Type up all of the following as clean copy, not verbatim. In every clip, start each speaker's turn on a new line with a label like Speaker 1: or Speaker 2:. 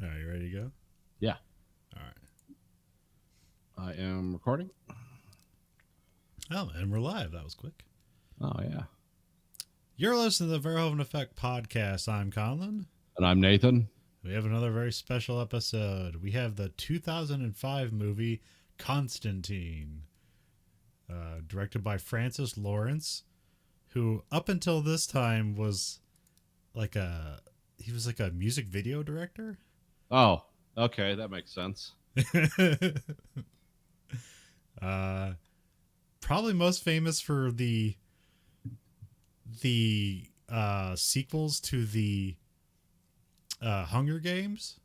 Speaker 1: All right, you ready to go?
Speaker 2: Yeah,
Speaker 1: All right.
Speaker 2: I am recording.
Speaker 1: Oh, and we're live. That was quick.
Speaker 2: Oh, yeah.
Speaker 1: You're listening to the Verhoeven Effect podcast. I'm Conlon.
Speaker 2: And I'm Nathan.
Speaker 1: We have another very special episode. We have the 2005 movie Constantine, directed by Francis Lawrence, who up until this time was like he was like a music video director.
Speaker 2: Oh, okay. That makes sense.
Speaker 1: uh, Probably most famous for the sequels to the Hunger Games,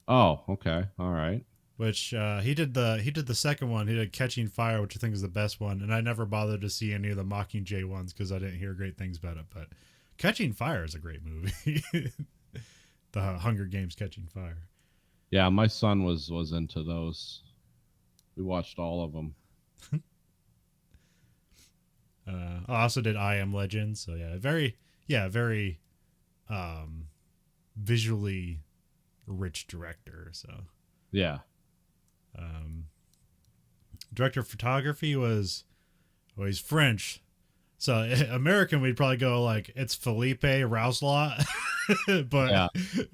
Speaker 2: Oh, okay. All right.
Speaker 1: which he did the second one. He did Catching Fire, which I think is the best one, and I never bothered to see any of the Mockingjay ones because I didn't hear great things about it. But Catching Fire is a great movie. The Hunger Games Catching Fire.
Speaker 2: Yeah, my son was into those. We watched all of them.
Speaker 1: I also did I Am Legend, so very visually rich director. So
Speaker 2: Yeah.
Speaker 1: Director of photography was, well, he's French, so American we'd probably go like it's Philippe Rouslot, but
Speaker 2: Yeah.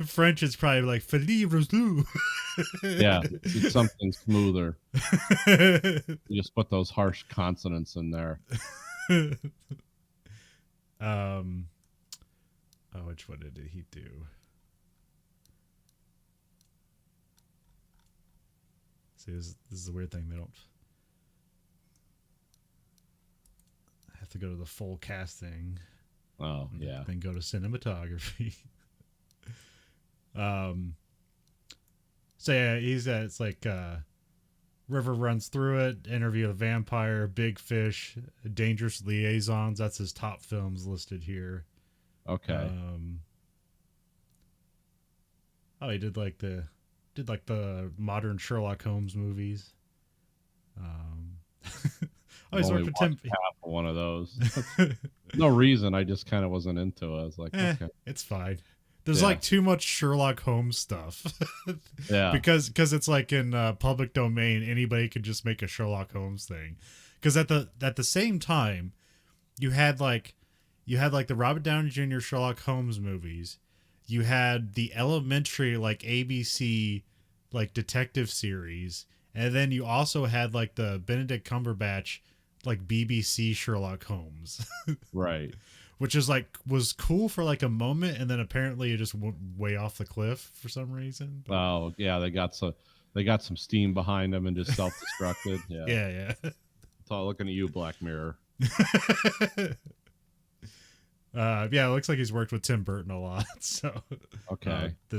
Speaker 1: French is probably like Philippe Rouslot.
Speaker 2: Yeah. It's something smoother. You just put those harsh consonants in there.
Speaker 1: Which one did he do? See, this is the weird thing. They don't have to go to the full casting.
Speaker 2: Oh, yeah.
Speaker 1: Then go to cinematography. So yeah, it's like River Runs Through It, Interview with a Vampire, Big Fish, Dangerous Liaisons. That's his top films listed here.
Speaker 2: Okay.
Speaker 1: He did like the modern Sherlock Holmes movies. He's
Speaker 2: Only
Speaker 1: worked for Tim.
Speaker 2: half of one of those. No reason. I just kind of wasn't into it. I was like, okay.
Speaker 1: It's fine. There's like too much Sherlock Holmes stuff.
Speaker 2: Yeah.
Speaker 1: because it's like in public domain, anybody could just make a Sherlock Holmes thing. Because at the same time, you had like the Robert Downey Jr. Sherlock Holmes movies. You had the elementary like ABC like detective series, and then you also had like the Benedict Cumberbatch like BBC Sherlock Holmes.
Speaker 2: Right.
Speaker 1: Which is like was cool for like a moment, and then apparently it just went way off the cliff for some reason. But,
Speaker 2: oh yeah, they got some steam behind them and just self-destructed. Yeah.
Speaker 1: yeah.
Speaker 2: It's all looking at you, Black Mirror.
Speaker 1: It looks like he's worked with Tim Burton a lot. So
Speaker 2: okay,
Speaker 1: the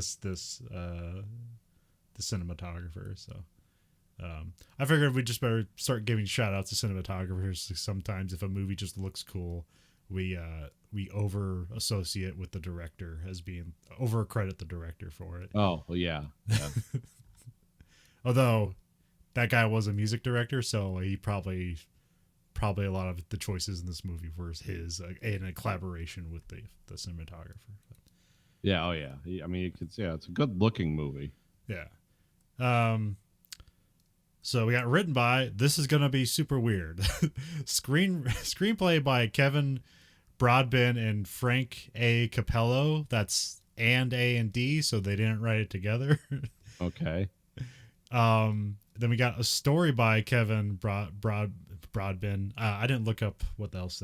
Speaker 1: cinematographer. So I figured we just better start giving shout outs to cinematographers. Sometimes if a movie just looks cool, we over associate with the director as being over credit the director for it.
Speaker 2: Oh well, yeah.
Speaker 1: Although that guy was a music director, so he probably a lot of the choices in this movie were his in a collaboration with the cinematographer.
Speaker 2: Yeah. Oh yeah. I mean, you could. Yeah, it's a good looking movie.
Speaker 1: Yeah. So we got written by. This is gonna be super weird. Screenplay by Kevin Broadbent and Frank A. Capello. That's and A and D, so they didn't write it together.
Speaker 2: Okay.
Speaker 1: Then we got a story by Kevin Broadbent. I didn't look up what else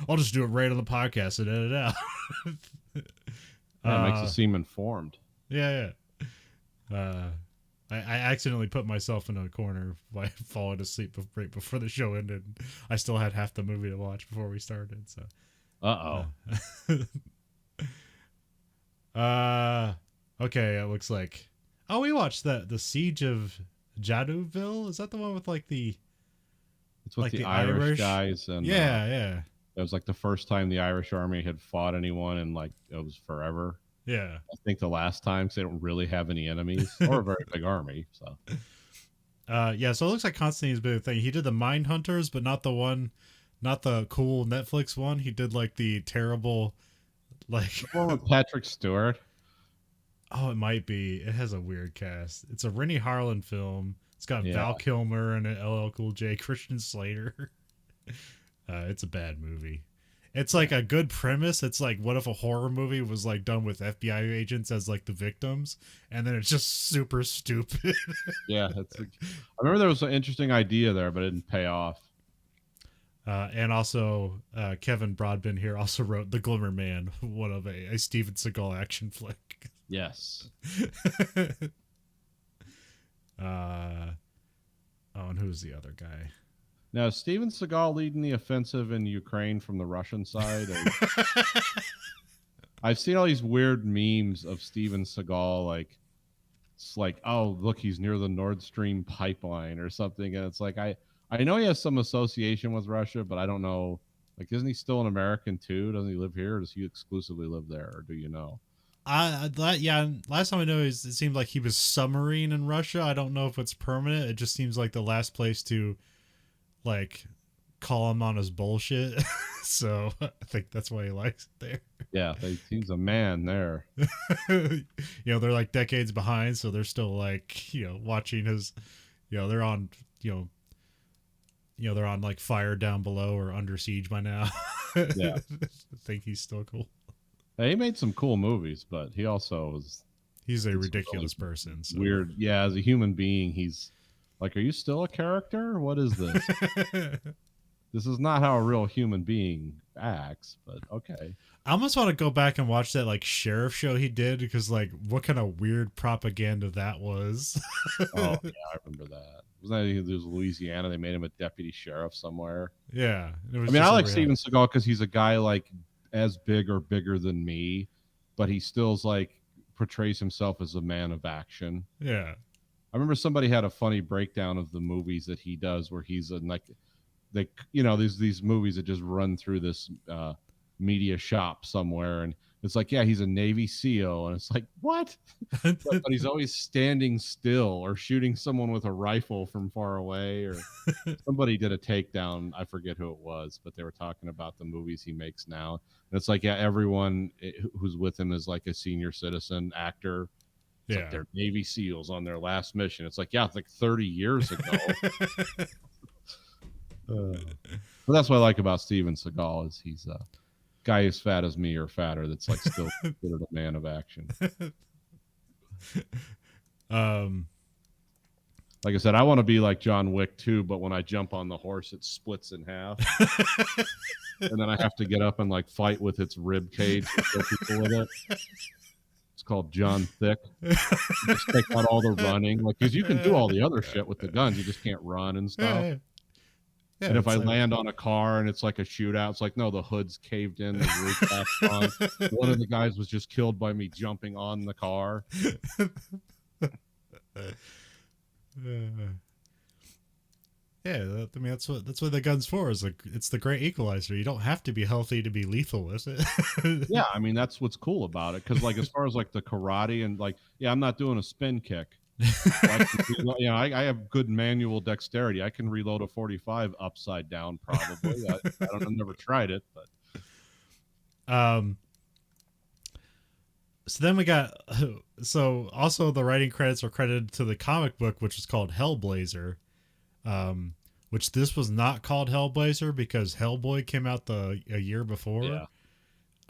Speaker 1: I'll just do it right on the podcast and edit it out.
Speaker 2: That makes you seem informed.
Speaker 1: Yeah. I accidentally put myself in a corner by falling asleep right before the show ended. I still had half the movie to watch before we started. So. Okay. It looks like. Oh, we watched the Siege of Jadotville. Is that the one with like the?
Speaker 2: It's with like the Irish guys, and
Speaker 1: yeah.
Speaker 2: It was like the first time the Irish army had fought anyone, and like it was forever.
Speaker 1: Yeah,
Speaker 2: I think the last time, because they don't really have any enemies or a very big army. So,
Speaker 1: so it looks like Constantine's big thing. He did the Mindhunters, but not the cool Netflix one. He did like the terrible, like
Speaker 2: the one with Patrick Stewart.
Speaker 1: Oh, it might be. It has a weird cast. It's a Rennie Harlan film. It's got
Speaker 2: Yeah.
Speaker 1: Val Kilmer and LL Cool J, Christian Slater. It's a bad movie. It's like a good premise. It's like, what if a horror movie was like done with FBI agents as like the victims, and then it's just super stupid.
Speaker 2: Yeah, I remember there was an interesting idea there, but it didn't pay off.
Speaker 1: And also, Kevin Broadbent here also wrote The Glimmer Man, one of a Steven Seagal action flick.
Speaker 2: Yes.
Speaker 1: Oh, and who's the other guy?
Speaker 2: Now, is Steven Seagal leading the offensive in Ukraine from the Russian side? I've seen all these weird memes of Steven Seagal, like it's like, oh, look, he's near the Nord Stream pipeline or something, and it's like I know he has some association with Russia, but I don't know. Like, isn't he still an American too? Doesn't he live here, or does he exclusively live there, or do you know?
Speaker 1: Yeah. Last time I know, it seemed like he was submarine in Russia. I don't know if it's permanent. It just seems like the last place to like call him on his bullshit. So I think that's why he likes it there.
Speaker 2: Yeah, he's a man there.
Speaker 1: They're like decades behind, so they're still like, watching his, they're on, they're on like Fire Down Below or Under Siege by now.
Speaker 2: Yeah.
Speaker 1: I think he's still cool.
Speaker 2: He made some cool movies, but he also was.
Speaker 1: He's a ridiculous person. So.
Speaker 2: Weird. Yeah, as a human being, he's like, are you still a character? What is this? This is not how a real human being acts, but okay.
Speaker 1: I almost want to go back and watch that like sheriff show he did, because like what kind of weird propaganda that was.
Speaker 2: Oh yeah, I remember that. Wasn't that it was Louisiana? They made him a deputy sheriff somewhere.
Speaker 1: Yeah.
Speaker 2: I like Steven Seagal because he's a guy like as big or bigger than me, but he still's like portrays himself as a man of action.
Speaker 1: Yeah.
Speaker 2: I remember somebody had a funny breakdown of the movies that he does where he's in like there's these movies that just run through this media shop somewhere, and it's like, yeah, he's a Navy SEAL, and it's like, what? but he's always standing still or shooting someone with a rifle from far away, or somebody did a takedown, I forget who it was, but they were talking about the movies he makes now, and it's like, yeah, everyone who's with him is like a senior citizen actor. It's like they're Navy SEALs on their last mission. It's like, yeah, it's like 30 years ago. But that's what I like about Steven Seagal is he's a guy as fat as me or fatter that's like still considered a man of action. Like I said, I want to be like John Wick too, but when I jump on the horse, it splits in half, and then I have to get up and like fight with its rib cage to kill people with it. It's called John Thick. You just take out all the running, like because you can do all the other shit with the guns, you just can't run and stuff. Yeah, and if I land on a car and it's like a shootout, it's like, no, the hood's caved in, the roof on. One of the guys was just killed by me jumping on the car.
Speaker 1: I mean, that's what the gun's for. Is like, it's the great equalizer. You don't have to be healthy to be lethal with it.
Speaker 2: Yeah, I mean, that's what's cool about it. Because like as far as like the karate and like, yeah, I'm not doing a spin kick. I have good manual dexterity. I can reload a 45 upside down probably. I've never tried it, but
Speaker 1: so then we got also the writing credits are credited to the comic book, which is called Hellblazer, which this was not called Hellblazer because Hellboy came out a year before.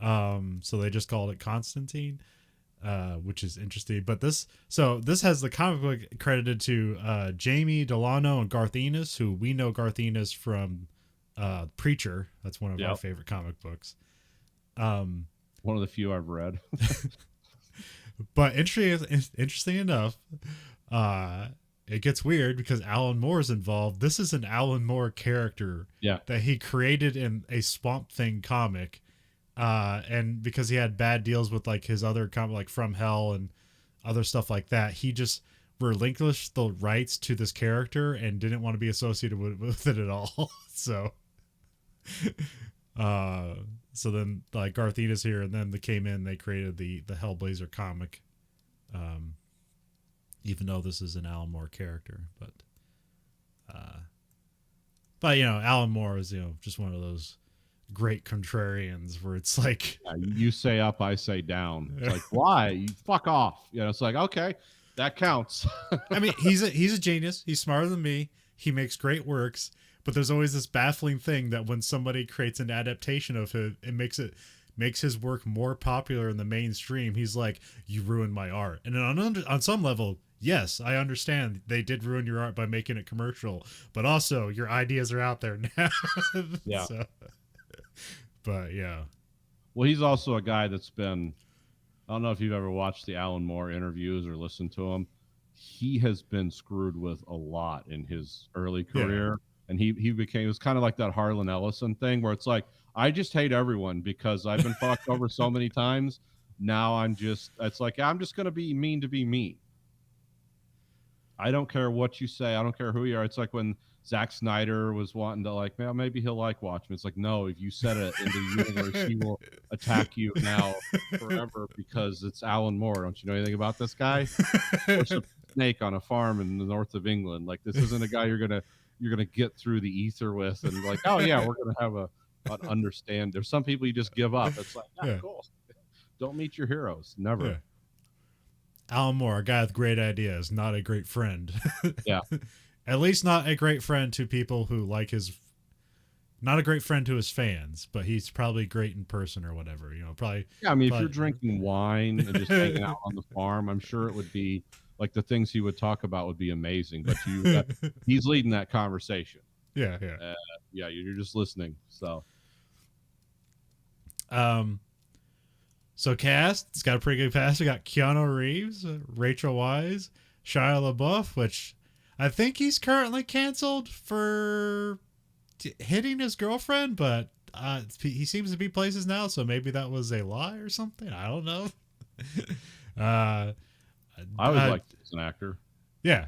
Speaker 1: So they just called it Constantine. Which is interesting, but this has the comic book credited to Jamie Delano and Garth Ennis, who we know Garth Ennis from Preacher. That's one of our favorite comic books.
Speaker 2: One of the few I've read.
Speaker 1: But interesting enough, it gets weird because Alan Moore is involved. This is an Alan Moore character that he created in a Swamp Thing comic. And because he had bad deals with like his other comic, like From Hell and other stuff like that, he just relinquished the rights to this character and didn't want to be associated with it at all. So then like Garth Ennis here, and then they came in, they created the Hellblazer comic, even though this is an Alan Moore character, but Alan Moore is, just one of those great contrarians where it's like,
Speaker 2: Yeah, you say up, I say down. It's like, why? You fuck off. It's like, okay, that counts.
Speaker 1: I mean, he's a genius. He's smarter than me. He makes great works, but there's always this baffling thing that when somebody creates an adaptation of it makes his work more popular in the mainstream. He's like, you ruined my art. And on some level, yes, I understand they did ruin your art by making it commercial, but also your ideas are out there now.
Speaker 2: Yeah.
Speaker 1: So, but yeah.
Speaker 2: Well, he's also a guy that's been, I don't know if you've ever watched the Alan Moore interviews or listened to him. He has been screwed with a lot in his early career. Yeah. And he became, it was kind of like that Harlan Ellison thing where it's like, I just hate everyone because I've been fucked over so many times. Now it's like, I'm just going to be mean to be mean. I don't care what you say. I don't care who you are. It's like when Zack Snyder was wanting to like, well, maybe he'll like Watchmen. It's like, no, if you set it into the universe, he will attack you now forever because it's Alan Moore. Don't you know anything about this guy? There's a snake on a farm in the north of England. Like, this isn't a guy you're gonna get through the ether with and like, oh yeah, we're gonna have an understand. There's some people you just give up. It's like, yeah, cool. Don't meet your heroes. Never.
Speaker 1: Yeah. Alan Moore, a guy with great ideas, not a great friend.
Speaker 2: Yeah.
Speaker 1: At least not a great friend to people who like not a great friend to his fans, but he's probably great in person or whatever, probably.
Speaker 2: Yeah. I mean, if you're drinking wine and just hanging out on the farm, I'm sure it would be like the things he would talk about would be amazing, but he's leading that conversation.
Speaker 1: Yeah. Yeah.
Speaker 2: Yeah. You're just listening. So
Speaker 1: cast, it's got a pretty good cast. We got Keanu Reeves, Rachel Weisz, Shia LaBeouf, which I think he's currently canceled for hitting his girlfriend, but he seems to be places now, so maybe that was a lie or something. I don't know.
Speaker 2: I always liked him as an actor.
Speaker 1: Yeah.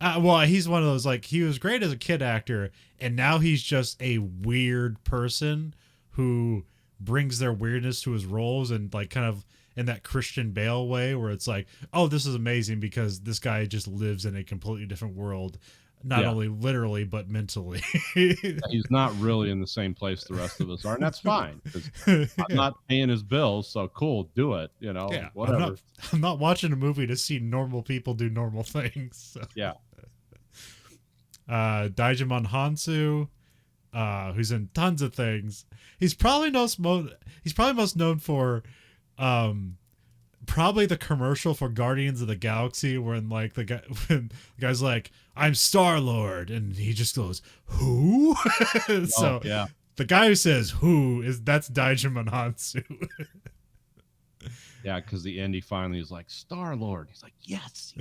Speaker 1: Well, he's one of those, like, he was great as a kid actor, and now he's just a weird person who brings their weirdness to his roles, and like kind of in that Christian Bale way where it's like, oh, this is amazing because this guy just lives in a completely different world, not only literally but mentally.
Speaker 2: He's not really in the same place the rest of us are, and that's fine because I'm not paying his bills, so cool, do it. Whatever.
Speaker 1: I'm not watching a movie to see normal people do normal things. So.
Speaker 2: Yeah.
Speaker 1: Daijimon Hansu, who's in tons of things. He's probably most known for probably the commercial for Guardians of the Galaxy when the guy's like, I'm Star-Lord, and he just goes, who? So
Speaker 2: yeah.
Speaker 1: The guy who says who that's Daijimon Hansu.
Speaker 2: Yeah, because the end he finally is like, Star-Lord. He's like, yes.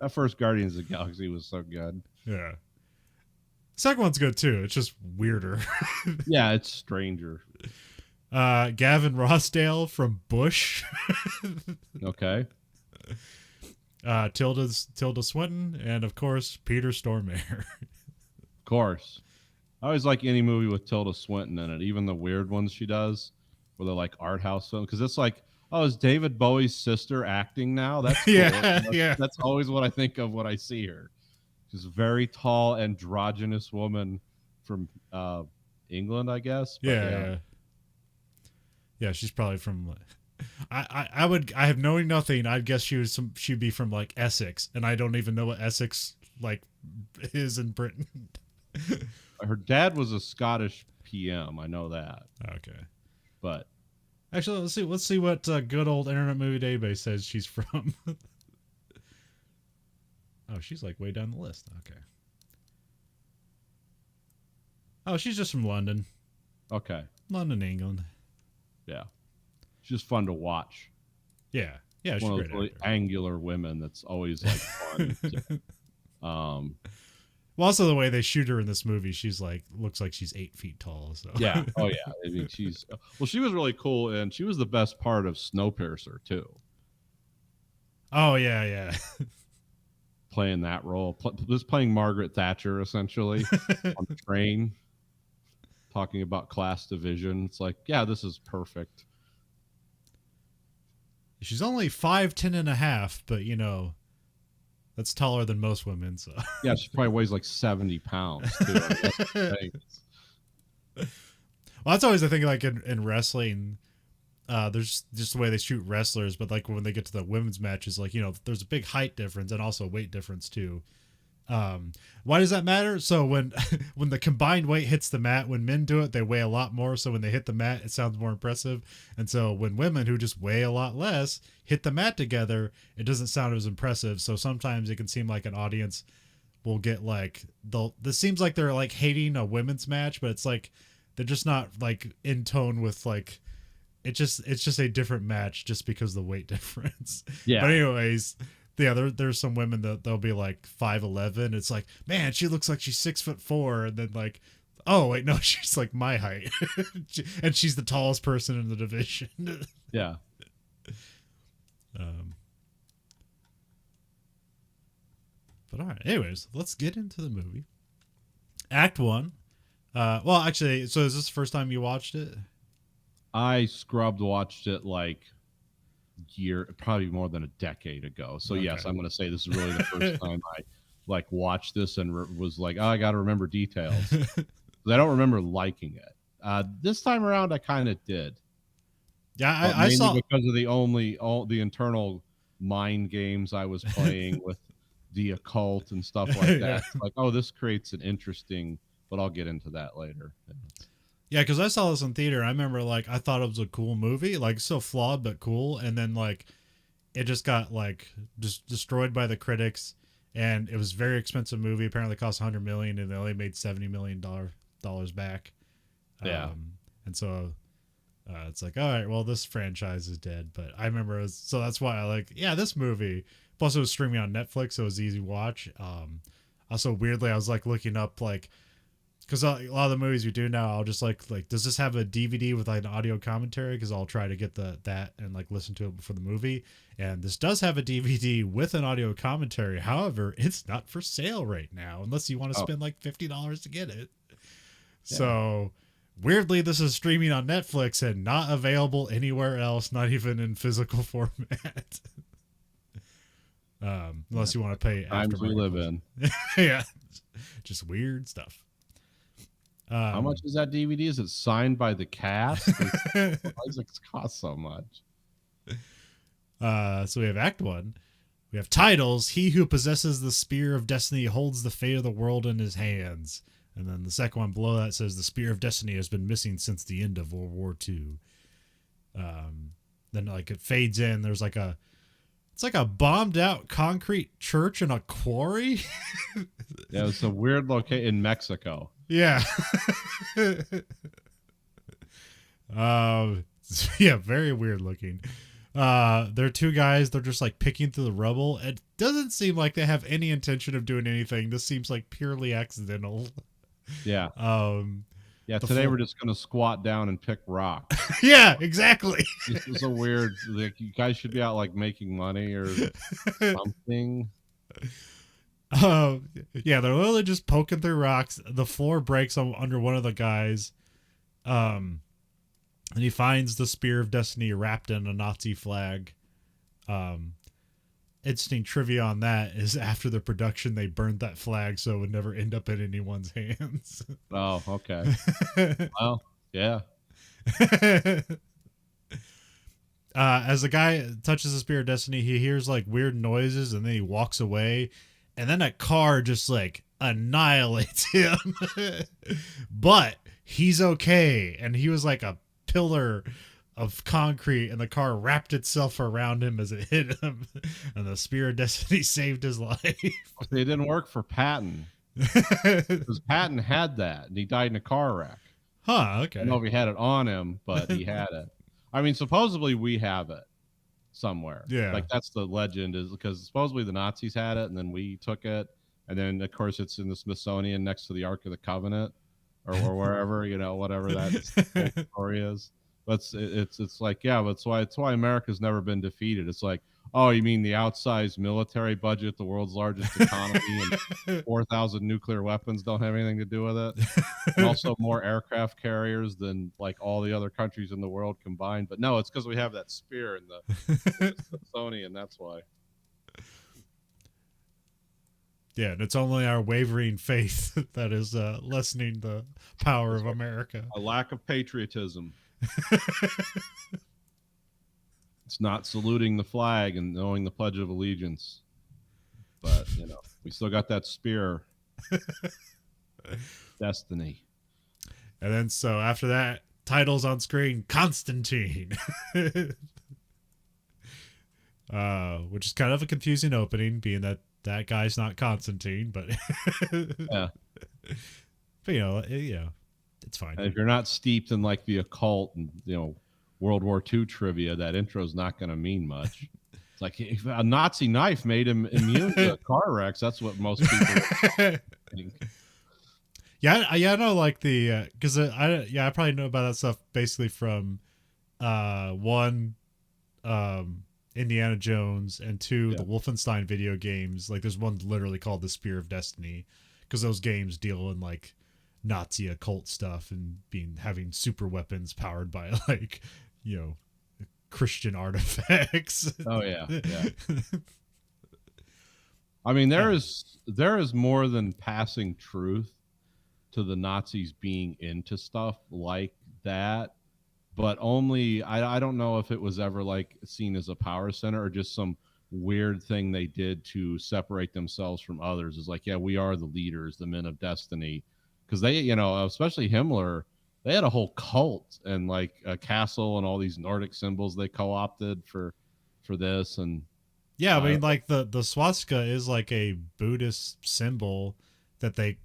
Speaker 2: That first Guardians of the Galaxy was so good.
Speaker 1: Yeah. Second one's good too. It's just weirder.
Speaker 2: Yeah, it's stranger.
Speaker 1: Gavin Rossdale from Bush.
Speaker 2: Okay.
Speaker 1: Tilda Swinton, and of course Peter Stormare.
Speaker 2: Of course. I always like any movie with Tilda Swinton in it, even the weird ones she does, where they're like art house films, because it's like, oh, is David Bowie's sister acting now? That's cool.
Speaker 1: Yeah.
Speaker 2: That's always what I think of when I see her. She's a very tall, androgynous woman from England, I guess. But
Speaker 1: yeah. She's probably from. I have knowing nothing. I'd guess she'd be from like Essex, and I don't even know what Essex like is in Britain.
Speaker 2: Her dad was a Scottish PM. I know that.
Speaker 1: Okay,
Speaker 2: but
Speaker 1: actually, let's see what good old Internet Movie Database says she's from. Oh, she's like way down the list. Okay. Oh, she's just from London.
Speaker 2: Okay.
Speaker 1: London, England.
Speaker 2: Yeah. She's just fun to watch.
Speaker 1: Yeah. Yeah, she's
Speaker 2: one of
Speaker 1: great
Speaker 2: those really angular women that's always like fun.
Speaker 1: Well, also the way they shoot her in this movie, she's like looks like she's 8 feet tall. So
Speaker 2: yeah. Oh yeah. I mean, she was really cool, and she was the best part of Snowpiercer too.
Speaker 1: Oh yeah.
Speaker 2: Playing that role, just playing Margaret Thatcher essentially on the train, talking about class division. It's like, yeah, this is perfect.
Speaker 1: She's only 5'10" and a half, but that's taller than most women. So
Speaker 2: yeah, she probably weighs like 70 pounds too.
Speaker 1: Well, that's always the thing. Like in wrestling, there's just the way they shoot wrestlers, but like when they get to the women's matches, like there's a big height difference and also weight difference too. Why does that matter? So when when the combined weight hits the mat, when men do it, they weigh a lot more. So when they hit the mat, it sounds more impressive. And so when women who just weigh a lot less hit the mat together, it doesn't sound as impressive. So sometimes it can seem like an audience will get like this seems like they're like hating a women's match, but it's like they're just not like in tone with like it's just a different match just because of the weight difference.
Speaker 2: Yeah.
Speaker 1: But anyways, yeah, there's some women that they'll be like 5'11". It's like, man, she looks like she's 6'4", and then like, oh wait, no, she's like my height, and she's the tallest person in the division.
Speaker 2: Yeah.
Speaker 1: But all right, anyways, let's get into the movie. Act 1. Well, actually, so is this the first time you watched it?
Speaker 2: I watched it like probably more than a decade ago. So
Speaker 1: Okay.
Speaker 2: yes, I'm going to say this is really the first time I like watched this and was like, oh, I got to remember details. I don't remember liking it. This time around, I kind of did.
Speaker 1: Yeah, I saw
Speaker 2: because of all the internal mind games I was playing with the occult and stuff like that.
Speaker 1: Yeah.
Speaker 2: It's like, oh, this creates an interesting, but I'll get into that later.
Speaker 1: Yeah, because I saw this in theater. I remember like I thought it was a cool movie, like so flawed but cool, and then like it just got like just destroyed by the critics, and it was a very expensive movie. Apparently, it cost $100 million, and they only made $70 million back.
Speaker 2: Yeah,
Speaker 1: and so it's like, all right, well, this franchise is dead. But I remember, so that's why I like, yeah, this movie. Plus, it was streaming on Netflix, so it was easy to watch. Also, weirdly, I was like looking up like. Because a lot of the movies we do now, I'll just like, does this have a DVD with like an audio commentary? Because I'll try to get that and like listen to it before the movie. And this does have a DVD with an audio commentary. However, it's not for sale right now unless you want to spend like $50 to get it. Yeah. So weirdly, this is streaming on Netflix and not available anywhere else, not even in physical format. Unless you want to pay.
Speaker 2: Times we live in.
Speaker 1: Yeah, just weird stuff.
Speaker 2: How much is that DVD? Is it signed by the cast? Why does it cost so much?
Speaker 1: So we have Act 1. We have titles. He who possesses the Spear of Destiny holds the fate of the world in his hands. And then the second one below that says the Spear of Destiny has been missing since the end of World War II. Then like it fades in. There's like it's like a bombed out concrete church in a quarry.
Speaker 2: Yeah, it's a weird location in Mexico.
Speaker 1: Yeah. Yeah, very weird looking. There are two guys, they're just like picking through the rubble. It doesn't seem like they have any intention of doing anything. This seems like purely accidental.
Speaker 2: Yeah. Yeah, today we're just going to squat down and pick rocks.
Speaker 1: Yeah, exactly.
Speaker 2: This is a weird, like, you guys should be out like making money or something.
Speaker 1: Yeah, they're literally just poking through rocks. The floor breaks under one of the guys. And he finds the Spear of Destiny wrapped in a Nazi flag. Interesting trivia on that is after the production, they burned that flag so it would never end up in anyone's hands.
Speaker 2: Oh, okay. Well, yeah.
Speaker 1: As the guy touches the Spear of Destiny, he hears like weird noises and then he walks away. And then a car just like annihilates him. But he's okay. And he was like a pillar of concrete and the car wrapped itself around him as it hit him. And the Spear of Destiny saved his life.
Speaker 2: It didn't work for Patton. Because Patton had that and he died in a car wreck.
Speaker 1: Huh, okay.
Speaker 2: I don't know if he had it on him, but he had it. I mean, supposedly we have it somewhere.
Speaker 1: Yeah.
Speaker 2: Like that's the legend, is because supposedly the Nazis had it and then we took it. And then of course it's in the Smithsonian next to the Ark of the Covenant or wherever, whatever that story is. But it's like, yeah, that's why America's never been defeated. It's like, oh, you mean the outsized military budget, the world's largest economy, and 4,000 nuclear weapons don't have anything to do with it? And also more aircraft carriers than like all the other countries in the world combined. But no, it's because we have that spear in the Smithsonian. That's why.
Speaker 1: Yeah, and it's only our wavering faith that is lessening the power of America.
Speaker 2: A lack of patriotism. It's not saluting the flag and knowing the Pledge of Allegiance. But, we still got that spear. Destiny.
Speaker 1: And then so after that, titles on screen, Constantine. Which is kind of a confusing opening, being that guy's not Constantine, but
Speaker 2: Yeah.
Speaker 1: But it's fine.
Speaker 2: And if you're not steeped in like the occult and World War II trivia, that intro's not going to mean much. It's like if a Nazi knife made him immune to car wrecks. That's what most people think.
Speaker 1: Yeah, I know, like the because I probably know about that stuff basically from one, Indiana Jones, and two, the Wolfenstein video games. Like there's one literally called the Spear of Destiny, because those games deal in like Nazi occult stuff and having super weapons powered by like Christian artifacts.
Speaker 2: Oh yeah. I mean, there is more than passing truth to the Nazis being into stuff like that, but only I don't know if it was ever like seen as a power center or just some weird thing they did to separate themselves from others. Is like, yeah, we are the leaders, the men of destiny, because they, especially Himmler, they had a whole cult and like a castle and all these Nordic symbols they co-opted for this. And
Speaker 1: yeah, I mean, like the swastika is like a Buddhist symbol that they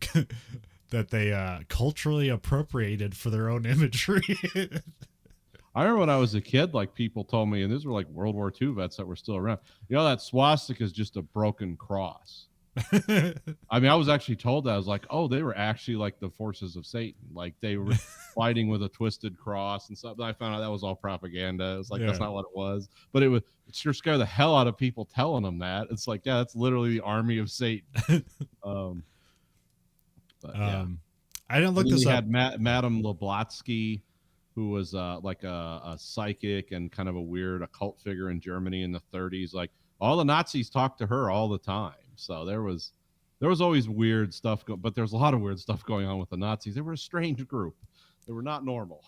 Speaker 1: culturally appropriated for their own imagery.
Speaker 2: I remember when I was a kid, like people told me, and these were like World War II vets that were still around, that swastika is just a broken cross. I mean, I was actually told that. I was like, oh, they were actually like the forces of Satan. Like they were fighting with a twisted cross and stuff. I found out that was all propaganda. It was like, that's not what it was. But it sure scared the hell out of people telling them that. It's like, yeah, that's literally the army of Satan.
Speaker 1: I didn't look this up.
Speaker 2: Had Madame Blavatsky, who was like a psychic and kind of a weird occult figure in Germany in the 30s. Like all the Nazis talked to her all the time. So there was always weird stuff, but there's a lot of weird stuff going on with the Nazis. They were a strange group. They were not normal.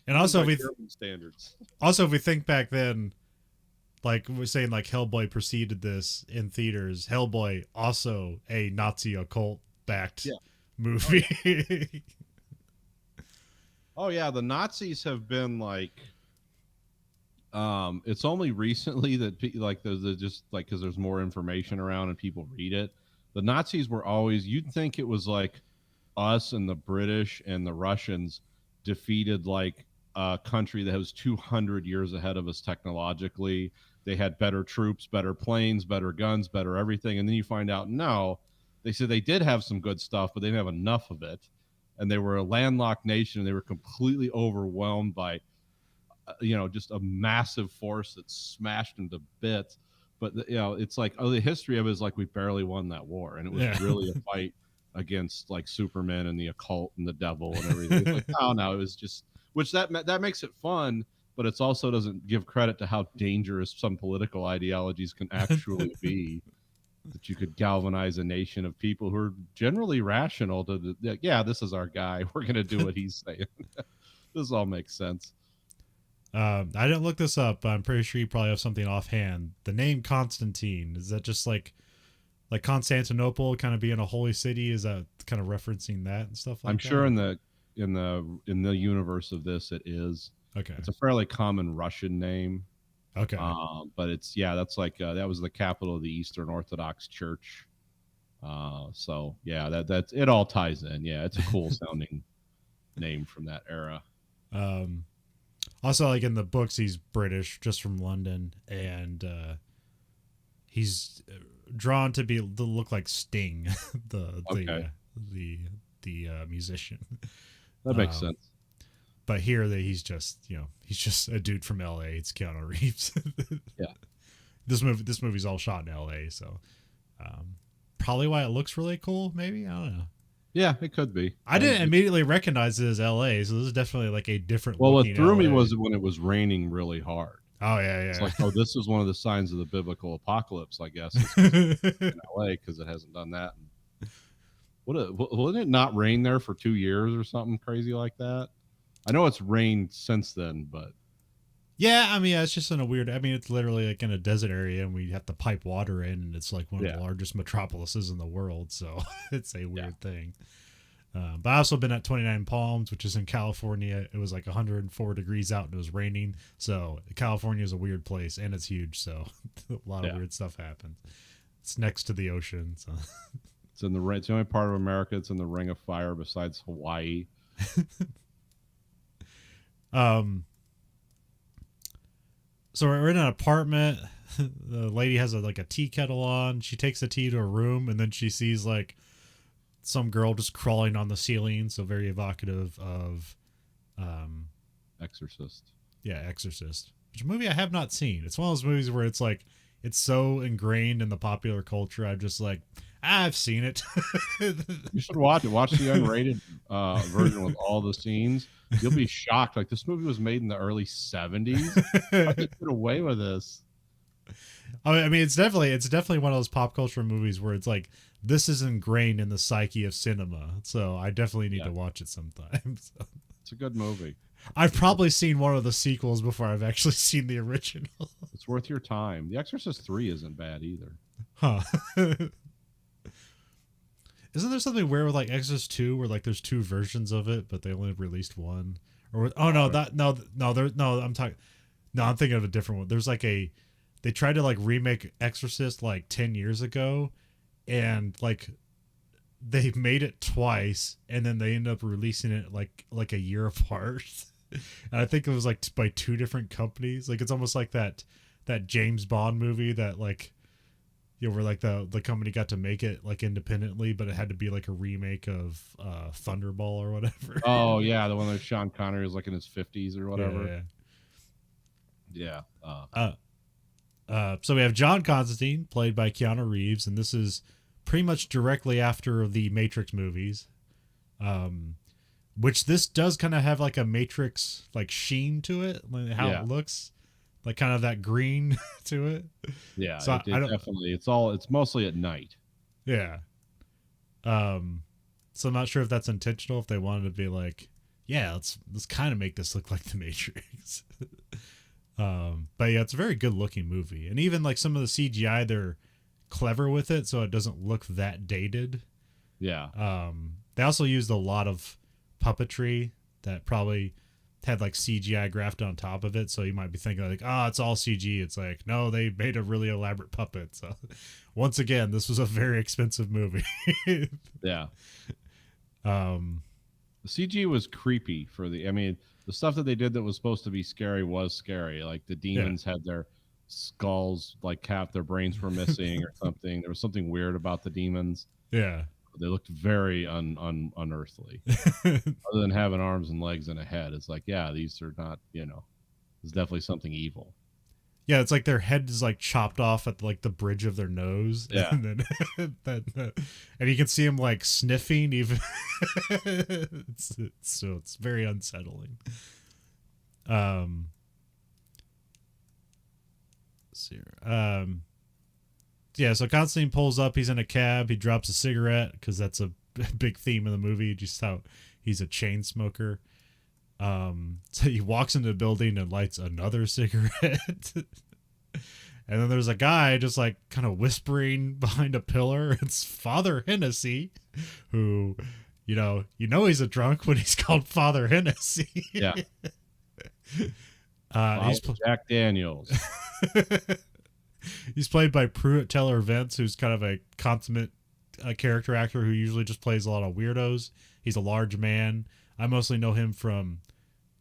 Speaker 1: And also,
Speaker 2: standards.
Speaker 1: Also, if we think back then, like we're saying, like Hellboy preceded this in theaters. Hellboy also a Nazi occult backed movie.
Speaker 2: Oh yeah, the Nazis have been like. It's only recently that like there's just like because there's more information around and people read it. The Nazis were always, you'd think it was like us and the British and the Russians defeated like a country that was 200 years ahead of us technologically. They had better troops, better planes, better guns, better everything. And then you find out, no, they said they did have some good stuff, but they didn't have enough of it. And they were a landlocked nation. And they were completely overwhelmed by just a massive force that smashed them to bits. But it's like, the history of it is like we barely won that war, and it was really a fight against like Superman and the occult and the devil and everything. It's like, oh no, it was just, which that makes it fun, but it also doesn't give credit to how dangerous some political ideologies can actually be. That you could galvanize a nation of people who are generally rational to this is our guy. We're gonna do what he's saying. This all makes sense.
Speaker 1: I didn't look this up, but I'm pretty sure you probably have something offhand. The name Constantine, is that just like Constantinople kind of being a holy city? Is that kind of referencing that and stuff like that?
Speaker 2: I'm sure in the universe of this it is.
Speaker 1: Okay.
Speaker 2: It's a fairly common Russian name.
Speaker 1: Okay.
Speaker 2: But it's that's like that was the capital of the Eastern Orthodox Church. So yeah, that's it all ties in. Yeah, it's a cool sounding name from that era.
Speaker 1: Also, like in the books, he's British, just from London, and he's drawn to look like Sting, the musician.
Speaker 2: That makes sense.
Speaker 1: But here, he's just a dude from L.A. It's Keanu Reeves.
Speaker 2: Yeah.
Speaker 1: This movie's all shot in L.A., so probably why it looks really cool. Maybe, I don't know.
Speaker 2: Yeah, it could be.
Speaker 1: I didn't immediately recognize it as LA, so this is definitely like a different.
Speaker 2: Well, what threw me was when it was raining really hard.
Speaker 1: Oh
Speaker 2: It's
Speaker 1: yeah,
Speaker 2: like, oh, this is one of the signs of the biblical apocalypse, I guess, is
Speaker 1: yeah.
Speaker 2: in LA because it hasn't done that. Wouldn't it not rain there for 2 years or something crazy like that? I know it's rained since then, but
Speaker 1: Yeah, I mean, yeah, it's just in a weird. I mean, it's literally like in a desert area, and we have to pipe water in, and it's like one of the
Speaker 2: yeah,
Speaker 1: largest metropolises in the world. So it's a
Speaker 2: yeah.
Speaker 1: weird thing. But I also been at 29 Palms, which is in California. It was like 104 degrees out, and it was raining. So California is a weird place, and it's huge. So a lot of
Speaker 2: Yeah.
Speaker 1: weird stuff happens. It's next to the ocean. So.
Speaker 2: It's in the it's the only part of America that's in the Ring of Fire besides Hawaii.
Speaker 1: um. So we're in an apartment. The lady has like a tea kettle on. She takes the tea to her room, and then she sees like some girl just crawling on the ceiling. So very evocative of,
Speaker 2: Exorcist.
Speaker 1: yeah, Exorcist, which is a movie I have not seen. It's one of those movies where it's like it's so ingrained in the popular culture. I'm just like, I've seen it.
Speaker 2: You should watch it. Watch the unrated version with all the scenes. You'll be shocked. Like, this movie was made in the early 70s. How did they get away with this?
Speaker 1: I mean, it's definitely one of those pop culture movies where it's like this is ingrained in the psyche of cinema. So I definitely need to watch it sometime. So.
Speaker 2: It's a good movie.
Speaker 1: I've probably seen one of the sequels before I've actually seen the original.
Speaker 2: It's worth your time. The Exorcist 3 isn't bad either.
Speaker 1: Huh. Isn't there something weird with like Exorcist 2 where like there's two versions of it, but they only released one? Or I'm thinking of a different one. There's like they tried to like remake Exorcist like 10 years ago, and like they made it twice, and then they ended up releasing it like a year apart. And I think it was like by two different companies. Like it's almost like that James Bond movie that like, you know, where like the company got to make it like independently, but it had to be like a remake of Thunderball or whatever.
Speaker 2: Oh yeah, the one that Sean Connery was like in his 50s or whatever.
Speaker 1: Yeah.
Speaker 2: Yeah.
Speaker 1: So we have John Constantine, played by Keanu Reeves, and this is pretty much directly after the Matrix movies, which this does kind of have like a Matrix like sheen to it, like how it looks, like kind of that green to it.
Speaker 2: Yeah,
Speaker 1: so
Speaker 2: it definitely. It's mostly at night.
Speaker 1: Yeah. So I'm not sure if that's intentional. If they wanted to be like, yeah, let's kind of make this look like the Matrix. But yeah, it's a very good looking movie, and even like some of the CGI, they're clever with it, so it doesn't look that dated.
Speaker 2: Yeah.
Speaker 1: They also used a lot of puppetry that probably had like CGI grafted on top of it, so you might be thinking like, it's all CG. It's like, no, they made a really elaborate puppet. So once again, this was a very expensive movie.
Speaker 2: Yeah. The CG was creepy I mean, the stuff that they did that was supposed to be scary was scary. Like the demons had their skulls, like their brains were missing or something. There was something weird about the demons.
Speaker 1: Yeah.
Speaker 2: They looked very unearthly. Other than having arms and legs and a head, it's like, yeah, these are not, there's definitely something evil.
Speaker 1: Yeah, it's like their head is like chopped off at like the bridge of their nose.
Speaker 2: Yeah.
Speaker 1: And then and you can see him like sniffing even. So it's very unsettling. Yeah, so Constantine pulls up, he's in a cab, he drops a cigarette because that's a big theme of the movie, just how he's a chain smoker. So he walks into the building and lights another cigarette. And then there's a guy just like kind of whispering behind a pillar. It's Father Hennessy, who, he's a drunk when he's called Father Hennessy.
Speaker 2: Yeah.
Speaker 1: He's
Speaker 2: Jack Daniels.
Speaker 1: He's played by Pruitt Teller Vance, who's kind of a consummate character actor who usually just plays a lot of weirdos. He's a large man. I mostly know him from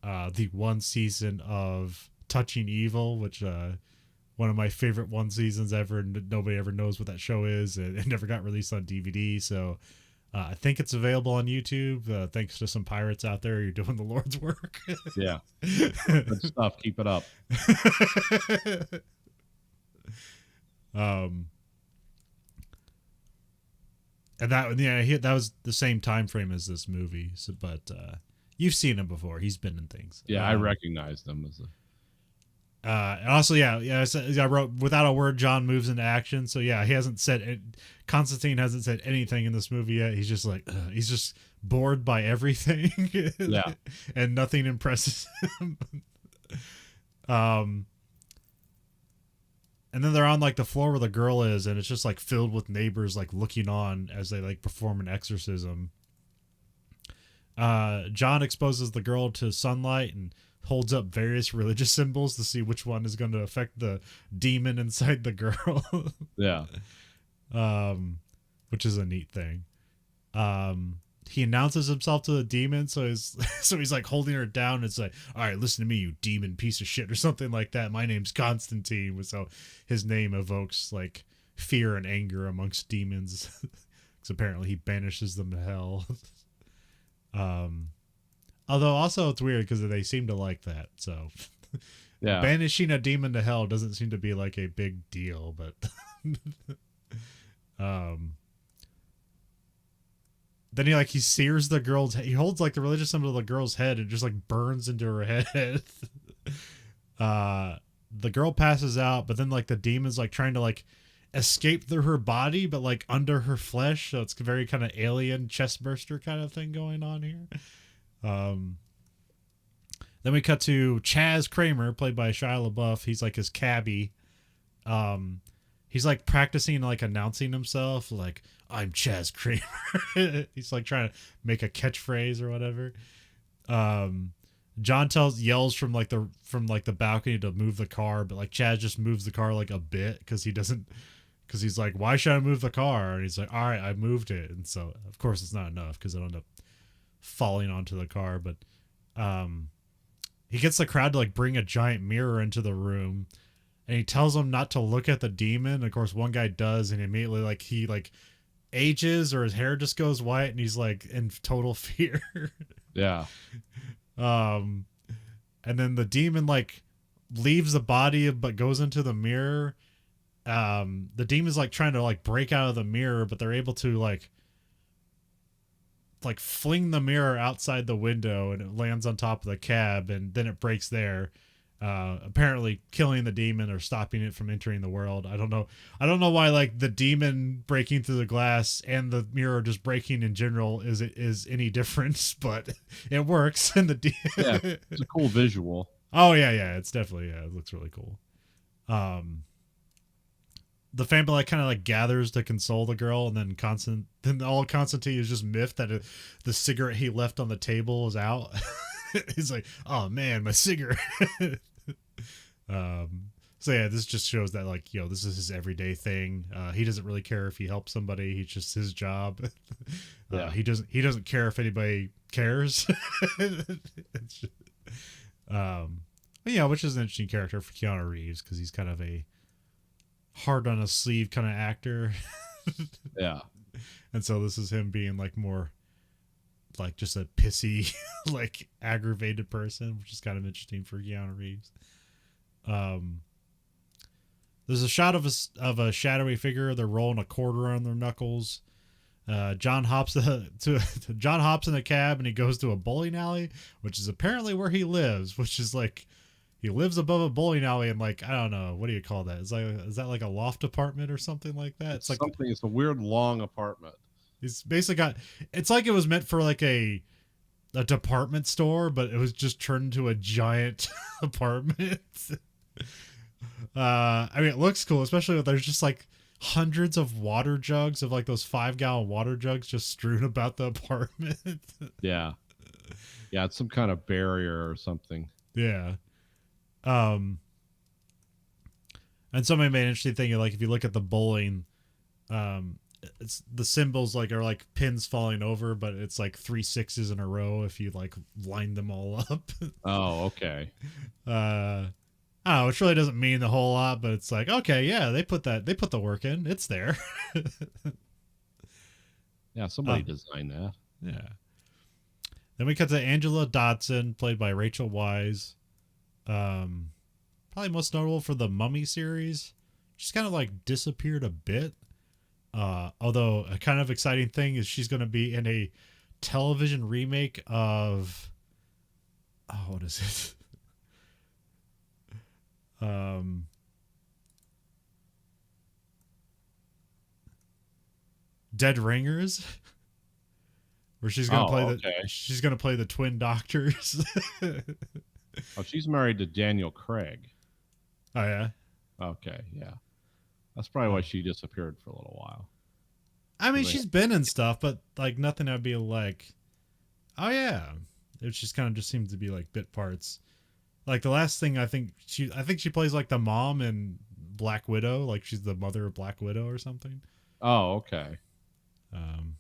Speaker 1: the one season of Touching Evil, which one of my favorite one seasons ever, and nobody ever knows what that show is, and it never got released on DVD. So I think it's available on YouTube. Thanks to some pirates out there, you're doing the Lord's work.
Speaker 2: Yeah. Good stuff. Keep it up.
Speaker 1: And that was the same time frame as this movie. So, but you've seen him before. He's been in things.
Speaker 2: Yeah, I recognized him as
Speaker 1: And also, I wrote without a word, John moves into action. So yeah, he hasn't said Constantine hasn't said anything in this movie yet. He's just like he's just bored by everything,
Speaker 2: Yeah.
Speaker 1: and nothing impresses him. um, and then they're on like the floor where the girl is, and it's just like filled with neighbors like looking on as they like perform an exorcism. John exposes the girl to sunlight and holds up various religious symbols to see which one is going to affect the demon inside the girl.
Speaker 2: Yeah.
Speaker 1: Which is a neat thing. He announces himself to the demon, so he's like holding her down. It's like, all right, listen to me, you demon piece of shit, or something like that. My name's Constantine, so his name evokes like fear and anger amongst demons, because apparently he banishes them to hell. Although also it's weird because they seem to like that. So
Speaker 2: Yeah.
Speaker 1: banishing a demon to hell doesn't seem to be like a big deal, but then he sears the girl's he holds like the religious symbol of the girl's head and just like burns into her head. The girl passes out, but then like the demon's like trying to like escape through her body but like under her flesh, so it's very kind of alien chest burster kind of thing going on here. Then we cut to Chaz Kramer, played by Shia LaBeouf. He's like his cabbie. He's like practicing like announcing himself, like, I'm Chaz Kramer. He's like trying to make a catchphrase or whatever. John yells from the balcony to move the car, but like Chaz just moves the car like a bit because he's like, why should I move the car? And he's like, all right, I moved it. And so of course it's not enough because it'll end up falling onto the car. But he gets the crowd to like bring a giant mirror into the room, and he tells them not to look at the demon. Of course, one guy does, and immediately like he like ages or his hair just goes white, and he's like in total fear.
Speaker 2: Yeah.
Speaker 1: And then the demon like leaves the body but goes into the mirror. The demon's like trying to like break out of the mirror, but they're able to like fling the mirror outside the window, and it lands on top of the cab, and then it breaks there, apparently killing the demon or stopping it from entering the world. I don't know why like the demon breaking through the glass and the mirror just breaking in general is any difference, but it works. And
Speaker 2: yeah, it's a cool visual.
Speaker 1: Oh yeah, it's definitely, it looks really cool. The family like kind of like gathers to console the girl, and then Constantine is just miffed that the cigarette he left on the table is out. He's like, oh man, my cigarette. So yeah, this just shows that like, this is his everyday thing. He doesn't really care if he helps somebody. He's just his job.
Speaker 2: Yeah.
Speaker 1: He doesn't care if anybody cares. Which is an interesting character for Keanu Reeves, because he's kind of a hard on a sleeve kind of actor.
Speaker 2: Yeah.
Speaker 1: And so this is him being like more like just a pissy, like aggravated person, which is kind of interesting for Keanu Reeves. There's a shot of a shadowy figure. They're rolling a quarter on their knuckles. John hops in a cab, and he goes to a bowling alley, which is apparently where he lives, which is like, he lives above a bowling alley, and like, I don't know, what do you call that? Is that like a loft apartment or something like that? It's like
Speaker 2: something. It's a weird long apartment.
Speaker 1: It's basically it's like it was meant for like a department store, but it was just turned into a giant apartment. I mean, it looks cool, especially when there's just like hundreds of water jugs of like those 5-gallon water jugs just strewn about the apartment.
Speaker 2: Yeah. Yeah, it's some kind of barrier or something.
Speaker 1: Yeah. And somebody made an interesting thing, like if you look at the bowling, it's the symbols like are like pins falling over, but it's like 3 6s in a row if you like line them all up.
Speaker 2: Oh, okay.
Speaker 1: I don't know, which really doesn't mean a whole lot, but it's like, okay, yeah, they put the work in. It's there.
Speaker 2: Yeah, somebody designed that.
Speaker 1: Yeah. Then we cut to Angela Dodson, played by Rachel Weisz. Probably most notable for the Mummy series. She's kind of like disappeared a bit. Although a kind of exciting thing is she's going to be in a television remake of, what is it? Um, Dead Ringers, where
Speaker 2: Oh, okay.
Speaker 1: she's gonna play the twin doctors.
Speaker 2: Oh, she's married to Daniel Craig.
Speaker 1: Oh yeah.
Speaker 2: Okay, yeah. That's probably why
Speaker 1: Oh.
Speaker 2: she disappeared for a little while.
Speaker 1: I mean,
Speaker 2: 'Cause
Speaker 1: she's been in stuff, but like nothing I'd be like, oh yeah. It just kind of just seems to be like bit parts. Like the last thing I think she plays like the mom in Black Widow, like she's the mother of Black Widow or something.
Speaker 2: Oh, okay.
Speaker 1: Um,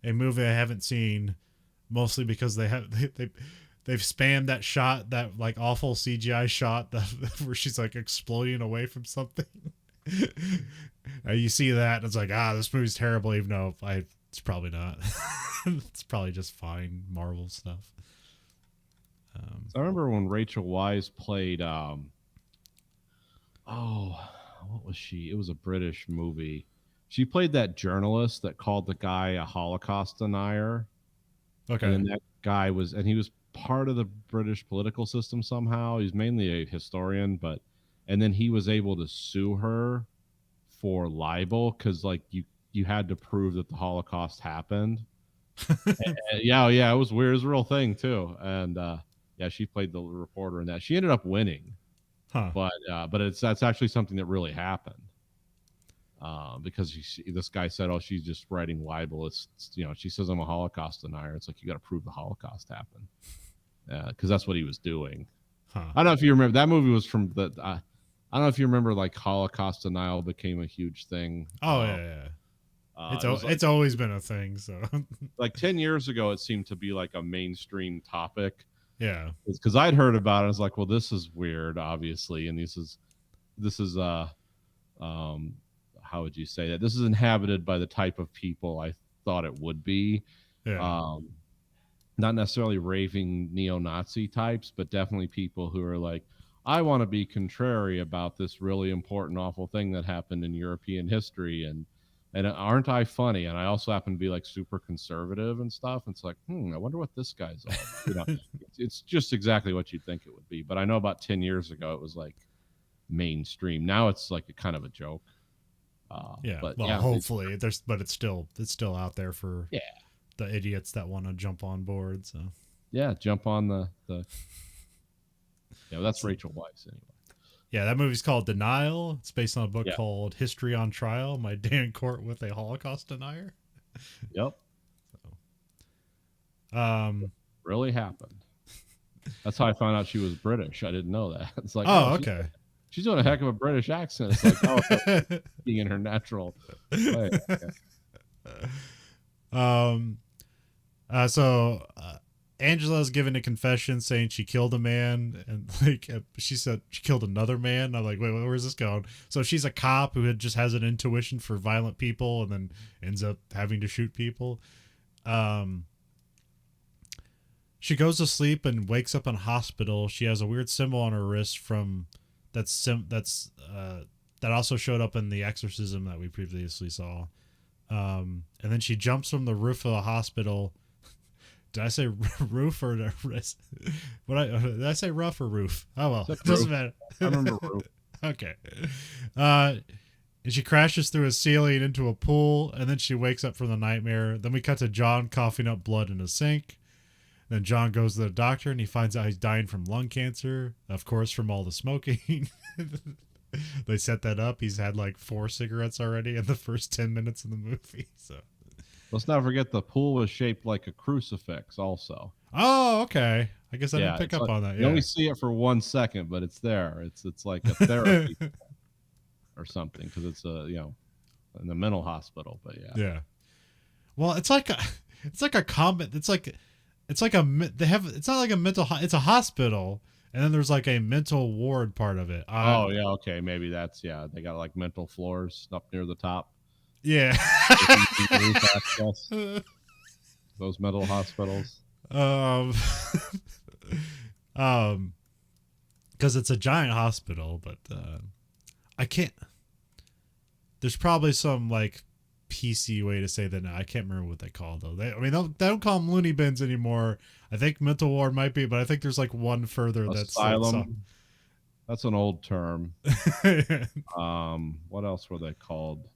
Speaker 1: a movie I haven't seen, mostly because they've spammed that shot, that like awful CGI shot that where she's like exploding away from something. You see that and it's like, this movie's terrible, even though it's probably not. It's probably just fine Marvel stuff.
Speaker 2: So I remember when Rachel Weisz played what was she? It was a British movie. She played that journalist that called the guy a Holocaust denier.
Speaker 1: Okay.
Speaker 2: And then that guy he was part of the British political system somehow. He's mainly a historian, and then he was able to sue her for libel because like you had to prove that the Holocaust happened. Yeah, it was weird. It was a real thing too. And yeah, she played the reporter in that. She ended up winning,
Speaker 1: Huh.
Speaker 2: but that's actually something that really happened. Because this guy said, "Oh, she's just writing libel." It's she says I'm a Holocaust denier. It's like you got to prove the Holocaust happened, because that's what he was doing.
Speaker 1: Huh.
Speaker 2: I don't know if you remember that movie was from the. I don't know if you remember like Holocaust denial became a huge thing.
Speaker 1: Oh yeah. It's always been a thing. So
Speaker 2: like 10 years ago, it seemed to be like a mainstream topic.
Speaker 1: Yeah.
Speaker 2: Because I'd heard about it. I was like, well, this is weird, obviously, and this is how would you say that? This is inhabited by the type of people I thought it would be.
Speaker 1: Yeah.
Speaker 2: Not necessarily raving neo-Nazi types, but definitely people who are like, I want to be contrary about this really important, awful thing that happened in European history, and aren't I funny? And I also happen to be like super conservative and stuff. And it's like, I wonder what this guy's all about. It's just exactly what you'd think it would be. But I know about 10 years ago, it was like mainstream. Now it's like a kind of a joke.
Speaker 1: Yeah.
Speaker 2: But
Speaker 1: well,
Speaker 2: yeah,
Speaker 1: hopefully but it's still out there for
Speaker 2: yeah,
Speaker 1: the idiots that want to jump on board. So
Speaker 2: yeah, jump on the yeah. That's Rachel Weisz anyway.
Speaker 1: Yeah, that movie's called Denial. It's based on a book
Speaker 2: Yeah.
Speaker 1: called History on Trial: My Day in Court with a Holocaust Denier.
Speaker 2: Yep. Really happened. That's how I found out she was British. I didn't know that. It's like,
Speaker 1: okay.
Speaker 2: She's doing a heck of a British accent. It's like, being in her natural way.
Speaker 1: Okay. So Angela's given a confession saying she killed a man, and like she said she killed another man. I'm like, wait, where's this going? So she's a cop who just has an intuition for violent people, and then ends up having to shoot people. She goes to sleep and wakes up in a hospital. She has a weird symbol on her wrist that also showed up in the exorcism that we previously saw. And then she jumps from the roof of a hospital. Did I say roof or wrist? Did I say rough or roof? Oh well, it doesn't matter.
Speaker 2: I remember roof.
Speaker 1: Okay. And she crashes through a ceiling into a pool, and then she wakes up from the nightmare. Then we cut to John coughing up blood in a sink. Then John goes to the doctor, and he finds out he's dying from lung cancer, of course, from all the smoking. They set that up. He's had like 4 cigarettes already in the first 10 minutes of the movie. So
Speaker 2: let's not forget the pool was shaped like a crucifix also.
Speaker 1: Oh, okay. I guess I didn't pick up on that.
Speaker 2: You only see it for 1 second, but it's there. It's like a therapy or something, because it's in the mental hospital. But yeah.
Speaker 1: Yeah. Well, it's like a combat. It's not like a mental. It's a hospital, and then there's like a mental ward part of it.
Speaker 2: Oh yeah, okay, maybe that's They got like mental floors up near the top.
Speaker 1: Yeah.
Speaker 2: Those mental hospitals.
Speaker 1: Because it's a giant hospital, but I can't. There's probably some like PC way to say that now. I can't remember what they call though. They don't call them loony bins anymore. I think mental ward might be, but I think there's like one further
Speaker 2: Asylum. That's an old term. What else were they called?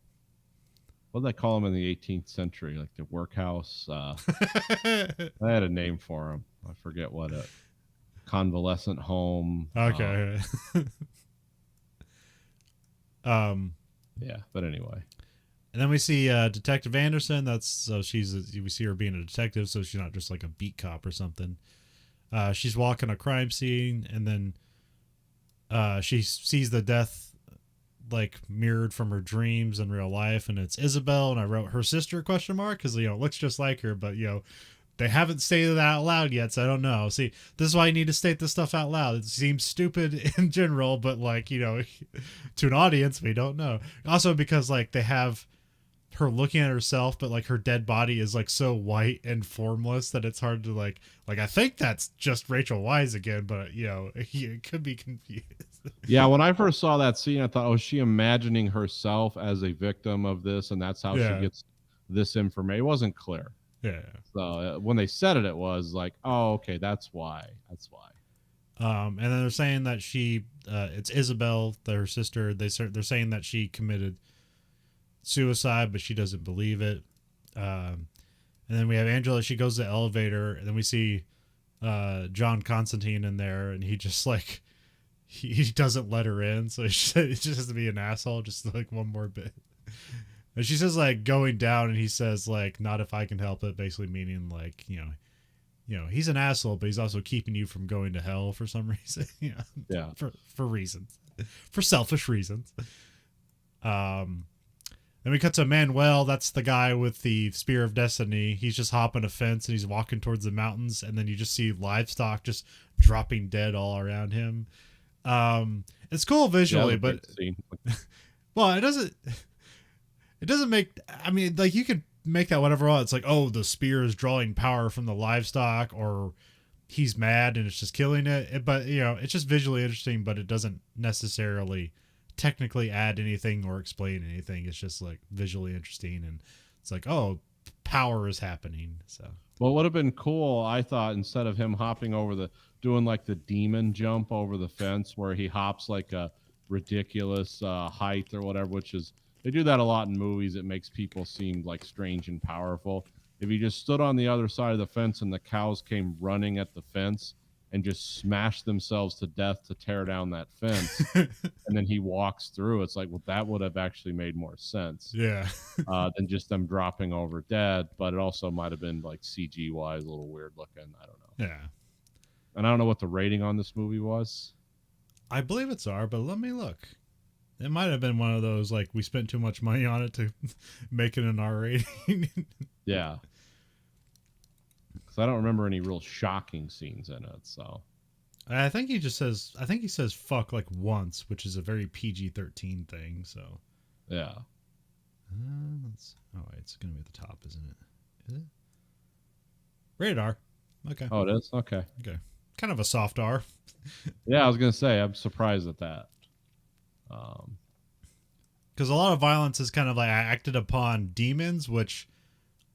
Speaker 2: What did they call them in the 18th century? Like the workhouse. I had a name for them. I forget what it. Convalescent home.
Speaker 1: Okay.
Speaker 2: Yeah, but anyway.
Speaker 1: And then we see Detective Anderson. We see her being a detective, so she's not just like a beat cop or something. She's walking a crime scene, and then she sees the death like mirrored from her dreams in real life, and it's Isabel. And I wrote her sister ? Because it looks just like her, but they haven't stated that out loud yet, so I don't know. See, this is why you need to state this stuff out loud. It seems stupid in general, but to an audience, we don't know. Also, because they have her looking at herself, but her dead body is so white and formless that it's hard to I think that's just Rachel Weisz again, but it could be confused.
Speaker 2: Yeah, when I first saw that scene, I thought, oh, is she imagining herself as a victim of this, and that's how she gets this information? It wasn't clear.
Speaker 1: Yeah.
Speaker 2: So when they said it, it was like, oh, okay, that's why. That's why.
Speaker 1: And then they're saying that it's Isabel, her sister. They're saying that she committed suicide, but she doesn't believe it. And then we have Angela. She goes to the elevator, and then we see John Constantine in there, and he just he doesn't let her in, so he just has to be an asshole just one more bit. And she says going down, and he says not if I can help it, basically meaning he's an asshole, but he's also keeping you from going to hell for some reason.
Speaker 2: Yeah.
Speaker 1: For reasons, for selfish reasons. Then we cut to Manuel. That's the guy with the Spear of Destiny. He's just hopping a fence and he's walking towards the mountains, and then you just see livestock just dropping dead all around him. It's cool visually, but well, it doesn't make. I mean, you could make that whatever. It's oh, the spear is drawing power from the livestock, or he's mad and it's just killing it. But it's just visually interesting, but it doesn't necessarily technically add anything or explain anything. It's just visually interesting, and it's oh, power is happening. So
Speaker 2: what would have been cool, I thought, instead of him hopping over doing the demon jump over the fence where he hops a ridiculous height or whatever, which is, they do that a lot in movies. It makes people seem strange and powerful. If he just stood on the other side of the fence and the cows came running at the fence and just smashed themselves to death to tear down that fence, and then he walks through, it's well, that would have actually made more sense.
Speaker 1: Yeah.
Speaker 2: Than just them dropping over dead. But it also might have been CG wise a little weird looking. I don't know.
Speaker 1: Yeah.
Speaker 2: And I don't know what the rating on this movie was.
Speaker 1: I believe it's R, but let me look. It might have been one of those we spent too much money on it to make it an R rating.
Speaker 2: Yeah. Because I don't remember any real shocking scenes in it. So
Speaker 1: I think he says fuck once, which is a very PG-13 thing. So
Speaker 2: yeah.
Speaker 1: It's gonna be at the top, isn't it? Is it? Rated R. Okay.
Speaker 2: Oh, it is? Okay.
Speaker 1: Kind of a soft R.
Speaker 2: Yeah, I was gonna say, I'm surprised at that.
Speaker 1: Because a lot of violence is kind of acted upon demons, which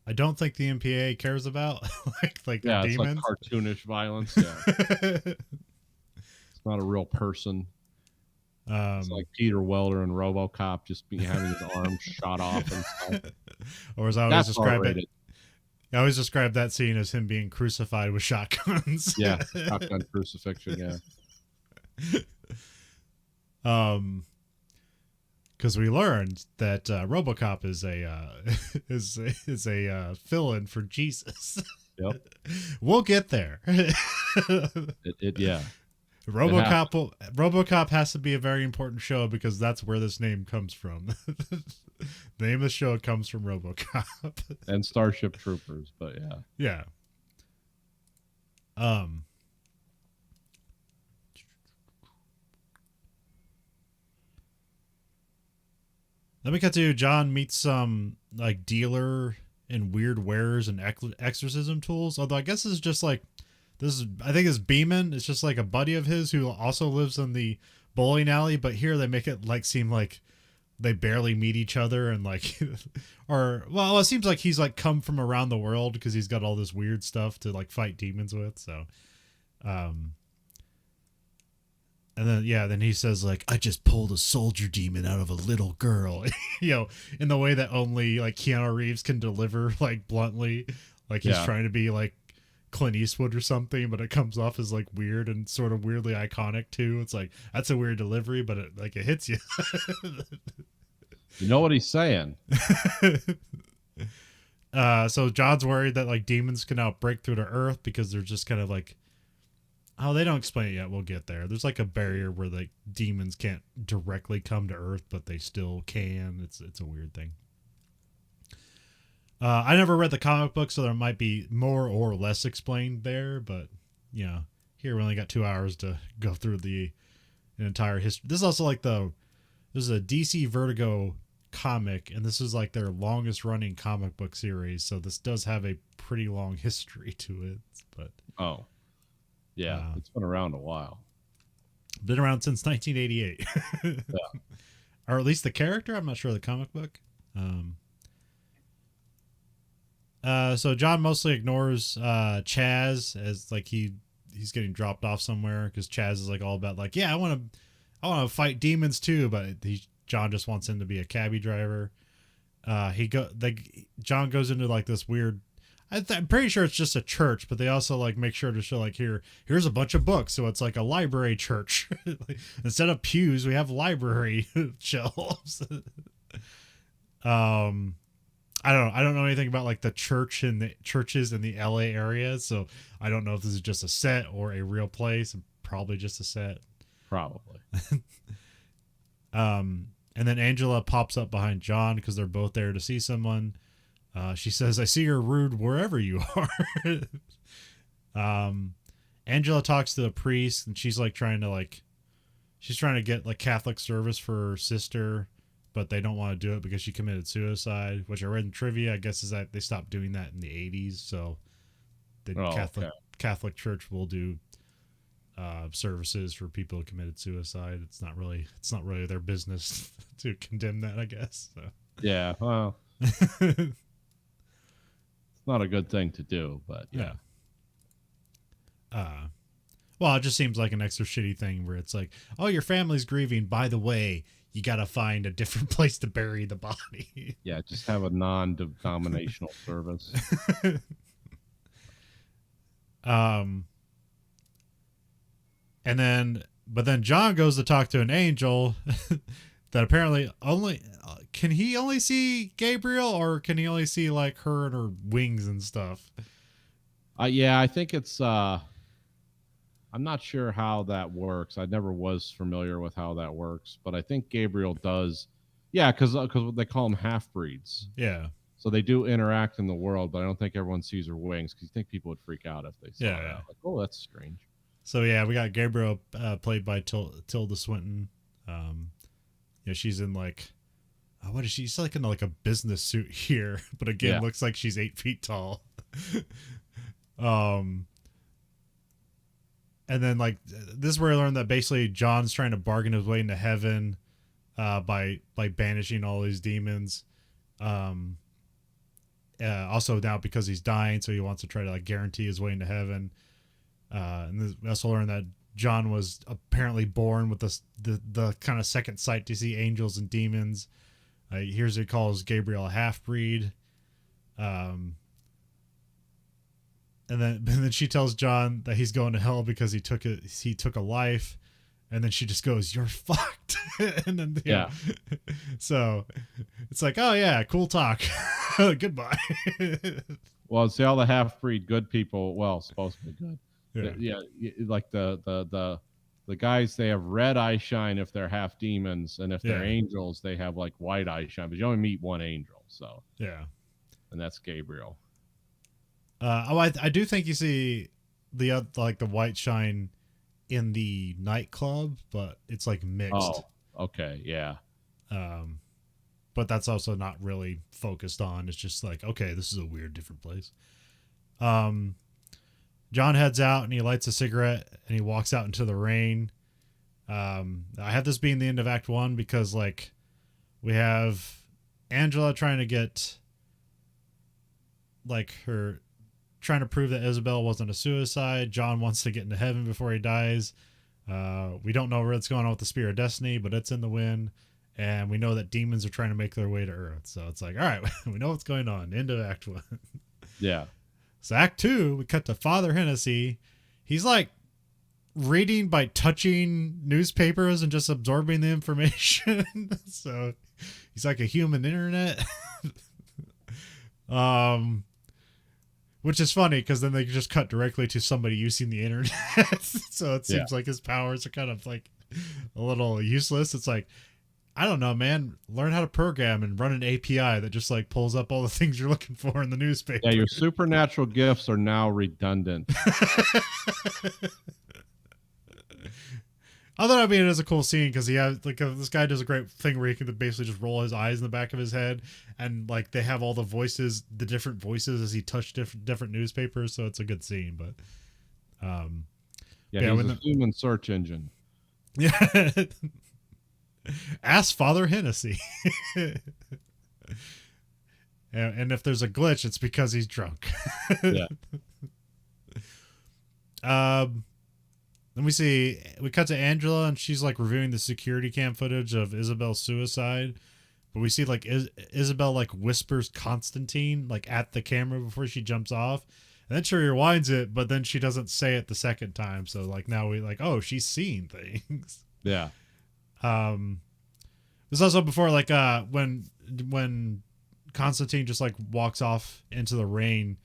Speaker 1: I don't think the MPA cares about.
Speaker 2: Yeah, it's
Speaker 1: demons.
Speaker 2: Cartoonish violence. Yeah. It's not a real person. It's Peter Welder and RoboCop just having his arms shot off and stuff.
Speaker 1: Or as I always describe it, I always describe that scene as him being crucified with shotguns.
Speaker 2: Yeah, shotgun crucifixion.
Speaker 1: Yeah. Because we learned that RoboCop is a fill-in for Jesus.
Speaker 2: Yep.
Speaker 1: We'll get there.
Speaker 2: Yeah.
Speaker 1: RoboCop has to be a very important show because that's where this name comes from. The name of the show comes from RoboCop
Speaker 2: and Starship Troopers, but yeah.
Speaker 1: Then we cut to John meets some dealer in weird wares and exorcism tools. Although I guess this is just I think it's Beeman. It's just a buddy of his who also lives in the bowling alley. But here they make it seem like they barely meet each other and it seems like he's come from around the world because he's got all this weird stuff to fight demons with. So, And then he says like, I just pulled a soldier demon out of a little girl, in the way that only like Keanu Reeves can deliver, like bluntly, like he's trying to be like Clint Eastwood or something, but it comes off as like weird and sort of weirdly iconic too. It's like, that's a weird delivery, but it hits you.
Speaker 2: You know what he's saying.
Speaker 1: So John's worried that like demons can now break through to Earth because they're just kind of like, oh, they don't explain it yet. We'll get there. There's like a barrier where like demons can't directly come to Earth, but they still can. It's a weird thing. I never read the comic book, so there might be more or less explained there. But here we only got 2 hours to go through the entire history. This is also like this is a DC Vertigo comic, and this is like their longest running comic book series. So this does have a pretty long history to it. But
Speaker 2: it's been around a while.
Speaker 1: Been around since 1988.
Speaker 2: Yeah.
Speaker 1: Or at least the character. I'm not sure the comic book. So John mostly ignores Chaz as like he's getting dropped off somewhere because Chaz is like all about like, I want to fight demons too, but John just wants him to be a cabbie driver. John goes into like this weird. I'm pretty sure it's just a church, but they also like make sure to show like here's a bunch of books, so it's like a library church. Instead of pews, we have library shelves. I don't know anything about like the churches in the LA area, so I don't know if this is just a set or a real place. Probably just a set.
Speaker 2: Probably.
Speaker 1: And then Angela pops up behind John because they're both there to see someone. She says, I see you're rude wherever you are. Angela talks to the priest, and she's like trying to get like Catholic service for her sister, but they don't want to do it because she committed suicide, which I read in trivia, I guess, is that they stopped doing that in the 80s. So the Catholic Church will do services for people who committed suicide. It's not really their business to condemn that, I guess. So.
Speaker 2: Yeah, well, not a good thing to do, but
Speaker 1: yeah. Well, it just seems like an extra shitty thing where it's like, oh, your family's grieving. By the way, you got to find a different place to bury the body.
Speaker 2: Yeah, just have a non-denominational service.
Speaker 1: But then John goes to talk to an angel that apparently can he only see Gabriel, or can he only see like her and her wings and stuff?
Speaker 2: Yeah, I think it's I'm not sure how that works. I never was familiar with how that works, but I think Gabriel does. Yeah, because they call them half-breeds.
Speaker 1: Yeah.
Speaker 2: So they do interact in the world, but I don't think everyone sees her wings because you think people would freak out if they saw that. Like, oh, that's strange.
Speaker 1: So yeah, we got Gabriel played by Tilda Swinton. She's in like, what is she? She's like in like a business suit here, but again, looks like she's 8 feet tall. And then like this is where I learned that basically John's trying to bargain his way into heaven by banishing all these demons. Also now because he's dying, so he wants to try to like guarantee his way into heaven. And we also learned that John was apparently born with the kind of second sight to see angels and demons. He calls Gabriel a half-breed. And then she tells John that he's going to hell because he took a life, and then she just goes, "You're fucked." And then so it's like, oh yeah, cool talk. Goodbye.
Speaker 2: Well, see, all the half-breed good people, well, supposed to be good.
Speaker 1: Yeah.
Speaker 2: Like the guys, they have red eye shine if they're half demons, and if they're angels, they have like white eye shine. But you only meet one angel, so
Speaker 1: yeah,
Speaker 2: and that's Gabriel.
Speaker 1: I do think you see the white shine in the nightclub, but it's like mixed.
Speaker 2: Oh, okay, yeah.
Speaker 1: But that's also not really focused on. It's just like, okay, this is a weird, different place. John heads out and he lights a cigarette and he walks out into the rain. I have this being the end of Act 1 because like we have Angela trying to get like her trying to prove that Isabel wasn't a suicide. John wants to get into heaven before he dies. We don't know what's going on with the Spear of Destiny, but it's in the wind. And we know that demons are trying to make their way to Earth. So it's like, all right, we know what's going on. End of Act 1.
Speaker 2: Yeah.
Speaker 1: So Act 2, we cut to Father Hennessy. He's like reading by touching newspapers and just absorbing the information. So he's like a human internet. Which is funny because then they just cut directly to somebody using the internet. So it seems like his powers are kind of like a little useless. It's like, I don't know, man. Learn how to program and run an API that just like pulls up all the things you're looking for in the newspaper.
Speaker 2: Yeah, your supernatural gifts are now redundant.
Speaker 1: Although, I mean, it is a cool scene because he has like this guy does a great thing where he can basically just roll his eyes in the back of his head, and like they have all the voices, the different voices as he touched different newspapers. So it's a good scene, but
Speaker 2: he's a human search engine.
Speaker 1: Yeah. Ask Father Hennessy. And if there's a glitch, it's because he's drunk.
Speaker 2: Yeah.
Speaker 1: Then we cut to Angela, and she's like reviewing the security cam footage of Isabel's suicide. But we see like Isabel like whispers Constantine like at the camera before she jumps off. And then she rewinds it, but then she doesn't say it the second time. So like now we like, oh, she's seeing things.
Speaker 2: Yeah.
Speaker 1: There's also before like when Constantine just like walks off into the rain,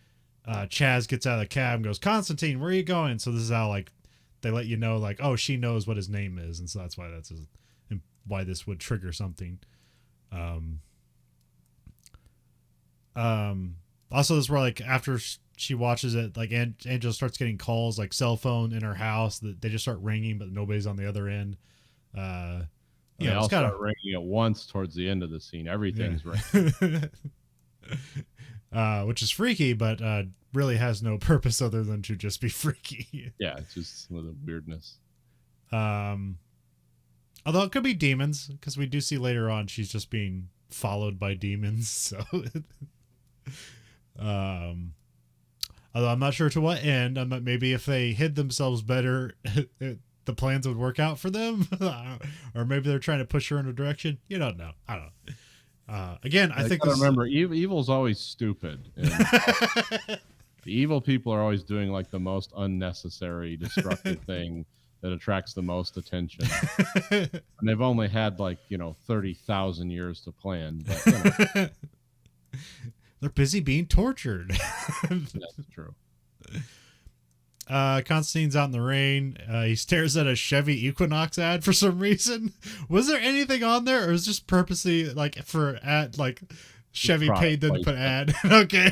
Speaker 1: Chaz gets out of the cab and goes, Constantine, where are you going? So this is how like they let you know like, oh, she knows what his name is, and so that's why why this would trigger something. Also this is where like after she watches it, like Angela starts getting calls like cell phone in her house that they just start ringing, but nobody's on the other end.
Speaker 2: They all start ringing at once towards the end of the scene. Everything's ringing.
Speaker 1: Which is freaky, but really has no purpose other than to just be freaky.
Speaker 2: Yeah, it's just some of the weirdness.
Speaker 1: Although it could be demons, because we do see later on she's just being followed by demons. So, although I'm not sure to what end. Maybe if they hid themselves better, the plans would work out for them, or maybe they're trying to push her in a direction. You don't know. I don't know. Again, I think
Speaker 2: remember evil's always stupid. The evil people are always doing like the most unnecessary, destructive thing that attracts the most attention. And they've only had 30,000 years to plan. But,
Speaker 1: they're busy being tortured.
Speaker 2: That's true.
Speaker 1: Constantine's out in the rain. He stares at a Chevy Equinox ad for some reason. Was there anything on there, or was it just purposely Chevy paid them to put ad? Okay,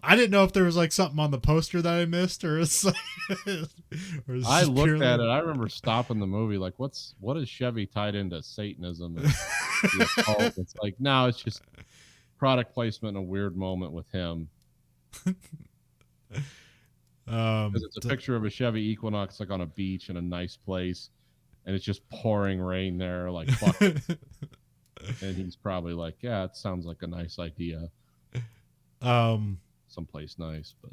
Speaker 1: I didn't know if there was like something on the poster that I missed, or it's like.
Speaker 2: I looked at it. I remember stopping the movie. Like, what is Chevy tied into Satanism? It's like, no, it's just product placement in a weird moment with him. Because it's a picture of a Chevy Equinox like on a beach in a nice place, and it's just pouring rain there, like fuck. And he's probably like, yeah, it sounds like a nice idea. Someplace nice, but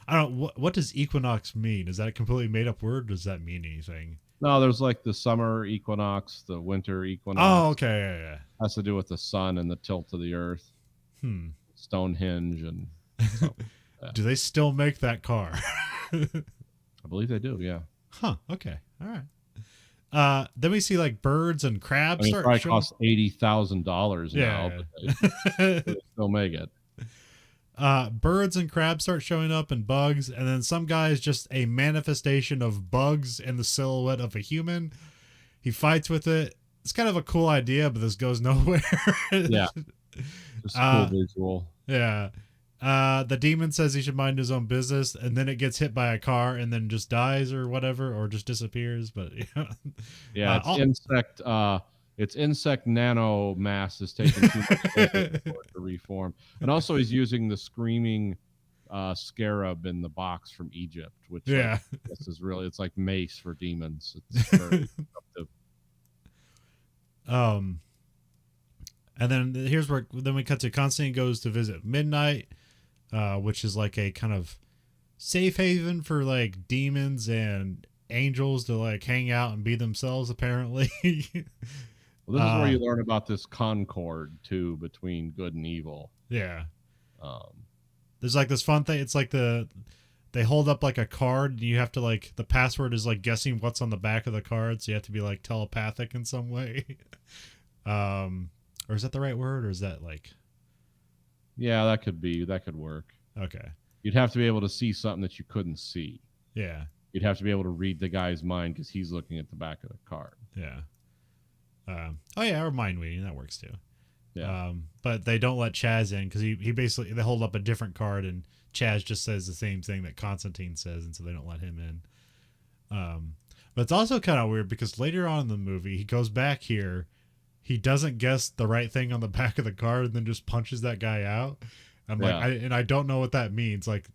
Speaker 1: I don't know, what does equinox mean? Is that a completely made up word? Does that mean anything?
Speaker 2: No, there's like the summer equinox, the winter equinox.
Speaker 1: Oh, okay, yeah.
Speaker 2: Has to do with the sun and the tilt of the earth. Stonehenge and
Speaker 1: do they still make that car?
Speaker 2: I believe they do, yeah.
Speaker 1: Huh, okay. All right. Then we see like birds and crabs.
Speaker 2: It probably costs $80,000 now, but they still make it.
Speaker 1: Birds and crabs start showing up and bugs, and then some guy is just a manifestation of bugs in the silhouette of a human. He fights with it. It's kind of a cool idea, but this goes nowhere.
Speaker 2: Yeah. Just a cool visual.
Speaker 1: Yeah. The demon says he should mind his own business, and then it gets hit by a car and then just dies or whatever, or just disappears. But
Speaker 2: yeah, its insect nano mass is taking too much to reform. And also he's using the screaming scarab in the box from Egypt, which this is really, it's like mace for demons. It's very disruptive.
Speaker 1: And then here's where we cut to Constantine goes to visit Midnight, which is like a kind of safe haven for like demons and angels to like hang out and be themselves apparently.
Speaker 2: Well, this is where you learn about this concord too between good and evil.
Speaker 1: Yeah.
Speaker 2: Um,
Speaker 1: There's like this fun thing. It's like they hold up like a card and you have to like, the password is like guessing what's on the back of the card. So you have to be like telepathic in some way. Or is that the right word? Or is that like,
Speaker 2: yeah, that could work.
Speaker 1: okay.
Speaker 2: You'd have to be able to see something that you couldn't see.
Speaker 1: Yeah.
Speaker 2: You'd have to be able to read the guy's mind because he's looking at the back of the card.
Speaker 1: Yeah. Oh yeah, or mind reading, that works too.
Speaker 2: Yeah.
Speaker 1: But they don't let Chaz in because he basically, they hold up a different card and Chaz just says the same thing that Constantine says, and so they don't let him in. But it's also kind of weird because later on in the movie, he goes back here, he doesn't guess the right thing on the back of the card, and then just punches that guy out. I'm like, I don't know what that means. Like,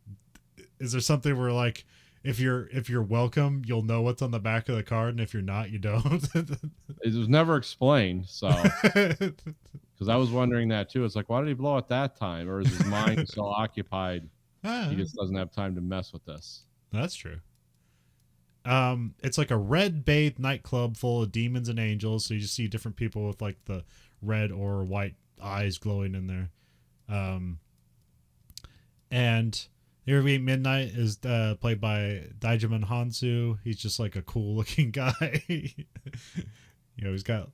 Speaker 1: is there something where like, if you're welcome, you'll know what's on the back of the card, and if you're not, you don't.
Speaker 2: It was never explained, so because I was wondering that too. It's like, why did he blow at that time, or is his mind so occupied he just doesn't have time to mess with this?
Speaker 1: That's true. It's like a red bathed nightclub full of demons and angels. So you just see different people with like the red or white eyes glowing in there. And Here We Meet Midnight is played by Daijaman Hansu. He's just like a cool looking guy. You know, he's got,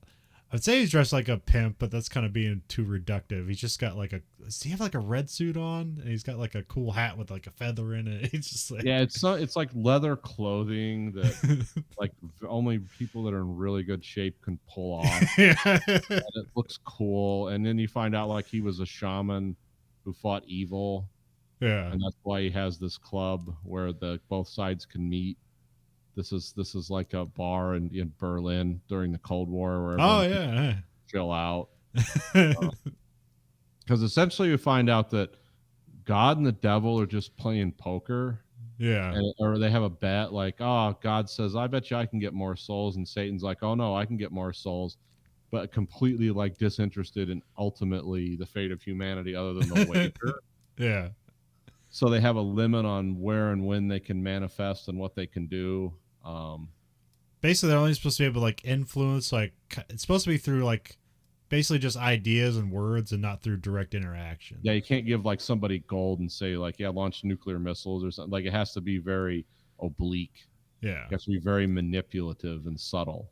Speaker 1: I'd say he's dressed like a pimp, but that's kind of being too reductive. He's just got like does he have like a red suit on? And he's got like a cool hat with like a feather in it. He's just like,
Speaker 2: yeah, it's like leather clothing that like only people that are in really good shape can pull off.
Speaker 1: Yeah.
Speaker 2: And it looks cool. And then you find out like he was a shaman who fought evil.
Speaker 1: Yeah.
Speaker 2: And that's why he has this club where both sides can meet. This is like a bar in Berlin during the Cold War where everyone could chill out. Because essentially you find out that God and the devil are just playing poker.
Speaker 1: Yeah.
Speaker 2: Or they have a bet like, oh, God says, I bet you I can get more souls. And Satan's like, oh, no, I can get more souls. But completely like disinterested in ultimately the fate of humanity other than the wager.
Speaker 1: Yeah.
Speaker 2: So they have a limit on where and when they can manifest and what they can do.
Speaker 1: Basically, they're only supposed to be able to like influence, like it's supposed to be through like basically just ideas and words and not through direct interaction.
Speaker 2: Yeah, you can't give like somebody gold and say like, yeah, launch nuclear missiles or something. Like it has to be very oblique.
Speaker 1: Yeah.
Speaker 2: It has to be very manipulative and subtle.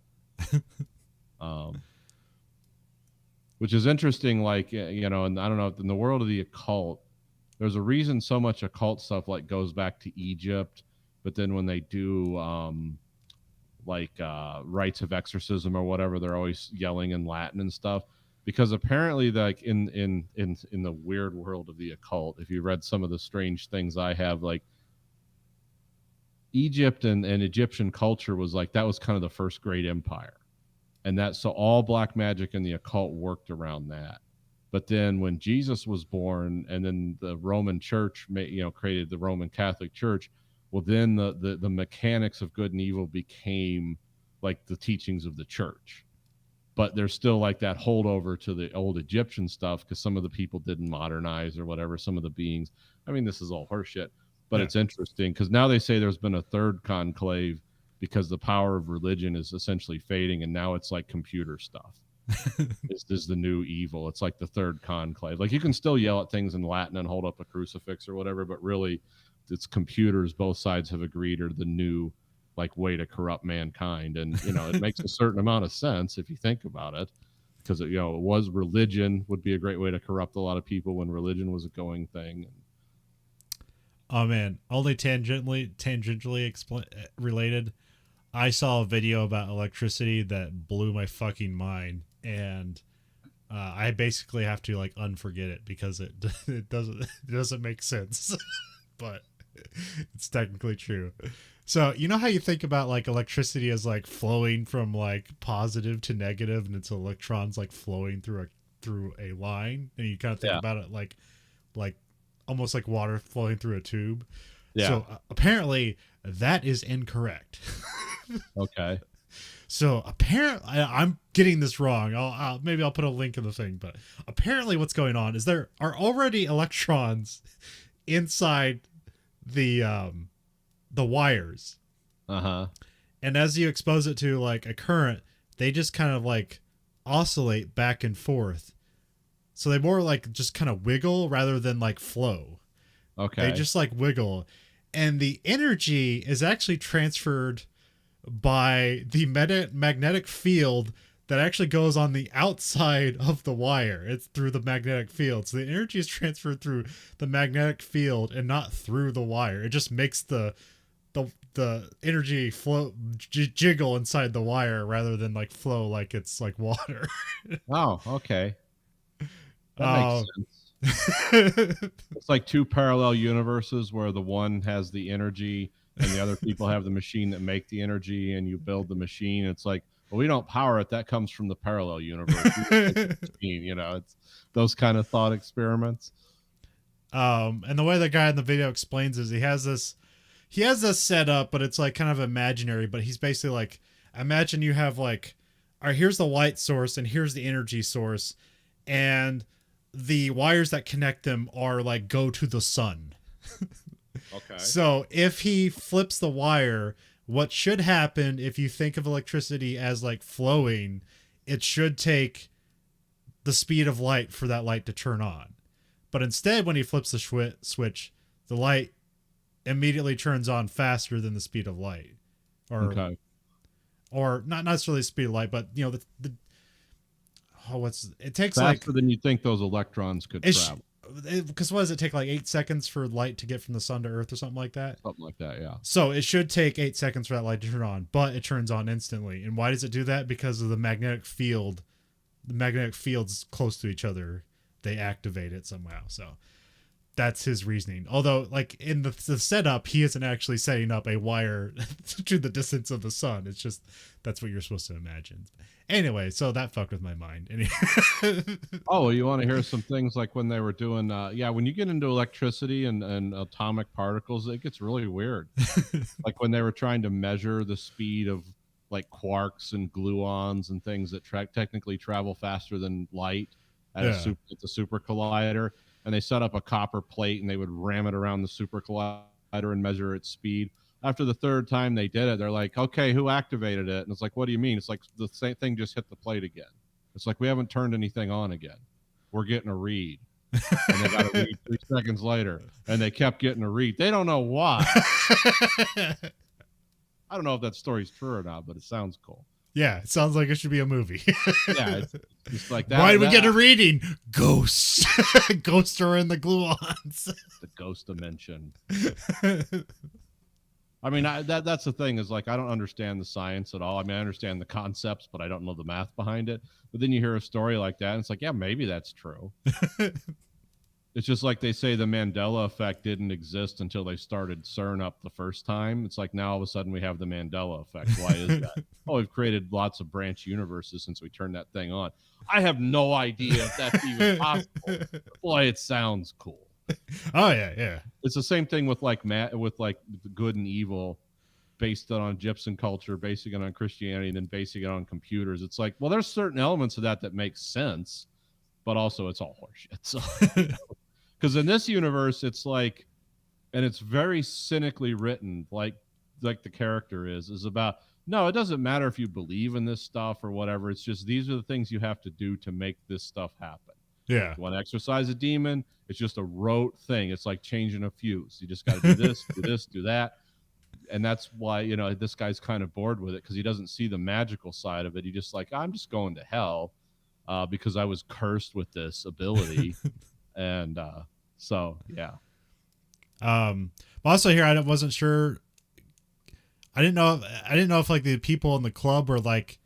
Speaker 2: Which is interesting, like, you know, and I don't know, in the world of the occult, there's a reason so much occult stuff like goes back to Egypt, but then when they do rites of exorcism or whatever, they're always yelling in Latin and stuff, because apparently like in the weird world of the occult, if you read some of the strange things I have, like Egypt and Egyptian culture was like, that was kind of the first great empire, and that so all black magic and the occult worked around that. But then when Jesus was born, and then the Roman Church, created the Roman Catholic Church, well, then the mechanics of good and evil became like the teachings of the church. But there's still like that holdover to the old Egyptian stuff because some of the people didn't modernize or whatever. Some of the beings. I mean, this is all horseshit, but It's interesting because now they say there's been a third conclave because the power of religion is essentially fading, and now it's like computer stuff. This is the new evil. It's like the third conclave. Like you can still yell at things in Latin and hold up a crucifix or whatever, but really it's computers. Both sides have agreed are the new like way to corrupt mankind. And, you know, it makes a certain amount of sense if you think about it, because, you know, it was religion would be a great way to corrupt a lot of people when religion was a going thing.
Speaker 1: Oh man, only tangentially related. I saw a video about electricity that blew my fucking mind, and I basically have to like unforget it because it doesn't make sense, but it's technically true. So you know how you think about like electricity as like flowing from like positive to negative, and it's electrons like flowing through a line, and you kind of think about it like almost like water flowing through a tube. Yeah. So apparently that is incorrect.
Speaker 2: Okay.
Speaker 1: So apparently, I'm getting this wrong. Maybe I'll put a link in the thing, but apparently what's going on is there are already electrons inside the wires.
Speaker 2: Uh-huh.
Speaker 1: And as you expose it to like a current, they just kind of like oscillate back and forth. So they more like just kind of wiggle rather than like flow.
Speaker 2: Okay.
Speaker 1: They just like wiggle. And the energy is actually transferred by the magnetic field that actually goes on the outside of the wire. It's through the magnetic field. So the energy is transferred through the magnetic field and not through the wire. It just makes the energy flow jiggle inside the wire rather than like flow like it's like water.
Speaker 2: Oh, okay. That makes
Speaker 1: uh,
Speaker 2: sense. It's like two parallel universes where the one has the energy and the other people have the machine that make the energy, and you build the machine. It's like, well, we don't power it. That comes from the parallel universe. We just make the machine, you know, it's those kind of thought experiments.
Speaker 1: And the way the guy in the video explains is he has this set up, but it's like kind of imaginary, but he's basically like, imagine you have like, all right, here's the light source and here's the energy source, and the wires that connect them are like go to the sun.
Speaker 2: Okay.
Speaker 1: So if he flips the wire, what should happen if you think of electricity as like flowing, it should take the speed of light for that light to turn on. But instead, when he flips the switch, the light immediately turns on faster than the speed of light.
Speaker 2: Okay.
Speaker 1: Or not necessarily the speed of light, but you know, it takes
Speaker 2: faster
Speaker 1: like
Speaker 2: than you think those electrons could travel.
Speaker 1: Because what does it take, like 8 seconds for light to get from the sun to Earth or something like that?
Speaker 2: Something like that, yeah.
Speaker 1: So it should take 8 seconds for that light to turn on, but it turns on instantly. And why does it do that? Because of the magnetic field. The magnetic fields close to each other, they activate it somehow. So that's his reasoning. Although, like in the setup, he isn't actually setting up a wire to the distance of the sun. It's just that's what you're supposed to imagine. Anyway, so that fucked with my mind.
Speaker 2: Oh, you want to hear some things like when they were doing, when you get into electricity and atomic particles, it gets really weird. Like when they were trying to measure the speed of like quarks and gluons and things that technically travel faster than light at at the super collider. And they set up a copper plate and they would ram it around the super collider and measure its speed. After the third time they did it, they're like, okay, who activated it? And it's like, what do you mean? It's like the same thing just hit the plate again. It's like, we haven't turned anything on again. We're getting a read. And they got a read 3 seconds later. And they kept getting a read. They don't know why. I don't know if that story's true or not, but it sounds cool.
Speaker 1: Yeah, it sounds like it should be a movie.
Speaker 2: Yeah, it's like that.
Speaker 1: Why did we get a reading? Ghosts. Ghosts are in the gluons.
Speaker 2: The ghost dimension. I mean, that's the thing is like, I don't understand the science at all. I mean, I understand the concepts, but I don't know the math behind it. But then you hear a story like that, and it's like, yeah, maybe that's true. It's just like they say the Mandela effect didn't exist until they started CERN up the first time. It's like now all of a sudden we have the Mandela effect. Why is that? Oh, we've created lots of branch universes since we turned that thing on. I have no idea if that's even possible. Boy, it sounds cool.
Speaker 1: Oh yeah.
Speaker 2: It's the same thing with like good and evil, based on Egyptian culture, basing it on Christianity, and then basing it on computers. It's like, well, there's certain elements of that make sense, but also it's all horseshit. So, because in this universe, it's like, and it's very cynically written, like the character is about. No, it doesn't matter if you believe in this stuff or whatever. It's just these are the things you have to do to make this stuff happen.
Speaker 1: Yeah.
Speaker 2: If you want to exorcise a demon, it's just a rote thing. It's like changing a fuse. You just got to do this, do this, do that. And that's why, you know, this guy's kind of bored with it because he doesn't see the magical side of it. He just like, I'm just going to hell because I was cursed with this ability. And so, yeah.
Speaker 1: Also here, I wasn't sure. I didn't know if like the people in the club were like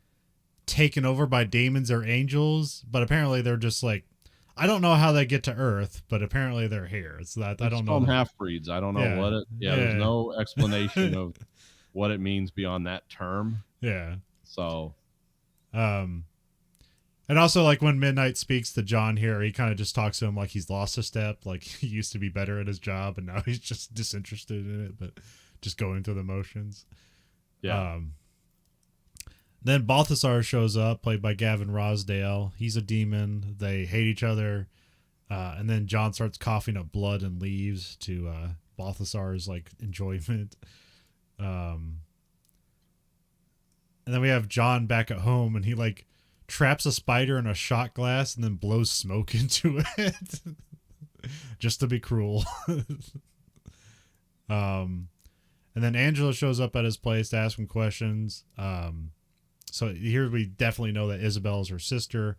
Speaker 1: taken over by demons or angels, but apparently they're just like, I don't know how they get to Earth, but apparently they're here. It's that I don't know.
Speaker 2: Half breeds. I don't know what it. Yeah, there's no explanation of what it means beyond that term.
Speaker 1: Yeah.
Speaker 2: So,
Speaker 1: and also like when Midnight speaks to John here, he kind of just talks to him like he's lost a step, like he used to be better at his job and now he's just disinterested in it, but just going through the motions.
Speaker 2: Yeah.
Speaker 1: Then Balthasar shows up, played by Gavin Rosdale. He's a demon. They hate each other. And then John starts coughing up blood and leaves to Balthasar's like enjoyment. And then we have John back at home, and he like traps a spider in a shot glass and then blows smoke into it just to be cruel. And then Angela shows up at his place to ask him questions. So here we definitely know that Isabel is her sister.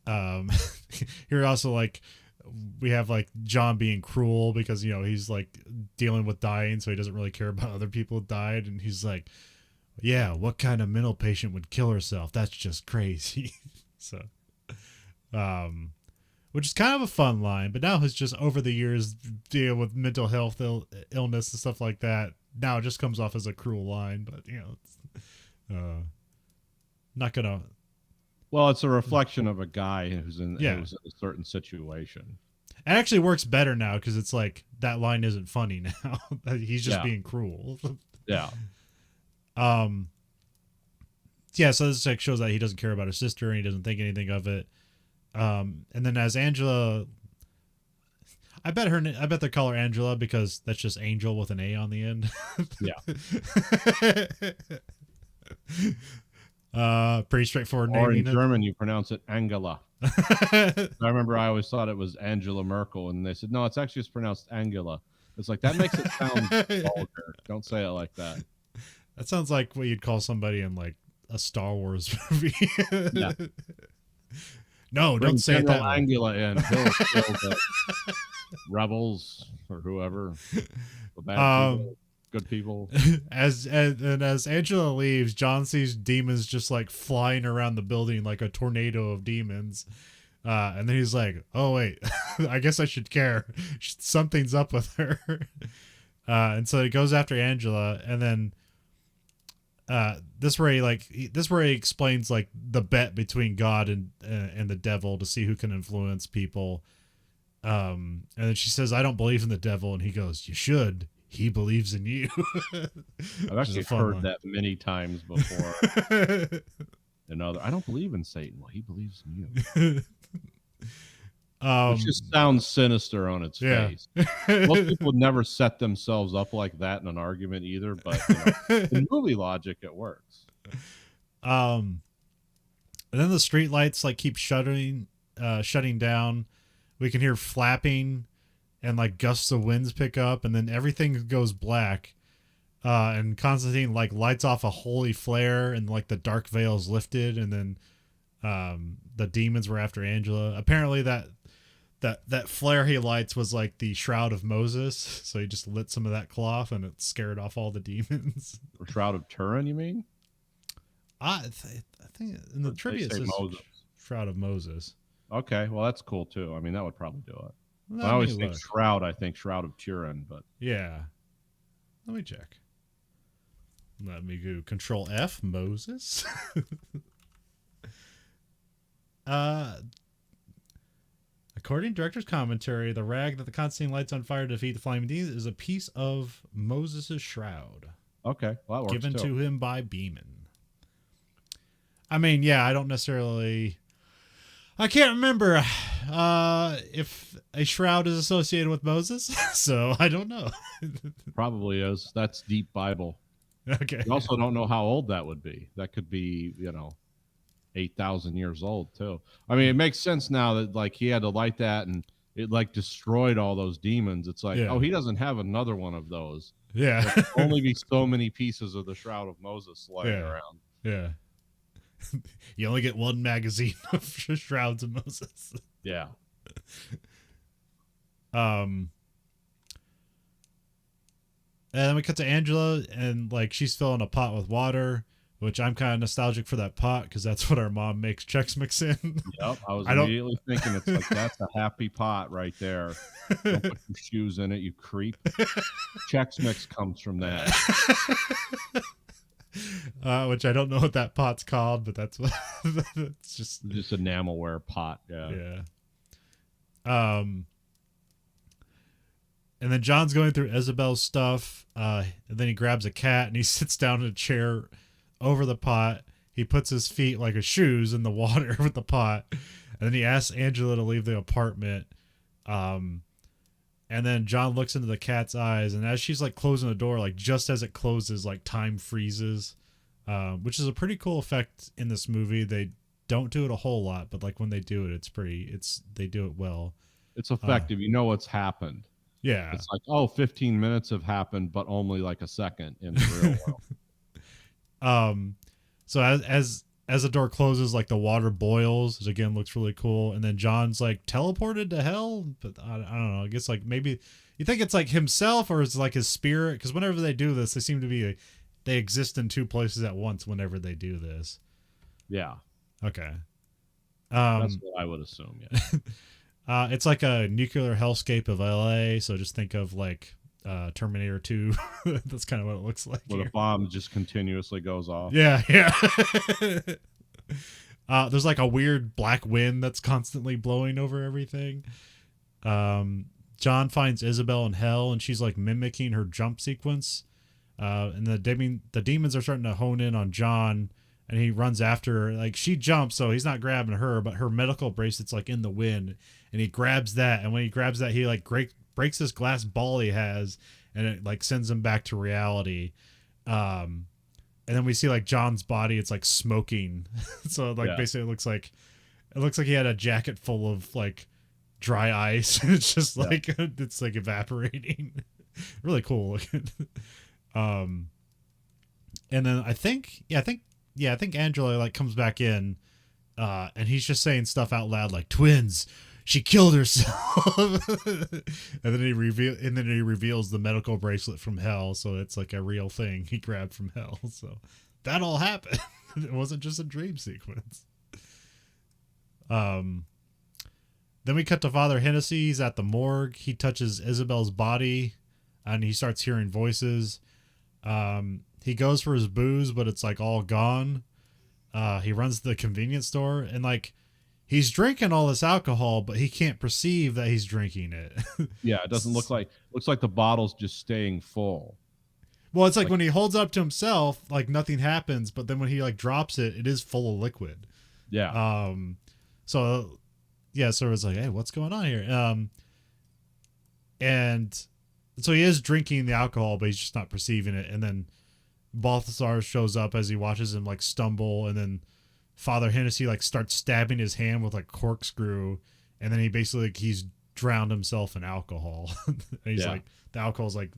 Speaker 1: Here also, like, we have like John being cruel because, you know, he's like dealing with dying, so he doesn't really care about other people who died. And he's like, yeah, what kind of mental patient would kill herself? That's just crazy. So, which is kind of a fun line, but now has just over the years deal with mental health illness and stuff like that. Now it just comes off as a cruel line, but you know, it's, not gonna.
Speaker 2: Well, it's a reflection of a guy who's in
Speaker 1: Yeah.
Speaker 2: who's in a certain situation.
Speaker 1: It actually works better now because it's like that line isn't funny now. He's just
Speaker 2: Yeah.
Speaker 1: being cruel.
Speaker 2: Yeah.
Speaker 1: Yeah, so this like shows that he doesn't care about his sister and he doesn't think anything of it. And then as Angela, I bet they call her Angela because that's just Angel with an A on the end.
Speaker 2: Yeah.
Speaker 1: Pretty straightforward
Speaker 2: Or in
Speaker 1: naming
Speaker 2: German, you pronounce it Angela. I remember I always thought it was Angela Merkel, and they said, no, it's actually just pronounced Angela. It's like, that makes it sound vulgar. Don't say it like that.
Speaker 1: That sounds like what you'd call somebody in like a Star Wars movie.
Speaker 2: Yeah.
Speaker 1: No,
Speaker 2: Bring
Speaker 1: don't say it
Speaker 2: General
Speaker 1: that way.
Speaker 2: Angela in. He'll kill the rebels or whoever. The bad people, good people.
Speaker 1: As Angela leaves, John sees demons just like flying around the building like a tornado of demons. And then he's like, oh wait, I guess I should care. Something's up with her. And so he goes after Angela, and then this where he explains like the bet between God and the devil to see who can influence people. And then she says, I don't believe in the devil, and he goes, you should. He believes in you.
Speaker 2: I've actually heard that many times before. I don't believe in Satan. Well, he believes in you. Which just sounds sinister on its face. Most people would never set themselves up like that in an argument either, but in movie logic, it works.
Speaker 1: And then the street lights like keep shutting down. We can hear flapping and like gusts of winds pick up, and then everything goes black. And Constantine like lights off a holy flare, and like the dark veil is lifted, and then the demons were after Angela. Apparently that flare he lights was like the Shroud of Moses, so he just lit some of that cloth and it scared off all the demons.
Speaker 2: Or Shroud of Turin, you mean?
Speaker 1: I think in the trivia it says Shroud of Moses.
Speaker 2: Okay, well that's cool too. I mean, that would probably do it.
Speaker 1: Well,
Speaker 2: I always think Shroud. I think Shroud of Turin, but
Speaker 1: yeah. Let me check. Let me go Control F Moses. According to director's commentary, the rag that the Constantine lights on fire to defeat the flaming demons is a piece of Moses' shroud.
Speaker 2: Okay, well, that works
Speaker 1: given
Speaker 2: too.
Speaker 1: to him by Beeman. I mean, yeah, I don't necessarily. I can't remember if a shroud is associated with Moses, so I don't know.
Speaker 2: Probably is. That's deep Bible.
Speaker 1: Okay.
Speaker 2: You also don't know how old that would be. That could be, 8,000 years old too. I mean, it makes sense now that like he had to light that and it like destroyed all those demons. It's like, oh, he doesn't have another one of those.
Speaker 1: Yeah.
Speaker 2: There can only be so many pieces of the Shroud of Moses lying around.
Speaker 1: Yeah. You only get one magazine of Shrouds of Moses.
Speaker 2: Yeah.
Speaker 1: And then we cut to Angela, and like she's filling a pot with water, which I'm kind of nostalgic for that pot because that's what our mom makes Chex Mix in.
Speaker 2: Yep, I was immediately thinking it's like that's a happy pot right there. Don't put your shoes in it, you creep. Chex Mix comes from that.
Speaker 1: Which I don't know what that pot's called, but that's what it's just
Speaker 2: enamelware pot.
Speaker 1: Yeah. And then John's going through Isabel's stuff, and then he grabs a cat and he sits down in a chair over the pot. He puts his feet like his shoes in the water with the pot, and then he asks Angela to leave the apartment. And then John looks into the cat's eyes, and as she's like closing the door, like just as it closes, like time freezes. which is a pretty cool effect in this movie. They don't do it a whole lot, but like when they do it, they do it well.
Speaker 2: It's effective. You know what's happened.
Speaker 1: Yeah.
Speaker 2: It's like, oh, 15 minutes have happened, but only like a second in the real world.
Speaker 1: So as the door closes, like the water boils, which again looks really cool, and then John's like teleported to hell. But I don't know. I guess like maybe you think it's like himself or it's like his spirit, because whenever they do this, they seem to be they exist in two places at once. Whenever they do this,
Speaker 2: Yeah.
Speaker 1: okay.
Speaker 2: That's what I would assume. Yeah.
Speaker 1: It's like a nuclear hellscape of LA. So just think of like Terminator 2. That's kind of what it looks like.
Speaker 2: Where the bomb just continuously goes off.
Speaker 1: Yeah. There's like a weird black wind that's constantly blowing over everything. John finds Isabel in hell, and she's like mimicking her jump sequence. And the demons are starting to hone in on John, and he runs after her. Like she jumps, so he's not grabbing her, but her medical bracelet's like in the wind, and he grabs that. And when he grabs that, he like breaks this glass ball he has, and it like sends him back to reality. And then we see like John's body, it's like smoking. So like basically it looks like he had a jacket full of like dry ice. It's just like it's like evaporating. Really cool looking. And then I think Angela like comes back in, and he's just saying stuff out loud like twins. She killed herself. and then he reveals the medical bracelet from hell, so it's like a real thing he grabbed from hell. So that all happened. It wasn't just a dream sequence. Then we cut to Father Hennessy. He's at the morgue. He touches Isabel's body, and he starts hearing voices. He goes for his booze, but it's like all gone. He runs to the convenience store, and like he's drinking all this alcohol, but he can't perceive that he's drinking it.
Speaker 2: Yeah, it doesn't looks like the bottle's just staying full.
Speaker 1: Well, it's like when he holds it up to himself, like nothing happens, but then when he like drops it, it is full of liquid.
Speaker 2: Yeah.
Speaker 1: So it's like, hey, what's going on here? And so he is drinking the alcohol, but he's just not perceiving it. And then Balthazar shows up as he watches him like stumble, and then Father Hennessy like starts stabbing his hand with like corkscrew, and then he basically like, he's drowned himself in alcohol. And he's like the alcohol's like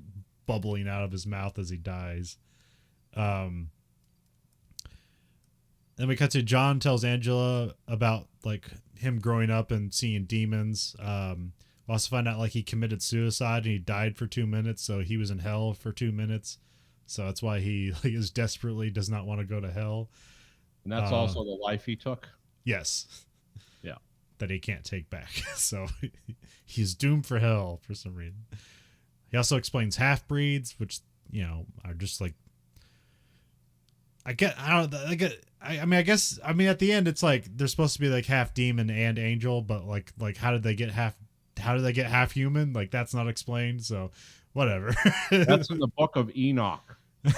Speaker 1: bubbling out of his mouth as he dies. Then we cut to John tells Angela about like him growing up and seeing demons. We also find out like he committed suicide and he died for 2 minutes, so he was in hell for 2 minutes. So that's why he like is desperately does not want to go to hell.
Speaker 2: And that's also the life he took?
Speaker 1: Yes.
Speaker 2: Yeah.
Speaker 1: That he can't take back. So he's doomed for hell for some reason. He also explains half-breeds, which, you know, are just like... I guess at the end it's like they're supposed to be like half demon and angel, but like how did they get half human? Like that's not explained, so whatever.
Speaker 2: That's in the book of Enoch. It's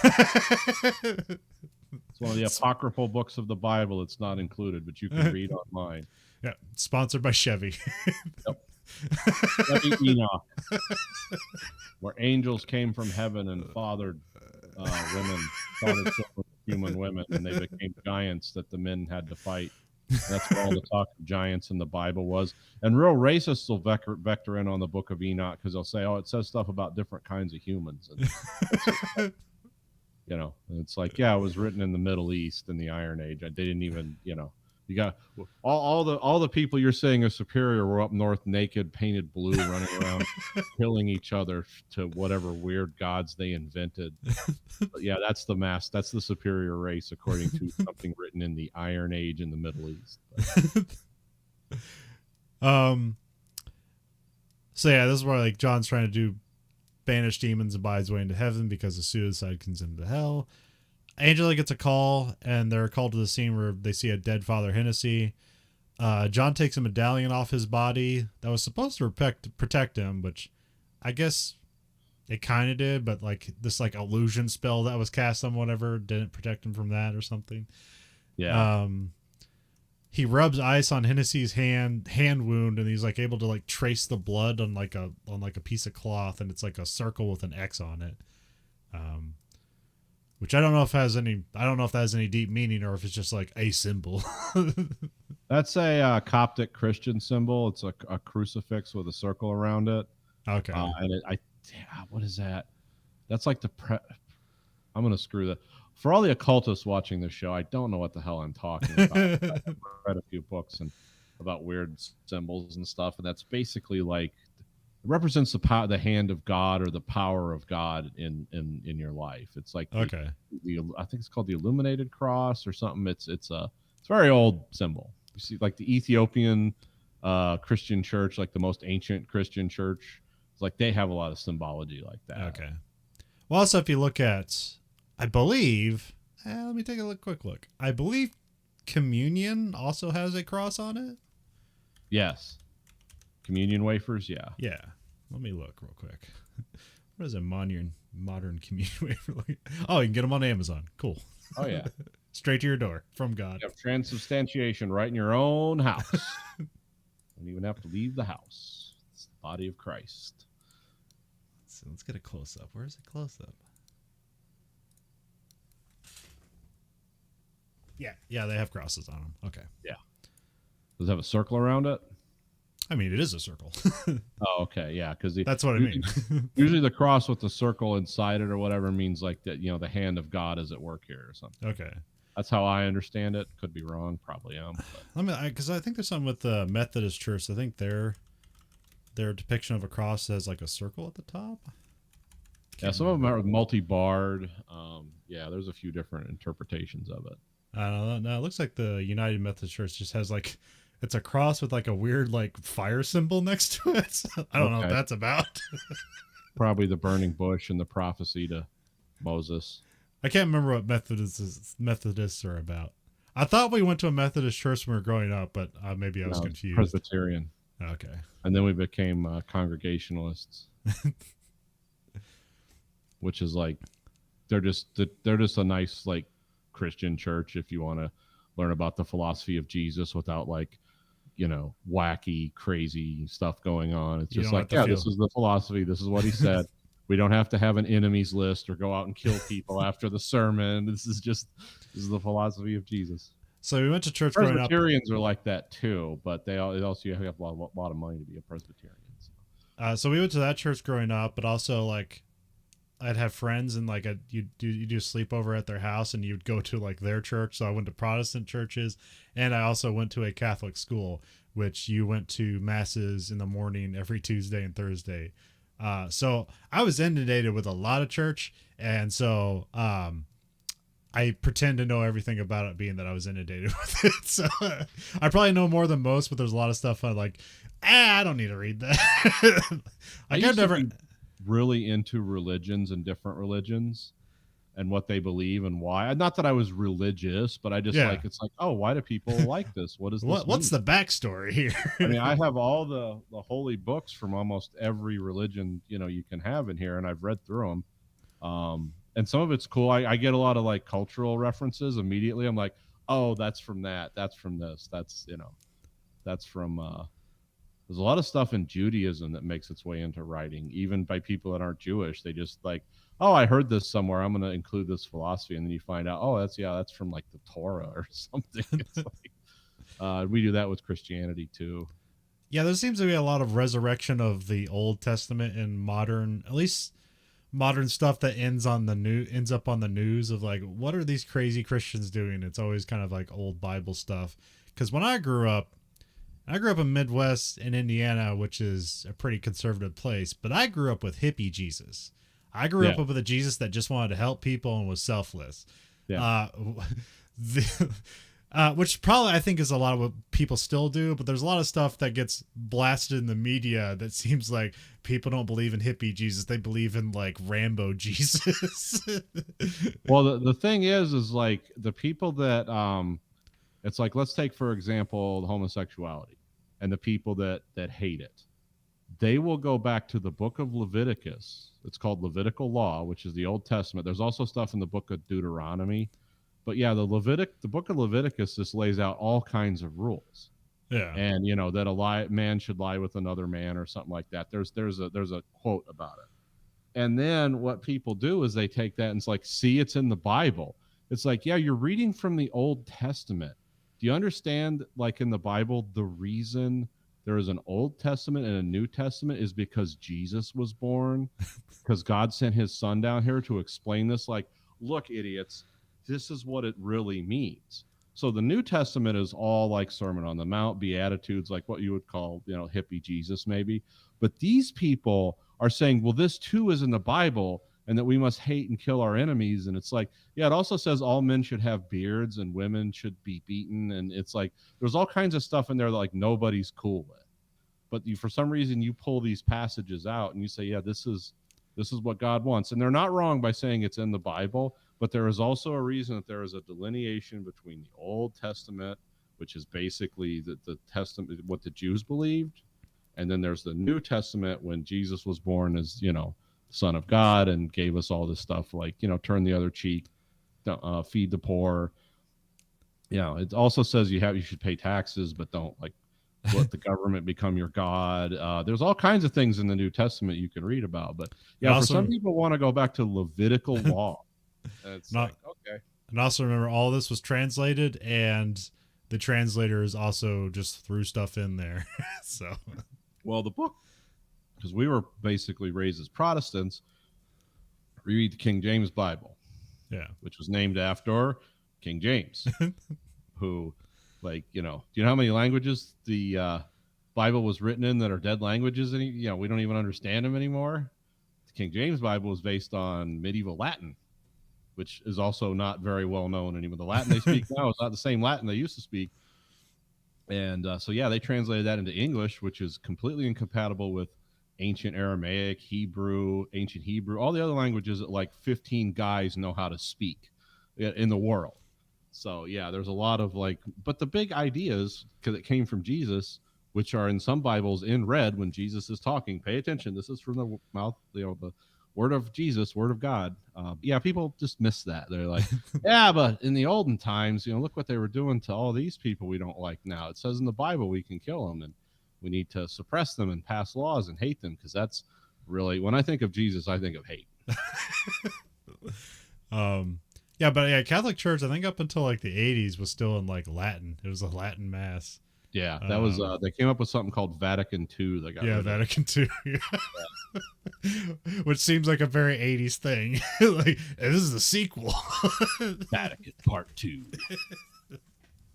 Speaker 2: one of the apocryphal books of the Bible. It's not included, but you can read online.
Speaker 1: Yeah, sponsored by Chevy.
Speaker 2: Yep. Chevy Enoch, where angels came from heaven and fathered human women, and they became giants that the men had to fight. That's what all the talk of giants in the Bible was. And real racists will vector in on the book of Enoch because they'll say, oh, it says stuff about different kinds of humans. And, you know, and it's like, yeah, it was written in the Middle East in the Iron Age. They didn't even, you know, you got all the people you're saying are superior were up north naked, painted blue, running around, killing each other to whatever weird gods they invented. But yeah, that's the superior race according to something written in the Iron Age in the Middle East.
Speaker 1: So yeah, this is where like John's trying to do banish demons and buy his way into heaven because the suicide sends him to hell. Angela gets a call, and they're called to the scene where they see a dead Father Hennessy. John takes a medallion off his body that was supposed to protect him, which I guess it kind of did, but like this like illusion spell that was cast on whatever didn't protect him from that or something.
Speaker 2: Yeah.
Speaker 1: He rubs ice on Hennessy's hand wound, and he's like able to like trace the blood on like a piece of cloth, and it's like a circle with an X on it. which I don't know if has any. I don't know if that has any deep meaning or if it's just like a symbol.
Speaker 2: That's a Coptic Christian symbol. It's a crucifix with a circle around it.
Speaker 1: Okay.
Speaker 2: What is that? That's like I'm gonna screw that. For all the occultists watching this show, I don't know what the hell I'm talking about. I've read a few books and about weird symbols and stuff, and that's basically like it represents the hand of God or the power of God in your life. It's like
Speaker 1: okay.
Speaker 2: I think it's called the illuminated cross or something. It's a very old symbol. You see, like the Ethiopian Christian church, like the most ancient Christian church. It's like they have a lot of symbology like that.
Speaker 1: Okay. Well, also if you look at, I believe, let me take a quick look. I believe communion also has a cross on it.
Speaker 2: Yes. Communion wafers, yeah.
Speaker 1: Yeah. Let me look real quick. What is a modern communion wafer like? Oh, you can get them on Amazon. Cool.
Speaker 2: Oh, yeah.
Speaker 1: Straight to your door from God.
Speaker 2: You have transubstantiation right in your own house. Don't even have to leave the house. It's the body of Christ.
Speaker 1: Let's get a close up. Where's the close up? Yeah, they have crosses on them. Okay.
Speaker 2: Yeah. Does it have a circle around it?
Speaker 1: I mean, it is a circle.
Speaker 2: Oh, okay, yeah, because
Speaker 1: that's what I mean.
Speaker 2: Usually, the cross with the circle inside it or whatever means like that. The hand of God is at work here or something.
Speaker 1: Okay.
Speaker 2: That's how I understand it. Could be wrong. Probably am.
Speaker 1: Because I think there's something with the Methodist Church. I think their depiction of a cross has like a circle at the top.
Speaker 2: Yeah, some of them are multi-barred. Yeah, there's a few different interpretations of it.
Speaker 1: I don't know. No, it looks like the United Methodist Church just has like, it's a cross with like a weird like fire symbol next to it. So I don't know what that's about.
Speaker 2: Probably the burning bush and the prophecy to Moses.
Speaker 1: I can't remember what Methodists are about. I thought we went to a Methodist church when we were growing up, but maybe I was confused.
Speaker 2: Presbyterian.
Speaker 1: Okay.
Speaker 2: And then we became Congregationalists, which is like they're just a nice like Christian church if you want to learn about the philosophy of Jesus without like wacky crazy stuff going on. It's just like, this is the philosophy, this is what he said. We don't have to have an enemies list or go out and kill people after the sermon. This is the philosophy of Jesus.
Speaker 1: So we went to church growing up.
Speaker 2: Presbyterians are like that too, but they also you have a lot of money to be a Presbyterian.
Speaker 1: So we went to that church growing up, but also like I'd have friends and like you do sleepover at their house and you'd go to like their church. So I went to Protestant churches and I also went to a Catholic school, which you went to masses in the morning every Tuesday and Thursday. So I was inundated with a lot of church. And so, I pretend to know everything about it being that I was inundated with it. So I probably know more than most, but there's a lot of stuff I'm like, I don't need to read that. I've never
Speaker 2: really into religions and different religions and what they believe and why. Not that I was religious, but I just it's like, oh, why do people like this? What is this?
Speaker 1: What's the backstory here?
Speaker 2: I mean, I have all the holy books from almost every religion, you can have in here, and I've read through them. And some of it's cool. I get a lot of like cultural references immediately. I'm like, oh, that's from that. That's from this. That's from, there's a lot of stuff in Judaism that makes its way into writing, even by people that aren't Jewish. They just like, oh, I heard this somewhere, I'm going to include this philosophy. And then you find out, oh, that's from like the Torah or something. It's like, we do that with Christianity too.
Speaker 1: Yeah, there seems to be a lot of resurrection of the Old Testament in modern, at least modern stuff that ends up on the news of like, what are these crazy Christians doing? It's always kind of like old Bible stuff. Because when I grew up in Midwest in Indiana, which is a pretty conservative place, but I grew up with hippie Jesus. I grew up with a Jesus that just wanted to help people and was selfless. Yeah. Which probably I think is a lot of what people still do, but there's a lot of stuff that gets blasted in the media that seems like people don't believe in hippie Jesus. They believe in like Rambo Jesus.
Speaker 2: Well, the thing is like the people that, it's like, let's take, for example, the homosexuality and the people that hate it. They will go back to the book of Leviticus. It's called Levitical law, which is the Old Testament. There's also stuff in the book of Deuteronomy. But yeah, the book of Leviticus just lays out all kinds of rules. Yeah. And that man should lie with another man or something like that. There's a quote about it. And then what people do is they take that and it's like, see, it's in the Bible. It's like, yeah, you're reading from the Old Testament. Do you understand, like in the Bible, the reason there is an Old Testament and a New Testament is because Jesus was born, because God sent his son down here to explain this. Like, look, idiots, this is what it really means. So the New Testament is all like Sermon on the Mount, Beatitudes, like what you would call, hippie Jesus maybe. But these people are saying, well, this too is in the Bible, and that we must hate and kill our enemies. And it's like, yeah, it also says all men should have beards and women should be beaten. And it's like, there's all kinds of stuff in there that like nobody's cool with. But for some reason, you pull these passages out and you say, yeah, this is what God wants. And they're not wrong by saying it's in the Bible, but there is also a reason that there is a delineation between the Old Testament, which is basically the Testament, what the Jews believed. And then there's the New Testament when Jesus was born as, Son of God and gave us all this stuff like, turn the other cheek, feed the poor. It also says you should pay taxes, but don't like let the government become your God. There's all kinds of things in the New Testament you can read about, but for some people want to go back to Levitical law. And it's like, okay.
Speaker 1: And also remember, all this was translated, and the translators also just threw stuff in there. So,
Speaker 2: well, the book, because we were basically raised as Protestants, we read the King James Bible, which was named after King James, who, like, do you know how many languages the Bible was written in that are dead languages? And we don't even understand them anymore. The King James Bible was based on medieval Latin, which is also not very well known anymore. The Latin they speak now is not the same Latin they used to speak. And so, they translated that into English, which is completely incompatible with ancient Aramaic, Hebrew, ancient Hebrew, all the other languages that like 15 guys know how to speak in the world. So, there's a lot of like, but the big ideas, because it came from Jesus, which are in some Bibles in red when Jesus is talking. Pay attention. This is from the mouth, the word of Jesus, word of God. People just miss that. They're like, but in the olden times, look what they were doing to all these people we don't like now. It says in the Bible we can kill them and we need to suppress them and pass laws and hate them, because that's really, when I think of Jesus, I think of hate.
Speaker 1: Catholic Church, I think up until like the 80s was still in like Latin. It was a Latin mass.
Speaker 2: Yeah, that was they came up with something called Vatican II. They got
Speaker 1: Vatican II, which seems like a very 80s thing. Like, this is the sequel.
Speaker 2: Vatican Part 2.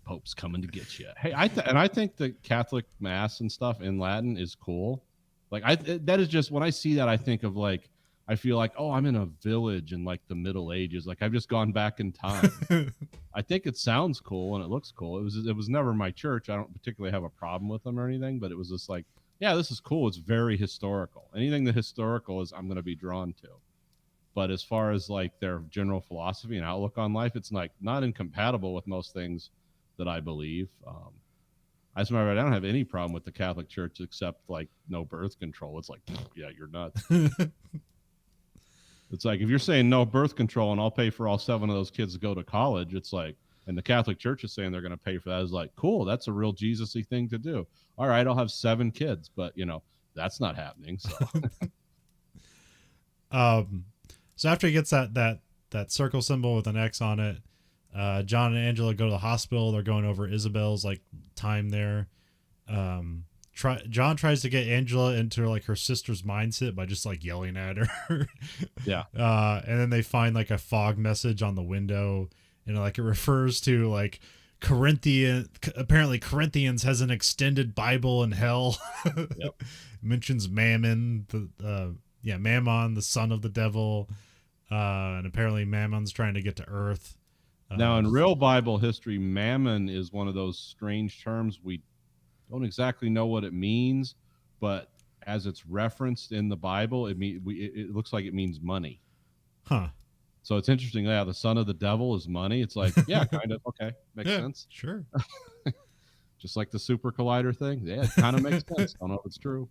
Speaker 2: Pope's coming to get you. Hey, I think the Catholic Mass and stuff in Latin is cool. Like, that is just, when I see that, I think of like, I feel like, oh, I'm in a village in like the Middle Ages. Like, I've just gone back in time. I think it sounds cool and it looks cool. It was never my church. I don't particularly have a problem with them or anything, but it was just like, this is cool. It's very historical. Anything that historical is, I'm going to be drawn to. But as far as like their general philosophy and outlook on life, it's like not incompatible with most things that I believe. I just remember I don't have any problem with the Catholic Church except like no birth control. It's like, you're nuts. It's like, if you're saying no birth control and I'll pay for all 7 of those kids to go to college, it's like, and the Catholic Church is saying they're going to pay for that. It's like, cool, that's a real Jesus-y thing to do. All right, I'll have 7 kids, but that's not happening. So,
Speaker 1: so after he gets that circle symbol with an X on it, John and Angela go to the hospital. They're going over Isabel's like time there. John tries to get Angela into like her sister's mindset by just like yelling at her. And then they find like a fog message on the window, and like it refers to like apparently Corinthians has an extended Bible in hell.
Speaker 2: Yep.
Speaker 1: Mentions Mammon, Mammon, the son of the devil. And apparently Mammon's trying to get to Earth.
Speaker 2: Now, in real Bible history, Mammon is one of those strange terms. We don't exactly know what it means, but as it's referenced in the Bible, it looks like it means money.
Speaker 1: Huh.
Speaker 2: So it's interesting. Yeah, the son of the devil is money. It's like, kind of. Okay. Makes sense.
Speaker 1: Sure.
Speaker 2: Just like the super collider thing. Yeah, it kind of makes sense. I don't know if it's true,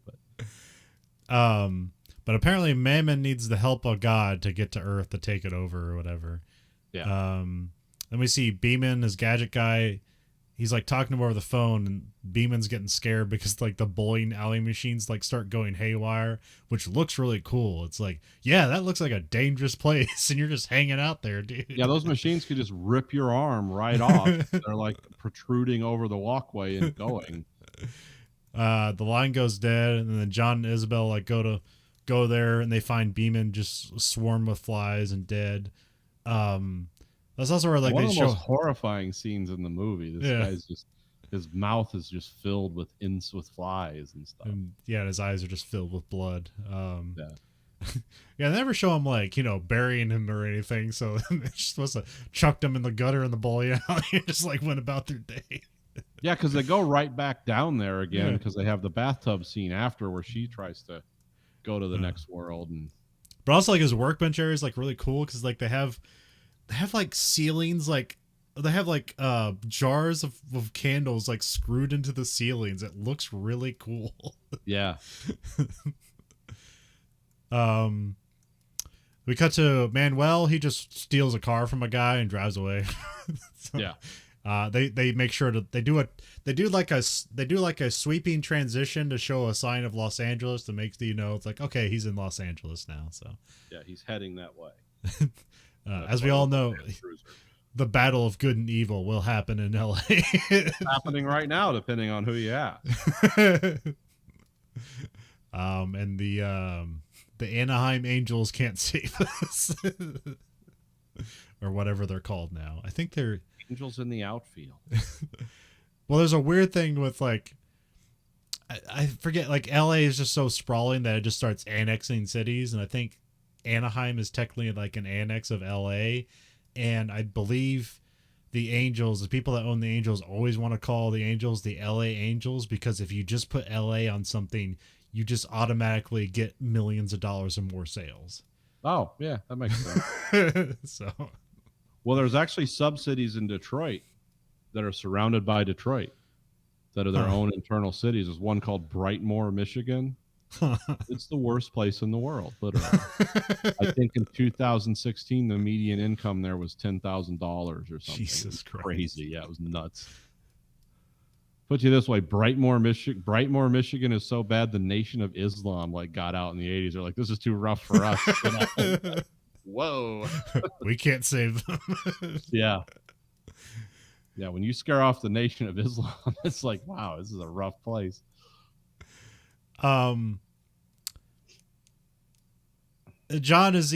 Speaker 1: but apparently Mammon needs the help of God to get to Earth to take it over or whatever.
Speaker 2: Yeah.
Speaker 1: Then we see Beeman, his gadget guy. he's like talking to him over the phone, and Beeman's getting scared because like the bowling alley machines like start going haywire, which looks really cool. It's like, yeah, that looks like a dangerous place, and you're just hanging out there,
Speaker 2: Yeah,
Speaker 1: dude.
Speaker 2: those machines could just rip your arm right off. They're like protruding over the walkway and going.
Speaker 1: The line goes dead, and then John and Isabel like go there, and they find Beeman just swarmed with flies and dead. That's also where like
Speaker 2: One
Speaker 1: they
Speaker 2: of the
Speaker 1: show,
Speaker 2: most horrifying scenes in the movie. This
Speaker 1: yeah,
Speaker 2: guy's just his mouth is just filled with with flies and stuff.
Speaker 1: and yeah, his eyes are just filled with blood.
Speaker 2: Yeah.
Speaker 1: Yeah, they never show him like burying him or anything, so they're just supposed to chucked him in the gutter in the bowling alley and just like went about their day.
Speaker 2: Yeah, because they go right back down there again
Speaker 1: Yeah.
Speaker 2: because they have the bathtub scene after where she tries to go to the
Speaker 1: Yeah.
Speaker 2: next world. And
Speaker 1: But also like his workbench area is like really cool because like they have like ceilings, like they have like jars of candles like screwed into the ceilings. It looks really cool.
Speaker 2: yeah,
Speaker 1: We cut to Manuel. He just steals a car from a guy and drives away. So,
Speaker 2: yeah,
Speaker 1: they make sure to they do like a sweeping transition to show a sign of Los Angeles to make it's like, okay, he's in Los Angeles now. So
Speaker 2: yeah, he's heading that way.
Speaker 1: as we all know, the battle of good and evil will happen in LA.
Speaker 2: It's happening right now, depending on who you ask.
Speaker 1: And the Anaheim Angels can't save us. Or whatever they're called now. I think they're
Speaker 2: Angels in the outfield.
Speaker 1: well, there's a weird thing with like I forget, like LA is just so sprawling that it just starts annexing cities, and I think Anaheim is technically like an annex of LA, and I believe the Angels, the people that own the Angels, always want to call the Angels the LA Angels because if you just put LA on something, you just automatically get millions of dollars and more sales.
Speaker 2: Oh, yeah, that makes sense.
Speaker 1: So,
Speaker 2: Well, there's actually sub-cities in Detroit that are surrounded by Detroit that are their own internal cities. There's one called Brightmoor, Michigan. It's the worst place in the world, literally. I think in 2016, the median income there was $10,000 or something.
Speaker 1: Jesus Christ.
Speaker 2: Crazy. Yeah, it was nuts. Put you this way, Brightmoor, Michigan is so bad the Nation of Islam like got out in the 80s. They're like, this is too rough for us. Whoa.
Speaker 1: We can't save them.
Speaker 2: Yeah. Yeah, when you scare off the Nation of Islam, it's like, wow, this is a rough place.
Speaker 1: John is he's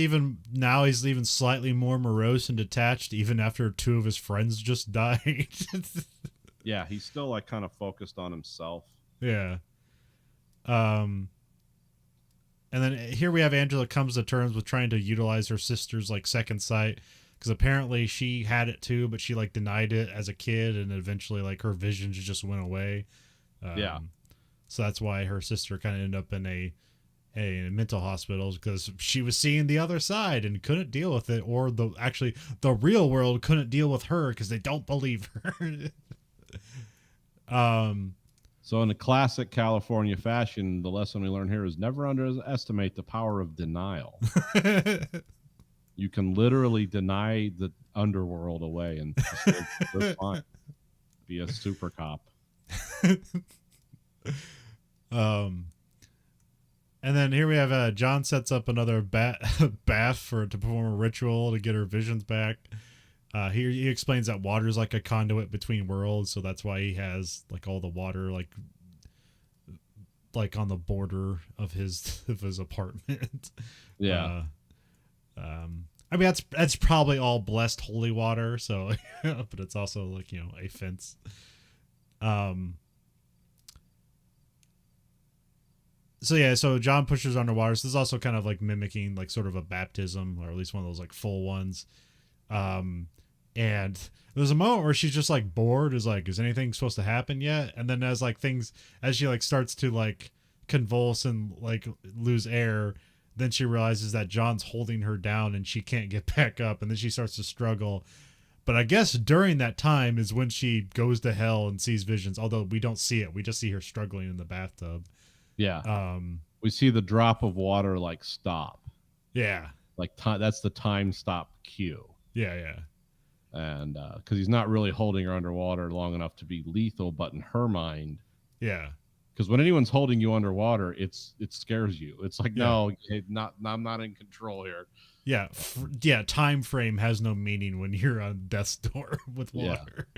Speaker 1: even slightly more morose and detached even after two of his friends just died.
Speaker 2: Yeah, he's still like kind of focused on himself.
Speaker 1: Yeah. And then here we have Angela comes to terms with trying to utilize her sister's like second sight, because apparently she had it too, but she like denied it as a kid, and eventually like her visions just went away.
Speaker 2: Yeah.
Speaker 1: So that's why her sister kind of ended up in a mental hospital, because she was seeing the other side and couldn't deal with it, or the real world couldn't deal with her because they don't believe her.
Speaker 2: So in a classic California fashion, the lesson we learn here is never underestimate the power of denial. You can literally deny the underworld away and just live fine. Be a super cop.
Speaker 1: And then here we have John sets up another bath to perform a ritual to get her visions back. Here he explains that water is like a conduit between worlds, so that's why he has like all the water like on the border of his apartment.
Speaker 2: Yeah.
Speaker 1: I mean that's probably all blessed holy water, so but it's also like a fence. So John pushes underwater. So this is also kind of like mimicking like sort of a baptism, or at least one of those like full ones. And there's a moment where she's just like bored, is like, is anything supposed to happen yet? And then as she like starts to like convulse and like lose air, then she realizes that John's holding her down and she can't get back up, and then she starts to struggle. But I guess during that time is when she goes to hell and sees visions, although we don't see it. We just see her struggling in the bathtub.
Speaker 2: Yeah. We see the drop of water like stop.
Speaker 1: Yeah.
Speaker 2: Like that's the time stop cue.
Speaker 1: Yeah.
Speaker 2: and because he's not really holding her underwater long enough to be lethal, but in her mind,
Speaker 1: Yeah.
Speaker 2: because when anyone's holding you underwater, it scares you. It's like,
Speaker 1: Yeah.
Speaker 2: no, I'm not in control here.
Speaker 1: Yeah. Yeah. Time frame has no meaning when you're on death's door with water.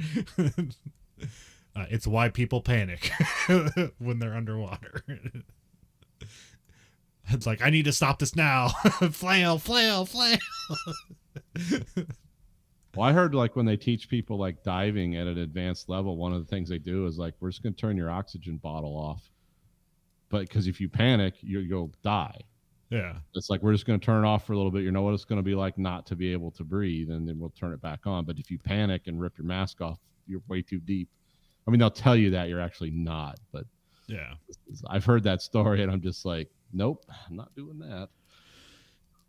Speaker 1: It's why people panic when they're underwater. It's like, I need to stop this now. Flail, flail, flail.
Speaker 2: Well, I heard like when they teach people like diving at an advanced level, one of the things they do is like, we're just going to turn your oxygen bottle off. But because if you panic, you'll die.
Speaker 1: Yeah.
Speaker 2: It's like, we're just going to turn it off for a little bit. You know what it's going to be like not to be able to breathe, and then we'll turn it back on. But if you panic and rip your mask off, you're way too deep. I mean, they'll tell you that you're actually not, but
Speaker 1: yeah,
Speaker 2: I've heard that story and I'm just like, nope, I'm not doing that.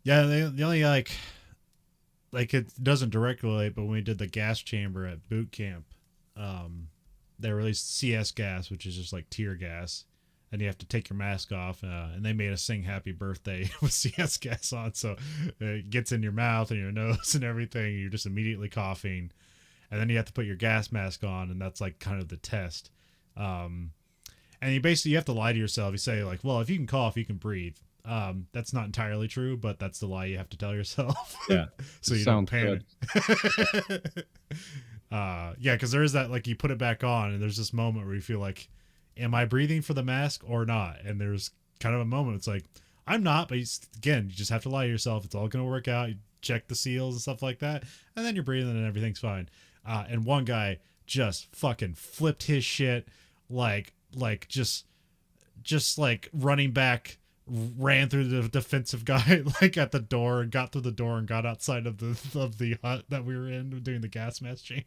Speaker 1: Yeah, the only like it doesn't directly relate, but when we did the gas chamber at boot camp, they released CS gas, which is just like tear gas, and you have to take your mask off. And they made us sing "Happy Birthday" with CS gas on, so it gets in your mouth and your nose and everything. You're just immediately coughing, and then you have to put your gas mask on, and that's like kind of the test. And you have to lie to yourself. You say like, well, if you can cough, you can breathe. That's not entirely true, but that's the lie you have to tell yourself.
Speaker 2: Yeah.
Speaker 1: So you don't panic. Yeah, because there is that, like, you put it back on and there's this moment where you feel like, am I breathing for the mask or not? And there's kind of a moment it's like, I'm not, but again, you just have to lie to yourself. It's all going to work out. You check the seals and stuff like that, and then you're breathing and everything's fine. And one guy just fucking flipped his shit, like just like running back, ran through the defensive guy like at the door and got through the door and got outside of the hut that we were in doing the gas mask change.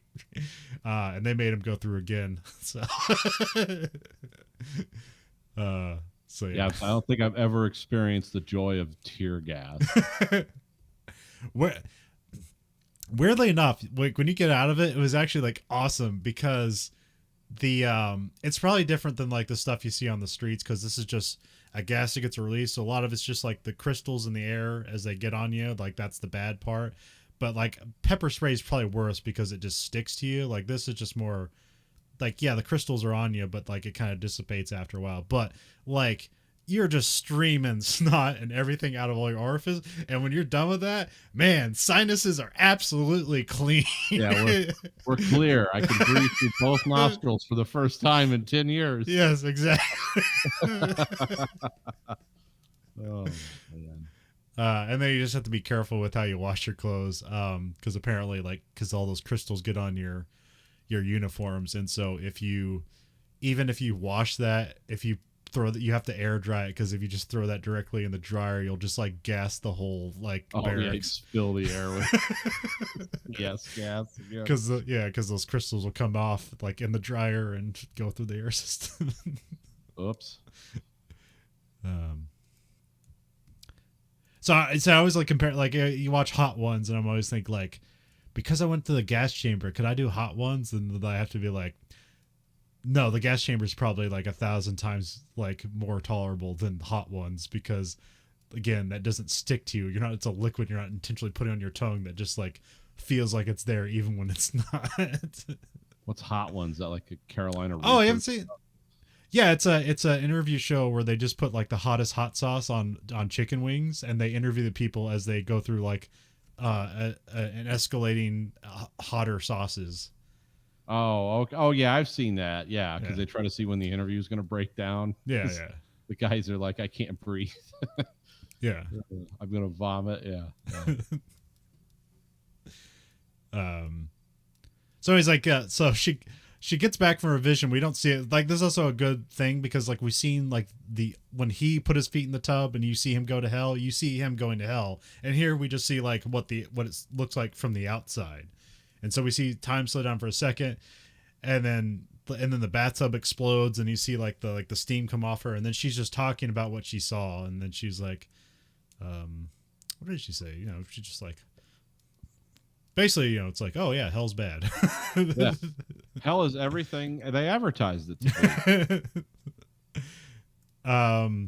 Speaker 1: And they made him go through again. So so
Speaker 2: yeah, I don't think I've ever experienced the joy of tear gas.
Speaker 1: Weirdly enough, like when you get out of it, it was actually like awesome, because the it's probably different than like the stuff you see on the streets, because this is just a gas that gets released, so a lot of it's just like the crystals in the air as they get on you, like that's the bad part. But like pepper spray is probably worse because it just sticks to you. Like this is just more like, yeah, the crystals are on you, but like it kind of dissipates after a while. But like you're just streaming snot and everything out of all your orifices, and when you're done with that, man, sinuses are absolutely clean.
Speaker 2: Yeah, we're clear. I can breathe through both nostrils for the first time in 10 years.
Speaker 1: Yes, exactly.
Speaker 2: Oh man.
Speaker 1: And then you just have to be careful with how you wash your clothes, because apparently, like, because all those crystals get on your uniforms, and so even if you wash that, if you throw that, you have to air dry it, because if you just throw that directly in the dryer, you'll just like gas the whole like barracks.
Speaker 2: Yeah, fill the air with yes, gas.
Speaker 1: Because those crystals will come off like in the dryer and go through the air system.
Speaker 2: Oops.
Speaker 1: So I always like compare, like you watch Hot Ones, and I'm always think like, because I went to the gas chamber, could I do Hot Ones? And I have to be like, no, the gas chamber is probably like 1,000 times like more tolerable than Hot Ones, because again, that doesn't stick to you. It's a liquid you're not intentionally putting on your tongue that just like feels like it's there even when it's not.
Speaker 2: What's Hot Ones? Is that like a Carolina?
Speaker 1: Oh, I haven't seen. Yeah, it's an interview show where they just put like the hottest hot sauce on chicken wings, and they interview the people as they go through like an escalating hotter sauces.
Speaker 2: Oh, okay. Oh, yeah, I've seen that. Yeah, because they try to see when the interview is going to break down.
Speaker 1: Yeah.
Speaker 2: The guys are like, I can't breathe.
Speaker 1: Yeah.
Speaker 2: I'm going to vomit. Yeah.
Speaker 1: So he's like, so she gets back from her vision. We don't see it. Like, this is also a good thing, because like we've seen like when he put his feet in the tub and you see him go to hell, you see him going to hell. And here we just see like what it looks like from the outside. And so we see time slow down for a second, and then the bathtub explodes, and you see like the steam come off her, and then she's just talking about what she saw, and then she's like, what did she say? She just like, basically, it's like, oh yeah, hell's bad.
Speaker 2: Yeah. Hell is everything they advertised it to be.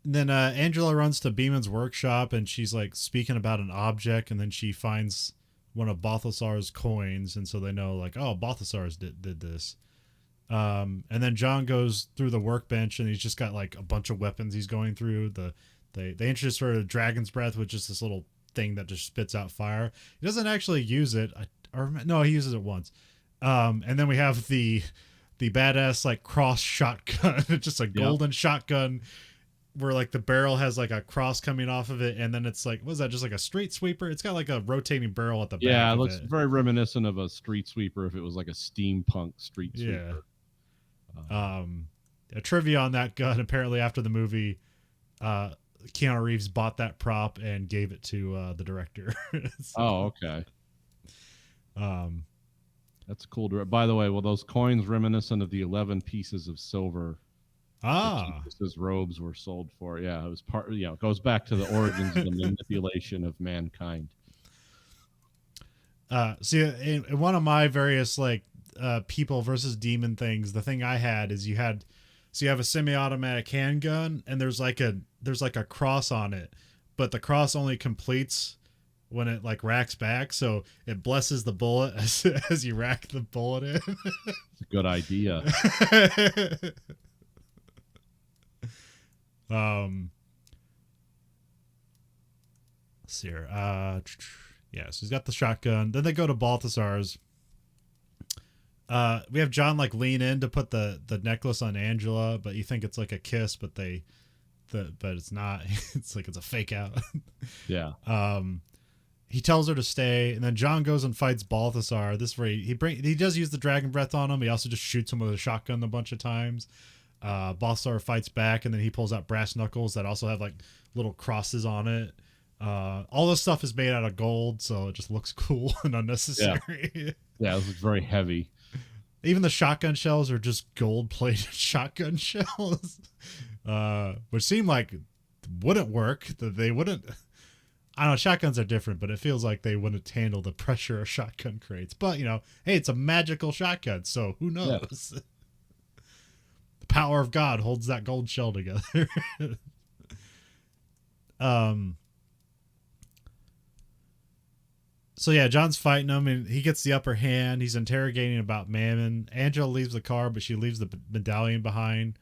Speaker 1: then Angela runs to Beeman's workshop and she's like speaking about an object, and then she finds one of Balthasar's coins, and so they know like, oh, Balthasar's did this. And then John goes through the workbench and he's just got like a bunch of weapons he's going through. They introduce sort of dragon's breath, which is this little thing that just spits out fire. He doesn't actually use it, or no, he uses it once. And then we have the badass like cross shotgun. It's just a golden shotgun where like the barrel has like a cross coming off of it, and then it's like, what is that, just like a street sweeper? It's got like a rotating barrel at the back.
Speaker 2: Yeah, it looks very reminiscent of a street sweeper if it was like a steampunk street sweeper.
Speaker 1: A trivia on that gun, apparently after the movie, Keanu Reeves bought that prop and gave it to the director. So,
Speaker 2: oh, okay. That's cool. By the way, well, those coins reminiscent of the 11 pieces of silver his robes were sold for. Yeah, it was part. Yeah, it goes back to the origins of the manipulation of mankind.
Speaker 1: See, in one of my various like people versus demon things, the thing I had is you have a semi-automatic handgun, and there's like a cross on it, but the cross only completes when it like racks back, so it blesses the bullet as you rack the bullet in.
Speaker 2: It's a good idea.
Speaker 1: Let's see here. Yeah, so he's got the shotgun. Then they go to Balthasar's. We have John like lean in to put the necklace on Angela, but you think it's like a kiss, but but it's not. It's like it's a fake out.
Speaker 2: Yeah.
Speaker 1: He tells her to stay, and then John goes and fights Balthasar. This way he does use the dragon breath on him. He also just shoots him with a shotgun a bunch of times. Balthasar fights back, and then he pulls out brass knuckles that also have like little crosses on it. All this stuff is made out of gold, so it just looks cool and unnecessary.
Speaker 2: Yeah, it looks very heavy.
Speaker 1: Even the shotgun shells are just gold-plated shotgun shells, which seem like wouldn't work. That they wouldn't. I don't know. Shotguns are different, but it feels like they wouldn't handle the pressure of shotgun crates. But hey, it's a magical shotgun, so who knows? Yeah. The power of God holds that gold shell together. So yeah, John's fighting him, and he gets the upper hand. He's interrogating about Mammon. Angela leaves the car, but she leaves the medallion behind.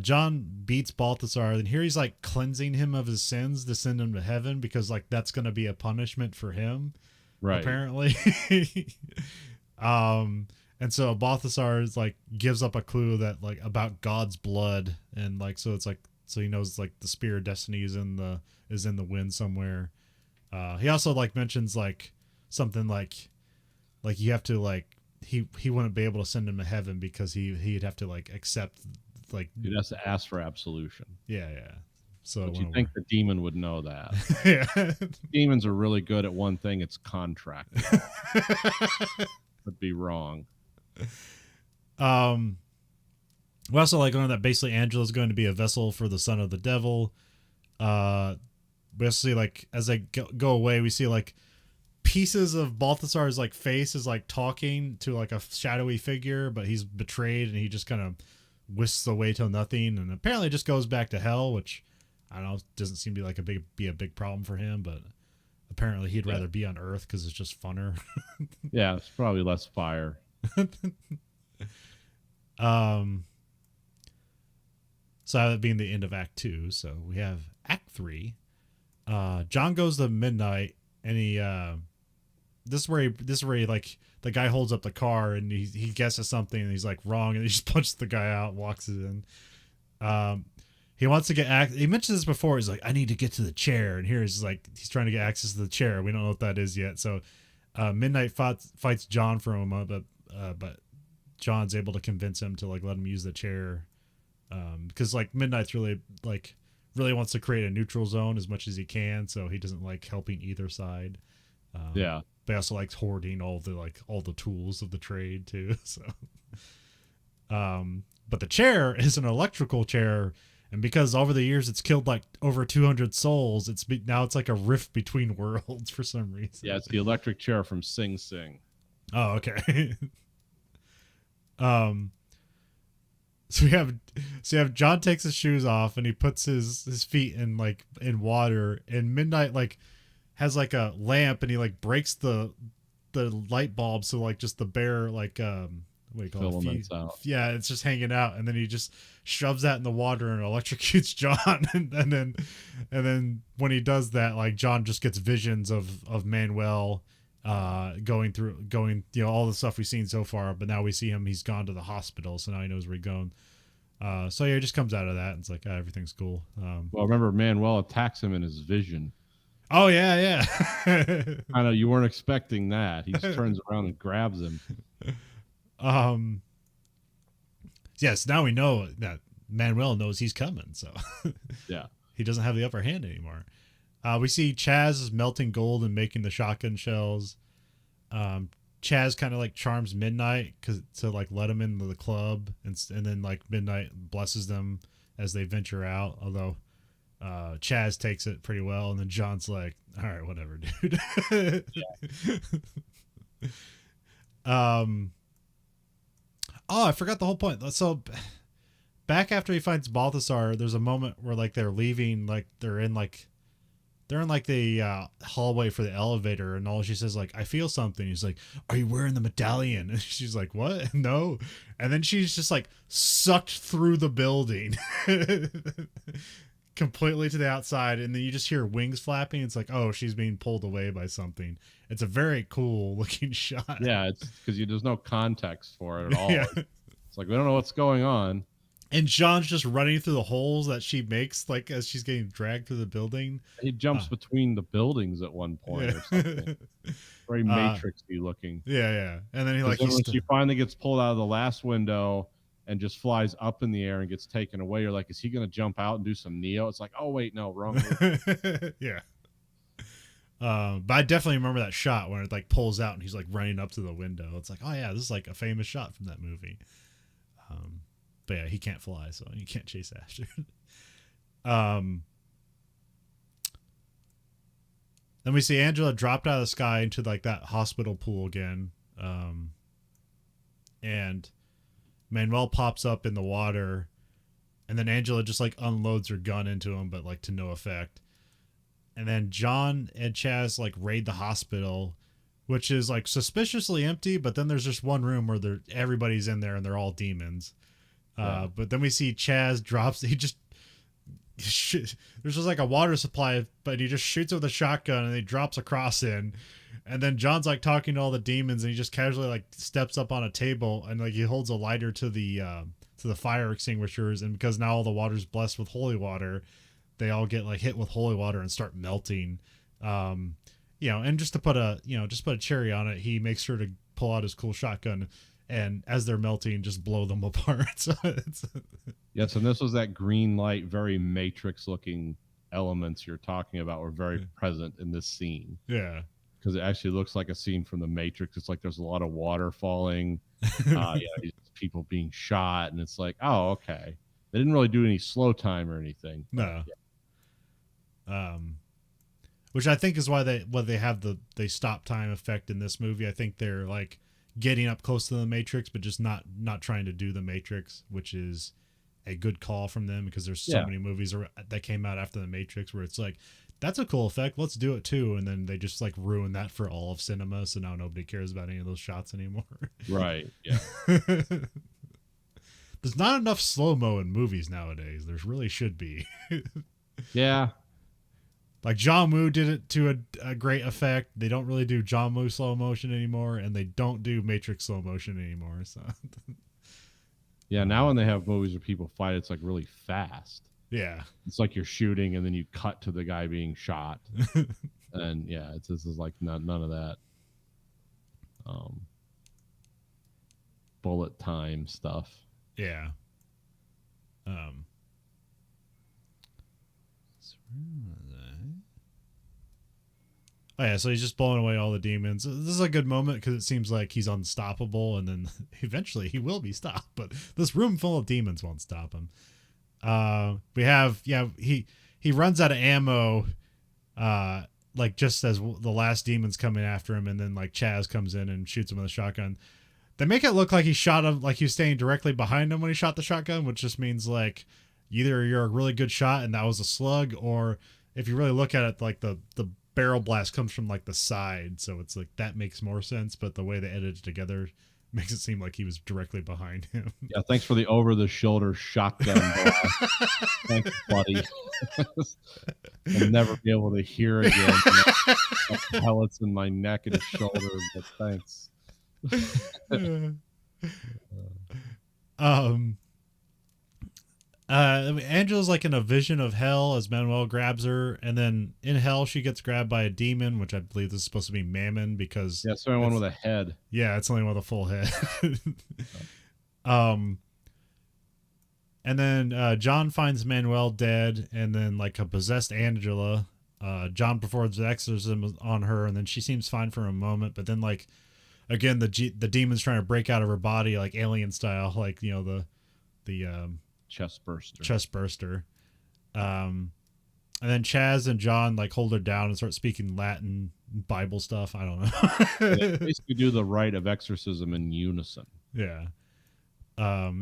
Speaker 1: John beats Balthasar, and here he's like cleansing him of his sins to send him to heaven, because like that's going to be a punishment for him,
Speaker 2: right?
Speaker 1: Apparently. And so Balthasar is like gives up a clue that like about God's blood, and like so it's like so he knows like the spear of destiny is in the wind somewhere. He also like mentions like something like you have to like he wouldn't be able to send him to heaven because he'd have to like accept like
Speaker 2: he has to ask for absolution.
Speaker 1: Yeah. So
Speaker 2: but you think the demon would know that?
Speaker 1: Yeah.
Speaker 2: Demons are really good at one thing. It's contract. Could be wrong.
Speaker 1: We also like learn that basically Angela's going to be a vessel for the son of the devil. We also see like as they go away, we see like pieces of Balthasar's like face is like talking to like a shadowy figure, but he's betrayed and he just kind of whisks away till nothing, and apparently just goes back to hell, which I don't know, doesn't seem to be like a big problem for him, but apparently he'd rather be on Earth because it's just funner.
Speaker 2: Yeah, it's probably less fire.
Speaker 1: So that being the end of Act 2, so we have Act 3. John goes to midnight, and he this is where he like the guy holds up the car and he guesses something and he's like wrong, and he just punches the guy out, walks it in. He wants to get he mentioned this before. He's like, I need to get to the chair, and here he's like he's trying to get access to the chair. We don't know what that is yet. So Midnight fights John for a moment, but John's able to convince him to like let him use the chair, because like Midnight's really wants to create a neutral zone as much as he can, so he doesn't like helping either side.
Speaker 2: Yeah,
Speaker 1: but he also likes hoarding all the tools of the trade too. So, but the chair is an electrical chair, and because over the years it's killed like over 200 souls, now it's like a rift between worlds for some reason.
Speaker 2: Yeah, it's the electric chair from Sing Sing.
Speaker 1: Oh, okay. So you have John takes his shoes off and he puts his feet in like in water, and Midnight like has like a lamp and he like breaks the light bulb, so like just the bare like what do you call
Speaker 2: Filaments
Speaker 1: it?
Speaker 2: out.
Speaker 1: Yeah, it's just hanging out, and then he just shoves that in the water and electrocutes John, and then when he does that, like John just gets visions of Manuel going all the stuff we've seen so far, but now we see him, he's gone to the hospital, so now he knows where he's going. So yeah, he just comes out of that and it's like, everything's cool.
Speaker 2: Well, remember Manuel attacks him in his vision.
Speaker 1: Oh yeah.
Speaker 2: I know you weren't expecting that. He just turns around and grabs him.
Speaker 1: Yes, now we know that Manuel knows he's coming, so
Speaker 2: Yeah.
Speaker 1: he doesn't have the upper hand anymore. We see Chaz is melting gold and making the shotgun shells. Chaz kind of like charms Midnight to like let him into the club, and then like Midnight blesses them as they venture out. Although Chaz takes it pretty well, and then John's like, "All right, whatever, dude." Oh, I forgot the whole point. So back after he finds Balthasar, there's a moment where like they're leaving, like they're in the hallway for the elevator, and all she says like, "I feel something." He's like, "Are you wearing the medallion?" And she's like, "What? No." And then she's just like sucked through the building completely to the outside, and then you just hear wings flapping. It's like, oh, she's being pulled away by something. It's a very cool looking shot.
Speaker 2: Yeah, it's because there's no context for it at all.
Speaker 1: Yeah.
Speaker 2: It's like we don't know what's going on.
Speaker 1: And John's just running through the holes that she makes, like as she's getting dragged through the building.
Speaker 2: He jumps between the buildings at one point or something. Very Matrix-y looking.
Speaker 1: Yeah. And then
Speaker 2: when she finally gets pulled out of the last window and just flies up in the air and gets taken away, you're like, is he going to jump out and do some Neo? It's like, oh wait, no, wrong.
Speaker 1: Yeah. But I definitely remember that shot when it like pulls out and he's like running up to the window. It's like, oh yeah, this is like a famous shot from that movie. But yeah, he can't fly, so he can't chase after it. Then we see Angela dropped out of the sky into like that hospital pool again. And Manuel pops up in the water, and then Angela just like unloads her gun into him, but like to no effect. And then John and Chaz like raid the hospital, which is like suspiciously empty, but then there's just one room where everybody's in there and they're all demons. Yeah. But then we see Chaz drops. There's just like a water supply, but he just shoots it with a shotgun and he drops a cross in. And then John's like talking to all the demons, and he just casually like steps up on a table and like he holds a lighter to the fire extinguishers. And because now all the water's blessed with holy water, they all get like hit with holy water and start melting. And just to put a cherry on it, he makes sure to pull out his cool shotgun, and as they're melting, just blow them apart. So
Speaker 2: yes, and this was that green light, very Matrix looking elements you're talking about were very present in this scene.
Speaker 1: Yeah.
Speaker 2: Because it actually looks like a scene from the Matrix. It's like there's a lot of water falling, people being shot, and it's like, oh, okay. They didn't really do any slow time or anything.
Speaker 1: No. Which I think is why they have they stop time effect in this movie. I think they're like getting up close to the Matrix, but just not trying to do the Matrix, which is a good call from them, because there's so many movies that came out after the Matrix where it's like, that's a cool effect, let's do it too, and then they just like ruin that for all of cinema, so now nobody cares about any of those shots anymore.
Speaker 2: Right. Yeah.
Speaker 1: There's not enough slow-mo in movies nowadays. There really should be.
Speaker 2: Yeah.
Speaker 1: Like John Woo did it to a great effect. They don't really do John Woo slow motion anymore, and they don't do Matrix slow motion anymore. So
Speaker 2: yeah, now when they have movies where people fight, it's like really fast.
Speaker 1: Yeah, it's
Speaker 2: like you're shooting and then you cut to the guy being shot, and yeah, this is like none of that bullet time stuff.
Speaker 1: Yeah. Oh yeah, so he's just blowing away all the demons. This is a good moment because it seems like he's unstoppable, and then eventually he will be stopped. But this room full of demons won't stop him. He runs out of ammo, like just as the last demon's coming after him, and then like Chaz comes in and shoots him with a shotgun. They make it look like he shot him, like he was standing directly behind him when he shot the shotgun, which just means like either you're a really good shot and that was a slug, or if you really look at it, like the barrel blast comes from like the side, so it's like that makes more sense. But the way they edited it together makes it seem like he was directly behind him.
Speaker 2: Yeah, thanks for the over-the-shoulder shotgun blast. Thanks, buddy. I'll never be able to hear again. Pellets in my neck and shoulder, but thanks.
Speaker 1: Angela's like in a vision of hell as Manuel grabs her, and then in hell she gets grabbed by a demon, which I believe this is supposed to be Mammon, because
Speaker 2: it's the only one with a head.
Speaker 1: Yeah, it's the only one with a full head. And then John finds Manuel dead, and then like a possessed Angela. John performs the exorcism on her, and then she seems fine for a moment, but then like again the demon's trying to break out of her body like alien style, like the
Speaker 2: chest
Speaker 1: burster. And then Chaz and John like hold her down and start speaking Latin Bible stuff. I don't know.
Speaker 2: They basically do the rite of exorcism in unison.
Speaker 1: Yeah.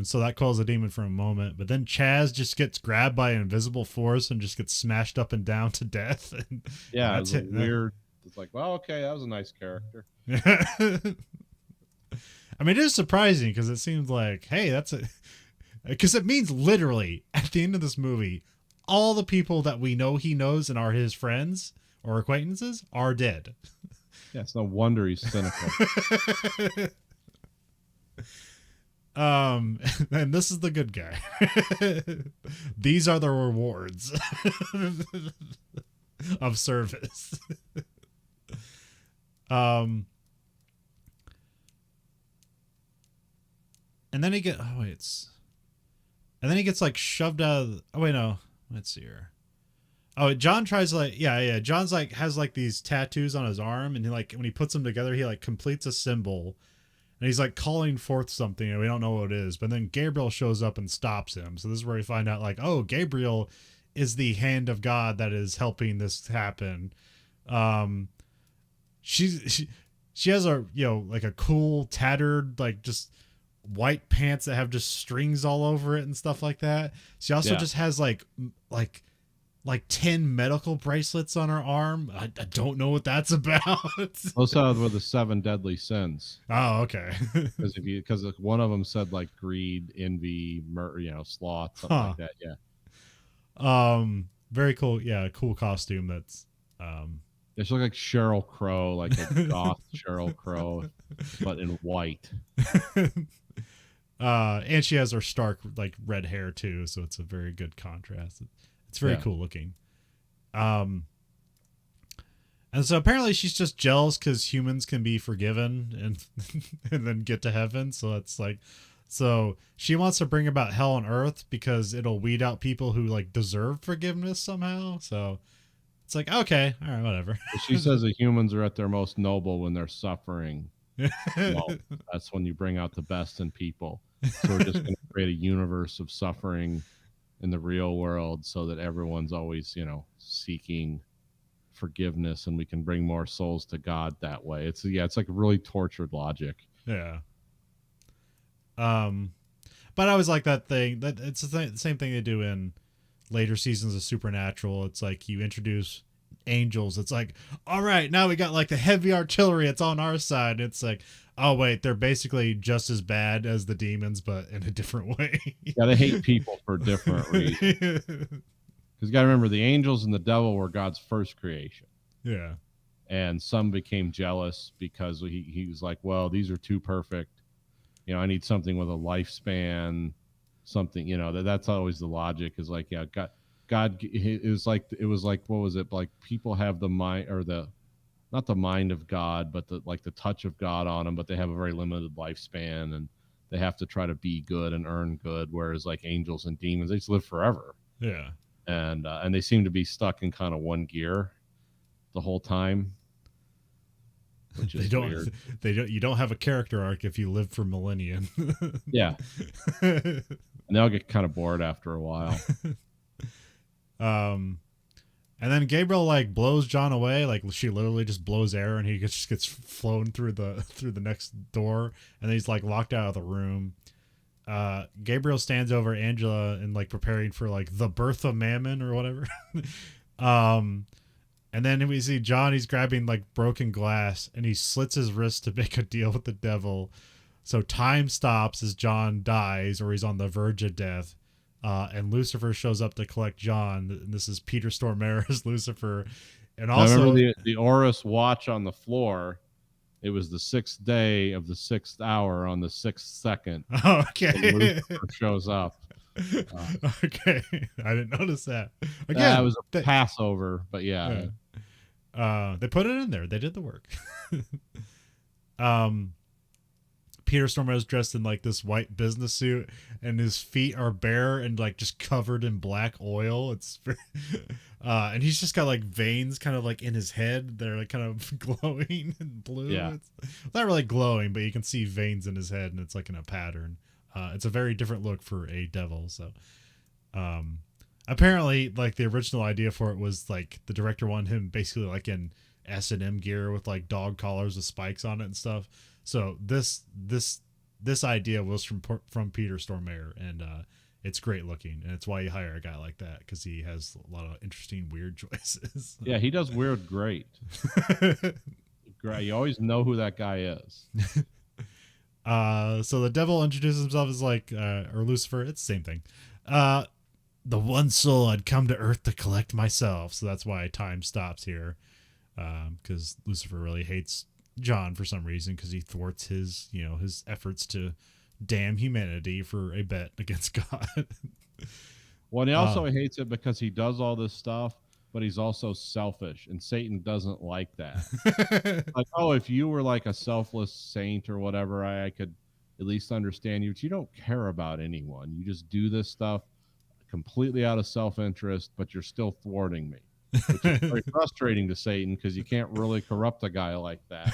Speaker 1: So that calls the demon for a moment, but then Chaz just gets grabbed by an invisible force and just gets smashed up and down to death. And
Speaker 2: yeah, it's weird. It's like, well, okay, that was a nice character.
Speaker 1: I mean, it is surprising because it seems like, hey, because it means literally at the end of this movie, all the people that we know he knows and are his friends or acquaintances are dead.
Speaker 2: Yeah, it's no wonder he's cynical.
Speaker 1: And this is the good guy. These are the rewards of service. And then he gets like shoved out of let's see here. John tries John's like has like these tattoos on his arm, and he like when he puts them together he like completes a symbol. And he's like calling forth something, and we don't know what it is. But then Gabriel shows up and stops him. So this is where we find out, like, oh, Gabriel is the hand of God that is helping this happen. She has a like a cool tattered like just white pants that have just strings all over it and stuff like that. She also just has like 10 medical bracelets on her arm. I don't know what that's about.
Speaker 2: Those were the 7 deadly sins.
Speaker 1: Oh, okay.
Speaker 2: Because one of them said like greed, envy, sloth, something like that. Yeah.
Speaker 1: Very cool. Yeah, cool costume. That's
Speaker 2: She looked like Sheryl Crow, like a goth Sheryl Crow, but in white.
Speaker 1: And she has her stark like red hair too, so it's a very good contrast. It's very cool looking. And so apparently she's just jealous because humans can be forgiven and and then get to heaven. So it's like, so she wants to bring about hell on earth because it'll weed out people who like deserve forgiveness somehow. So it's like, okay, all right, whatever.
Speaker 2: She says that humans are at their most noble when they're suffering. Well, that's when you bring out the best in people. So we're just going to create a universe of suffering in the real world so that everyone's always, seeking forgiveness, and we can bring more souls to God that way. It's like really tortured logic.
Speaker 1: Yeah. But I always like that thing that it's the same thing they do in later seasons of Supernatural. It's like you introduce angels. It's like, all right, now we got like the heavy artillery. It's on our side. It's like, oh wait, they're basically just as bad as the demons, but in a different way.
Speaker 2: Yeah, they hate people for different reasons. Because you got to remember, the angels and the devil were God's first creation.
Speaker 1: Yeah.
Speaker 2: And some became jealous because he was like, well, these are too perfect. I need something with a lifespan, something, that's always the logic is like, yeah, God, it was like, what was it? Like people have the mind or not the mind of God, but the touch of God on them, but they have a very limited lifespan and they have to try to be good and earn good. Whereas like angels and demons, they just live forever.
Speaker 1: Yeah.
Speaker 2: And they seem to be stuck in kind of one gear the whole time. Which is weird.
Speaker 1: You don't have a character arc if you live for millennia.
Speaker 2: Yeah. And they'll get kind of bored after a while.
Speaker 1: And then Gabriel like blows John away, like she literally just blows air, and he just gets flown through the next door, and then he's like locked out of the room. Gabriel stands over Angela and like preparing for like the birth of Mammon or whatever. um, and then we see John. He's grabbing like broken glass, and he slits his wrist to make a deal with the devil. So time stops as John dies, or he's on the verge of death. And Lucifer shows up to collect John. This is Peter Stormare as Lucifer. And
Speaker 2: I
Speaker 1: also,
Speaker 2: remember the Horus watch on the floor. It was the 6th day of the 6th hour on the 6th second.
Speaker 1: okay,
Speaker 2: Lucifer shows up.
Speaker 1: Okay, I didn't notice that.
Speaker 2: Again, it was a Passover, but yeah.
Speaker 1: They put it in there. They did the work. Peter Stormare is dressed in like this white business suit, and his feet are bare and like just covered in black oil. It's and he's just got like veins kind of like in his head. They're like kind of glowing and blue.
Speaker 2: Yeah.
Speaker 1: It's not really glowing, but you can see veins in his head, and it's like in a pattern. It's a very different look for a devil. So apparently like the original idea for it was like the director wanted him basically like in S&M gear with like dog collars with spikes on it and stuff. So this idea was from Peter Stormare, and it's great looking, and it's why you hire a guy like that, because he has a lot of interesting weird choices.
Speaker 2: Yeah, he does weird great. Great. You always know who that guy is.
Speaker 1: So the devil introduces himself as like or Lucifer, it's the same thing. The one soul I'd come to earth to collect myself. So that's why time stops here. Because Lucifer really hates John for some reason, because he thwarts his efforts to damn humanity for a bet against God.
Speaker 2: Well, and he also hates it because he does all this stuff, but he's also selfish, and Satan doesn't like that. Like, oh, if you were like a selfless saint or whatever, I could at least understand you, but you don't care about anyone. You just do this stuff completely out of self-interest, but you're still thwarting me. Which is very frustrating to Satan, because you can't really corrupt a guy like that.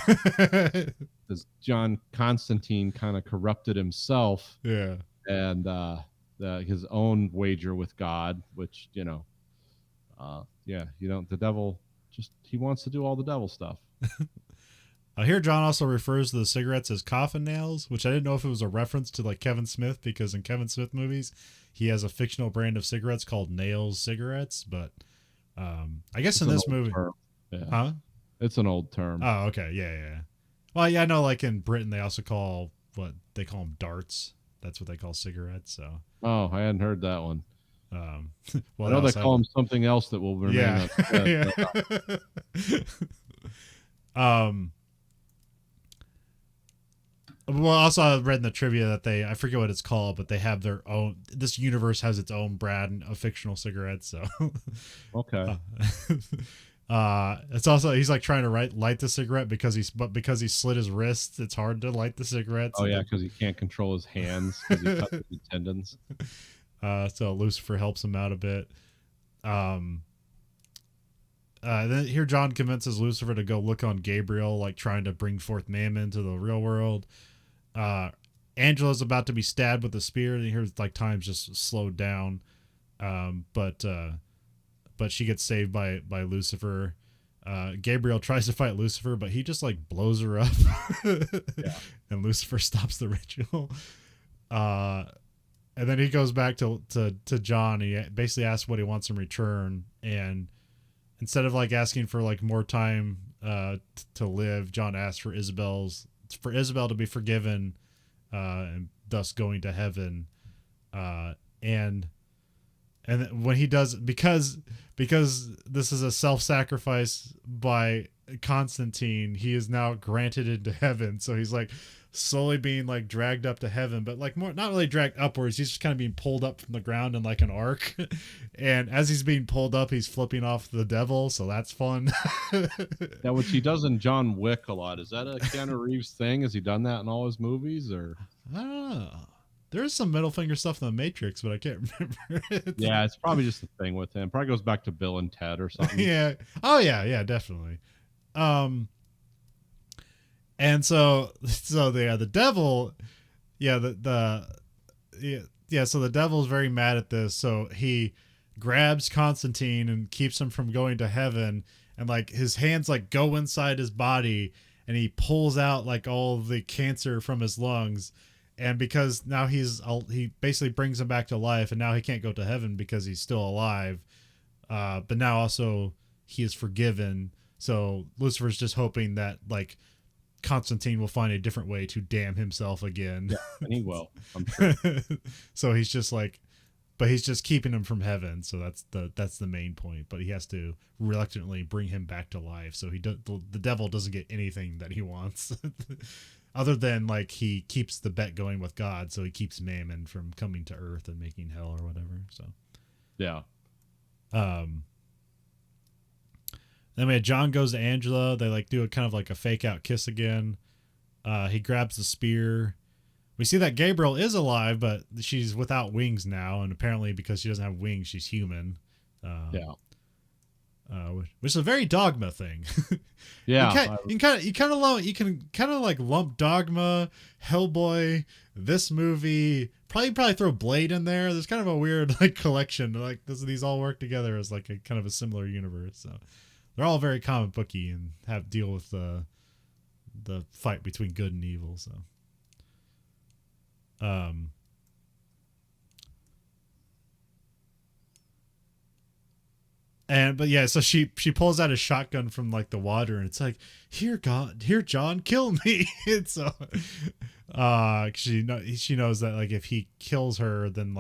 Speaker 2: Because John Constantine kind of corrupted himself,
Speaker 1: Yeah.
Speaker 2: and his own wager with God, which the devil he wants to do all the devil stuff.
Speaker 1: Here John also refers to the cigarettes as coffin nails, which I didn't know if it was a reference to like Kevin Smith, because in Kevin Smith movies he has a fictional brand of cigarettes called Nails cigarettes, but I guess in this movie,
Speaker 2: yeah.
Speaker 1: Huh?
Speaker 2: It's an old term.
Speaker 1: Oh, okay, yeah. Well, yeah, I know. Like in Britain, they also call them darts. That's what they call cigarettes. So.
Speaker 2: Oh, I hadn't heard that one.
Speaker 1: Well,
Speaker 2: I know they call them something else that will remain.
Speaker 1: Yeah. Well, also I read in the trivia that I forget what it's called, but they have their own. This universe has its own brand of fictional cigarettes. So,
Speaker 2: okay.
Speaker 1: It's also he's like trying to light the cigarette because he slit his wrists. It's hard to light the cigarettes.
Speaker 2: Oh yeah, because he can't control his hands because he touches the tendons.
Speaker 1: So Lucifer helps him out a bit. Then here John convinces Lucifer to go look on Gabriel, like trying to bring forth Mammon to the real world. Angela's about to be stabbed with a spear, and here's like time's just slowed down. But she gets saved by Lucifer. Gabriel tries to fight Lucifer, but he just like blows her up.
Speaker 2: Yeah.
Speaker 1: And Lucifer stops the ritual. And then he goes back to John. He basically asks what he wants in return, and instead of like asking for like more time to live, John asks for Isabel to be forgiven, and thus going to heaven. And when he does, because this is a self-sacrifice by Constantine, he is now granted into heaven. So he's like slowly being like dragged up to heaven, but like more not really dragged upwards. He's just kind of being pulled up from the ground in like an arc. And as he's being pulled up, he's flipping off the devil. So that's fun.
Speaker 2: Yeah, which he does in John Wick a lot. Is that a Keanu Reeves thing? Has he done that in all his movies, or?
Speaker 1: I don't know. There's some middle finger stuff in the Matrix, but I can't remember it.
Speaker 2: Yeah, it's probably just a thing with him. Probably goes back to Bill and Ted or something.
Speaker 1: Yeah. Oh yeah, definitely. And so the devil, so the devil's very mad at this. So he grabs Constantine and keeps him from going to heaven, and like his hands like go inside his body, and he pulls out like all the cancer from his lungs. And because now he basically brings him back to life, and now he can't go to heaven because he's still alive. But now also he is forgiven. So Lucifer's just hoping that like Constantine will find a different way to damn himself again.
Speaker 2: Yeah, and he will, I'm sure.
Speaker 1: So he's just like, but he's just keeping him from heaven. So that's the main point. But he has to reluctantly bring him back to life. So the devil doesn't get anything that he wants, other than like he keeps the bet going with God. So he keeps Mammon from coming to Earth and making hell or whatever. So
Speaker 2: yeah.
Speaker 1: Then we had John goes to Angela. They like do a kind of like a fake out kiss again. He grabs the spear. We see that Gabriel is alive, but she's without wings now, and apparently because she doesn't have wings, she's human.
Speaker 2: Yeah.
Speaker 1: Which is a very Dogma thing.
Speaker 2: Yeah.
Speaker 1: you can kind of like lump Dogma, Hellboy, this movie. Probably throw Blade in there. There's kind of a weird like collection. Like these all work together as like a kind of a similar universe. So they're all very comic booky and have deal with the fight between good and evil. So. But yeah, so she pulls out a shotgun from like the water, and it's like, here John, kill me. It's so she knows that like if he kills her, then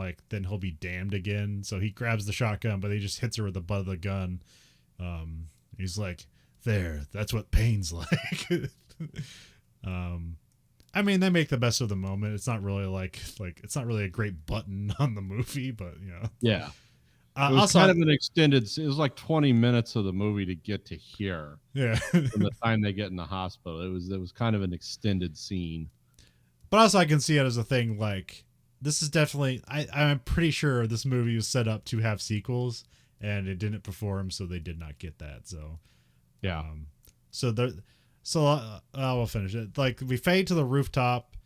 Speaker 1: he'll be damned again. So he grabs the shotgun, but he just hits her with the butt of the gun. He's like, there, that's what pain's like. I mean, they make the best of the moment. It's not really like it's not really a great button on the movie, but you know.
Speaker 2: Yeah. It was kind of an extended. It was like 20 minutes of the movie to get to here.
Speaker 1: Yeah.
Speaker 2: From the time they get in the hospital, it was kind of an extended scene.
Speaker 1: But also, I can see it as a thing. Like, this is definitely. I'm pretty sure this movie was set up to have sequels, and it didn't perform, so they did not get that. So,
Speaker 2: yeah.
Speaker 1: We'll finish it. Like, we fade to the rooftop,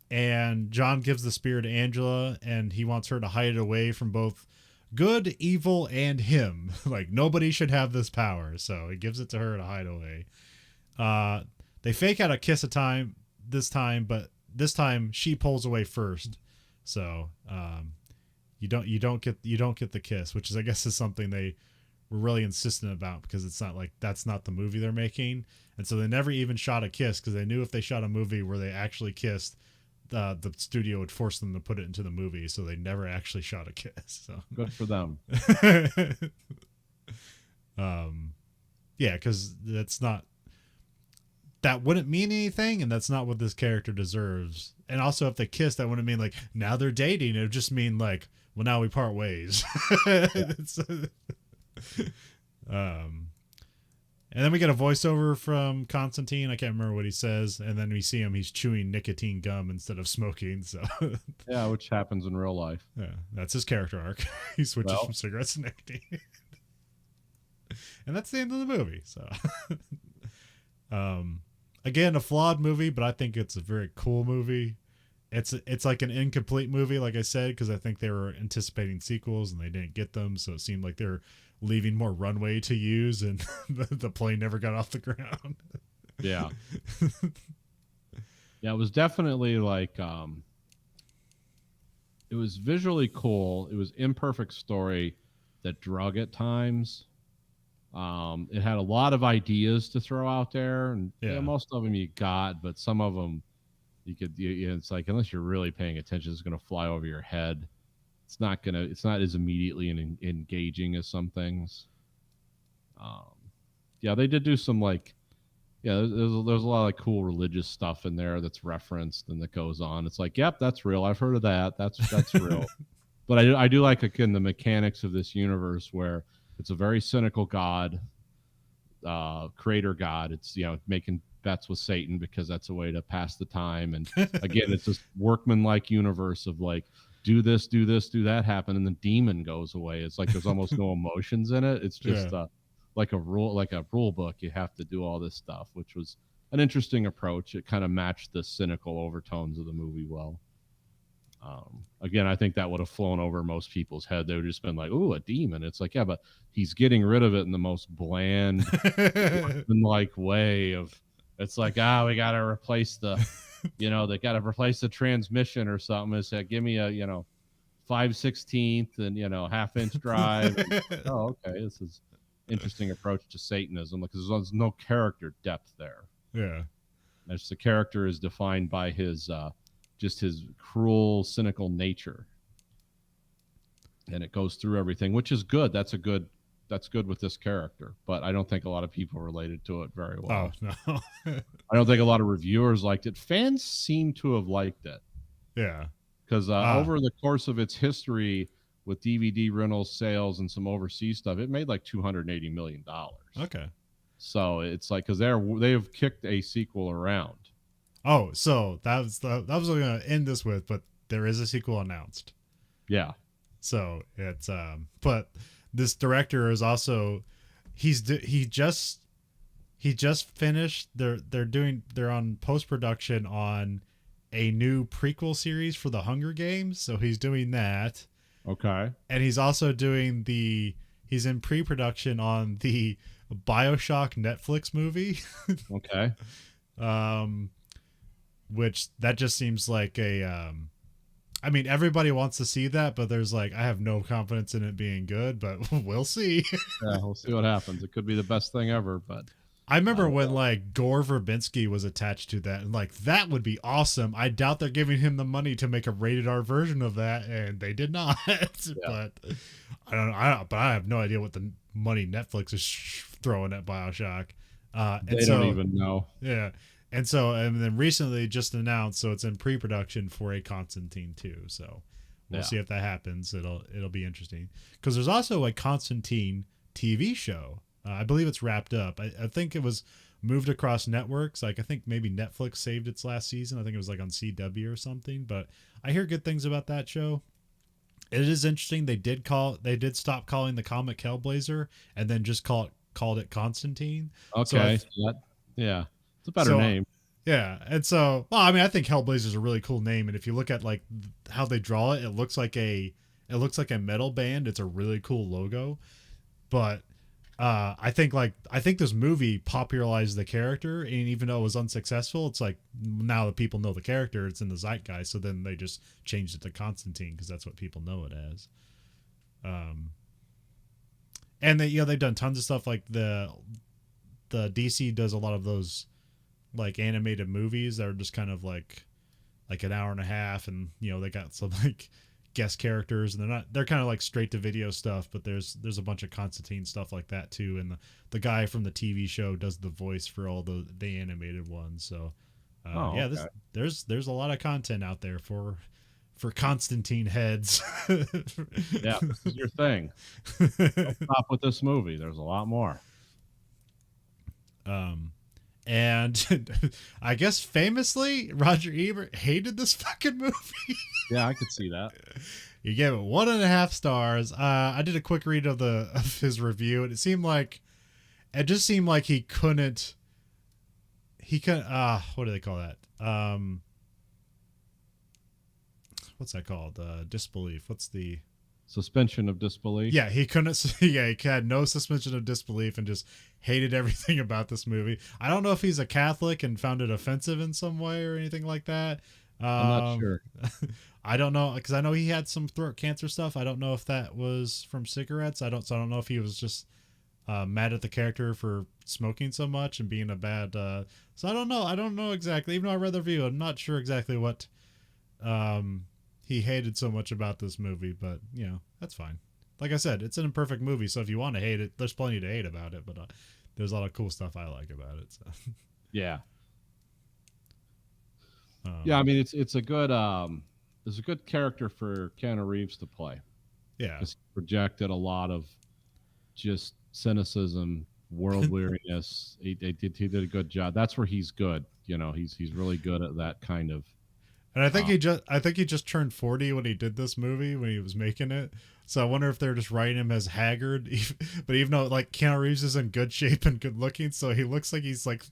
Speaker 1: and John gives the spear to Angela, and he wants her to hide it away from both good, evil, and him. Like, nobody should have this power, so he gives it to her to hide away. They fake out a kiss this time, but this time she pulls away first. So you don't get the kiss, which is, I guess, is something they were really insistent about, because it's not like that's not the movie they're making. And so they never even shot a kiss, because they knew if they shot a movie where they actually kissed, the studio would force them to put it into the movie. So they never actually shot a kiss. So
Speaker 2: good for them.
Speaker 1: Yeah, because that wouldn't mean anything, and that's not what this character deserves. And also, if they kiss, that wouldn't mean like now they're dating. It would just mean like, well, now we part ways. And then we get a voiceover from Constantine. I can't remember what he says. And then we see him. He's chewing nicotine gum instead of smoking. So
Speaker 2: yeah, which happens in real life.
Speaker 1: Yeah, that's his character arc. He switches from cigarettes to nicotine. And that's the end of the movie. So again, a flawed movie, but I think it's a very cool movie. It's like an incomplete movie, like I said, because I think they were anticipating sequels and they didn't get them. So it seemed like they're leaving more runway to use, and the plane never got off the ground.
Speaker 2: Yeah. Yeah, it was definitely like it was visually cool. It was imperfect story that drug at times. It had a lot of ideas to throw out there, and most of them you got, but some of them it's like, unless you're really paying attention, it's going to fly over your head. It's not as immediately engaging as some things. Yeah, they did do some like, there's a lot of like cool religious stuff in there that's referenced and that goes on. It's like, yep, that's real. I've heard of that. That's real. But I do like, again, the mechanics of this universe where it's a very cynical God, creator God. It's, making bets with Satan because that's a way to pass the time. And again, it's this workman-like universe of like, do this, do that happen, and the demon goes away. It's like there's almost no emotions in it. It's just like a rule book. You have to do all this stuff, which was an interesting approach. It kind of matched the cynical overtones of the movie well. Again, I think that would have flown over most people's head. They would have just been like, "Ooh, a demon." It's like, yeah, but he's getting rid of it in the most bland, like way of. It's like, we got to replace the, they got to replace the transmission or something. It's like, give me a, 5/16 and half-inch drive. And, oh, okay, this is interesting approach to Satanism because there's no character depth there.
Speaker 1: Yeah,
Speaker 2: as the character is defined by his just his cruel, cynical nature, and it goes through everything, which is good. That's good with this character, but I don't think a lot of people related to it very well.
Speaker 1: Oh no.
Speaker 2: I don't think a lot of reviewers liked it. Fans seem to have liked it.
Speaker 1: Yeah.
Speaker 2: Because over the course of its history with DVD rentals, sales, and some overseas stuff, it made like $280 million.
Speaker 1: Okay.
Speaker 2: So it's like because they've kicked a sequel around.
Speaker 1: Oh, so that was what I was going to end this with, but there is a sequel announced.
Speaker 2: Yeah.
Speaker 1: So it's but this director is also he just finished. They're on post production on a new prequel series for the Hunger Games, so he's doing that.
Speaker 2: Okay.
Speaker 1: And he's also doing he's in pre-production on the BioShock Netflix movie.
Speaker 2: Okay.
Speaker 1: Which that just seems like a I mean, everybody wants to see that, but there's like, I have no confidence in it being good, but we'll see.
Speaker 2: Yeah, we'll see what happens. It could be the best thing ever, but
Speaker 1: I remember when like Gore Verbinski was attached to that, and like that would be awesome. I doubt they're giving him the money to make a rated R version of that, and they did not. But I don't know. But I have no idea what the money Netflix is throwing at BioShock.
Speaker 2: They don't even know.
Speaker 1: Yeah. And then recently just announced, so it's in pre-production for a Constantine 2. So we'll see if that happens. It'll be interesting because there's also a Constantine TV show. I believe it's wrapped up. I think it was moved across networks. Like I think maybe Netflix saved its last season. I think it was like on CW or something. But I hear good things about that show. It is interesting. They did stop calling the comic Hellblazer and then just called it Constantine.
Speaker 2: Okay. So yeah. It's a better name.
Speaker 1: Yeah. And so, well, I mean, I think Hellblazer is a really cool name. And if you look at like how they draw it, it looks like a metal band. It's a really cool logo. But I think this movie popularized the character, and even though it was unsuccessful, it's like now that people know the character, it's in the zeitgeist. So then they just changed it to Constantine because that's what people know it as. And they've done tons of stuff like the DC does a lot of those like animated movies that are just kind of like an hour and a half, and they got some like guest characters, and they're kind of like straight to video stuff, but there's a bunch of Constantine stuff like that too, and the guy from the TV show does the voice for all the animated ones. So okay. There's a lot of content out there for Constantine heads.
Speaker 2: Yeah, this is your thing. Don't stop with this movie. There's a lot more.
Speaker 1: And I guess famously, Roger Ebert hated this fucking movie.
Speaker 2: Yeah, I could see that.
Speaker 1: He gave it 1.5 stars. I did a quick read of his review, and it just seemed like he couldn't. What do they call that? What's that called? Disbelief. What's the
Speaker 2: suspension of disbelief?
Speaker 1: Yeah, he couldn't. Yeah, he had no suspension of disbelief and just hated everything about this movie. I don't know if he's a Catholic and found it offensive in some way or anything like that.
Speaker 2: I'm not sure.
Speaker 1: I don't know, because I know he had some throat cancer stuff. I don't know if that was from cigarettes. I don't know if he was just mad at the character for smoking so much and being a bad. So I don't know. I don't know exactly. Even though I read the review, I'm not sure exactly what he hated so much about this movie. But that's fine. Like I said, it's an imperfect movie, so if you want to hate it, there's plenty to hate about it. But there's a lot of cool stuff I like about it. So.
Speaker 2: Yeah. Yeah, I mean it's a good character for Keanu Reeves to play.
Speaker 1: Yeah,
Speaker 2: he projected a lot of just cynicism, world weariness. He did a good job. That's where he's good. He's really good at that kind of
Speaker 1: And I think he just turned 40 when he did this movie, when he was making it. So I wonder if they're just writing him as haggard, but even though like Keanu Reeves is in good shape and good looking, so he looks like he's like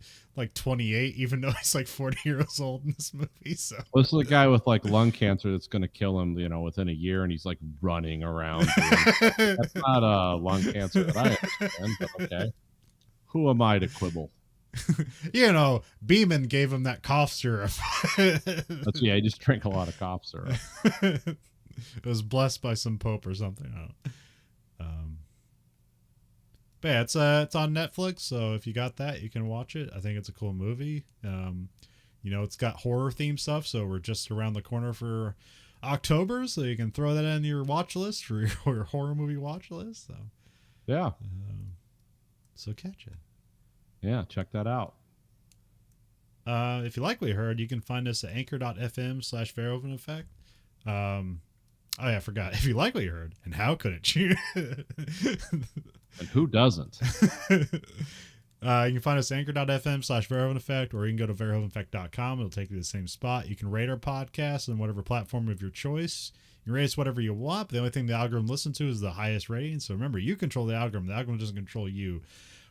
Speaker 1: 28, even though he's like 40 years old in this movie. So
Speaker 2: Well, this is the guy with like lung cancer that's going to kill him, within a year, and he's like running around. That's not lung cancer that I understand, but okay. Who am I to quibble?
Speaker 1: Beeman gave him that cough syrup.
Speaker 2: I just drink a lot of cough syrup.
Speaker 1: It was blessed by some pope or something. I don't know. But yeah, it's on Netflix, so if you got that, you can watch it. I think it's a cool movie. It's got horror theme stuff, so we're just around the corner for October, so you can throw that in your watch list for your horror movie watch list. So
Speaker 2: yeah,
Speaker 1: so catch it.
Speaker 2: Yeah, check that out.
Speaker 1: If you like what you heard, you can find us at anchor.fm/Verhoeven Effect. Oh yeah, I forgot. If you like what you heard, and how couldn't you?
Speaker 2: And who doesn't?
Speaker 1: You can find us at anchor.fm/Verhoeven Effect, or you can go to verhoeveneffect.com. It'll take you to the same spot. You can rate our podcast on whatever platform of your choice. You can rate us whatever you want, but the only thing the algorithm listens to is the highest rating. So remember, you control the algorithm. The algorithm doesn't control you.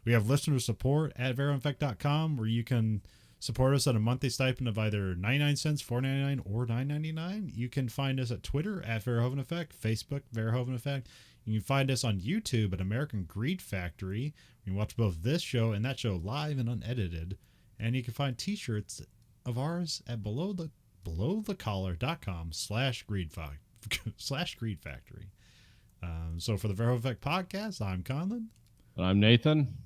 Speaker 1: We have listener support at verhoeveneffect.com, where you can support us at a monthly stipend of either 99 cents, $4.99, or $9.99. You can find us at Twitter at Verhoeven Effect, Facebook, Verhoeven Effect. You can find us on YouTube at American Greed Factory. You can watch both this show and that show live and unedited. And you can find t-shirts of ours at belowthecollar.com/greed Factory. So for the Verhoeven Effect podcast, I'm Conlon.
Speaker 2: And I'm Nathan.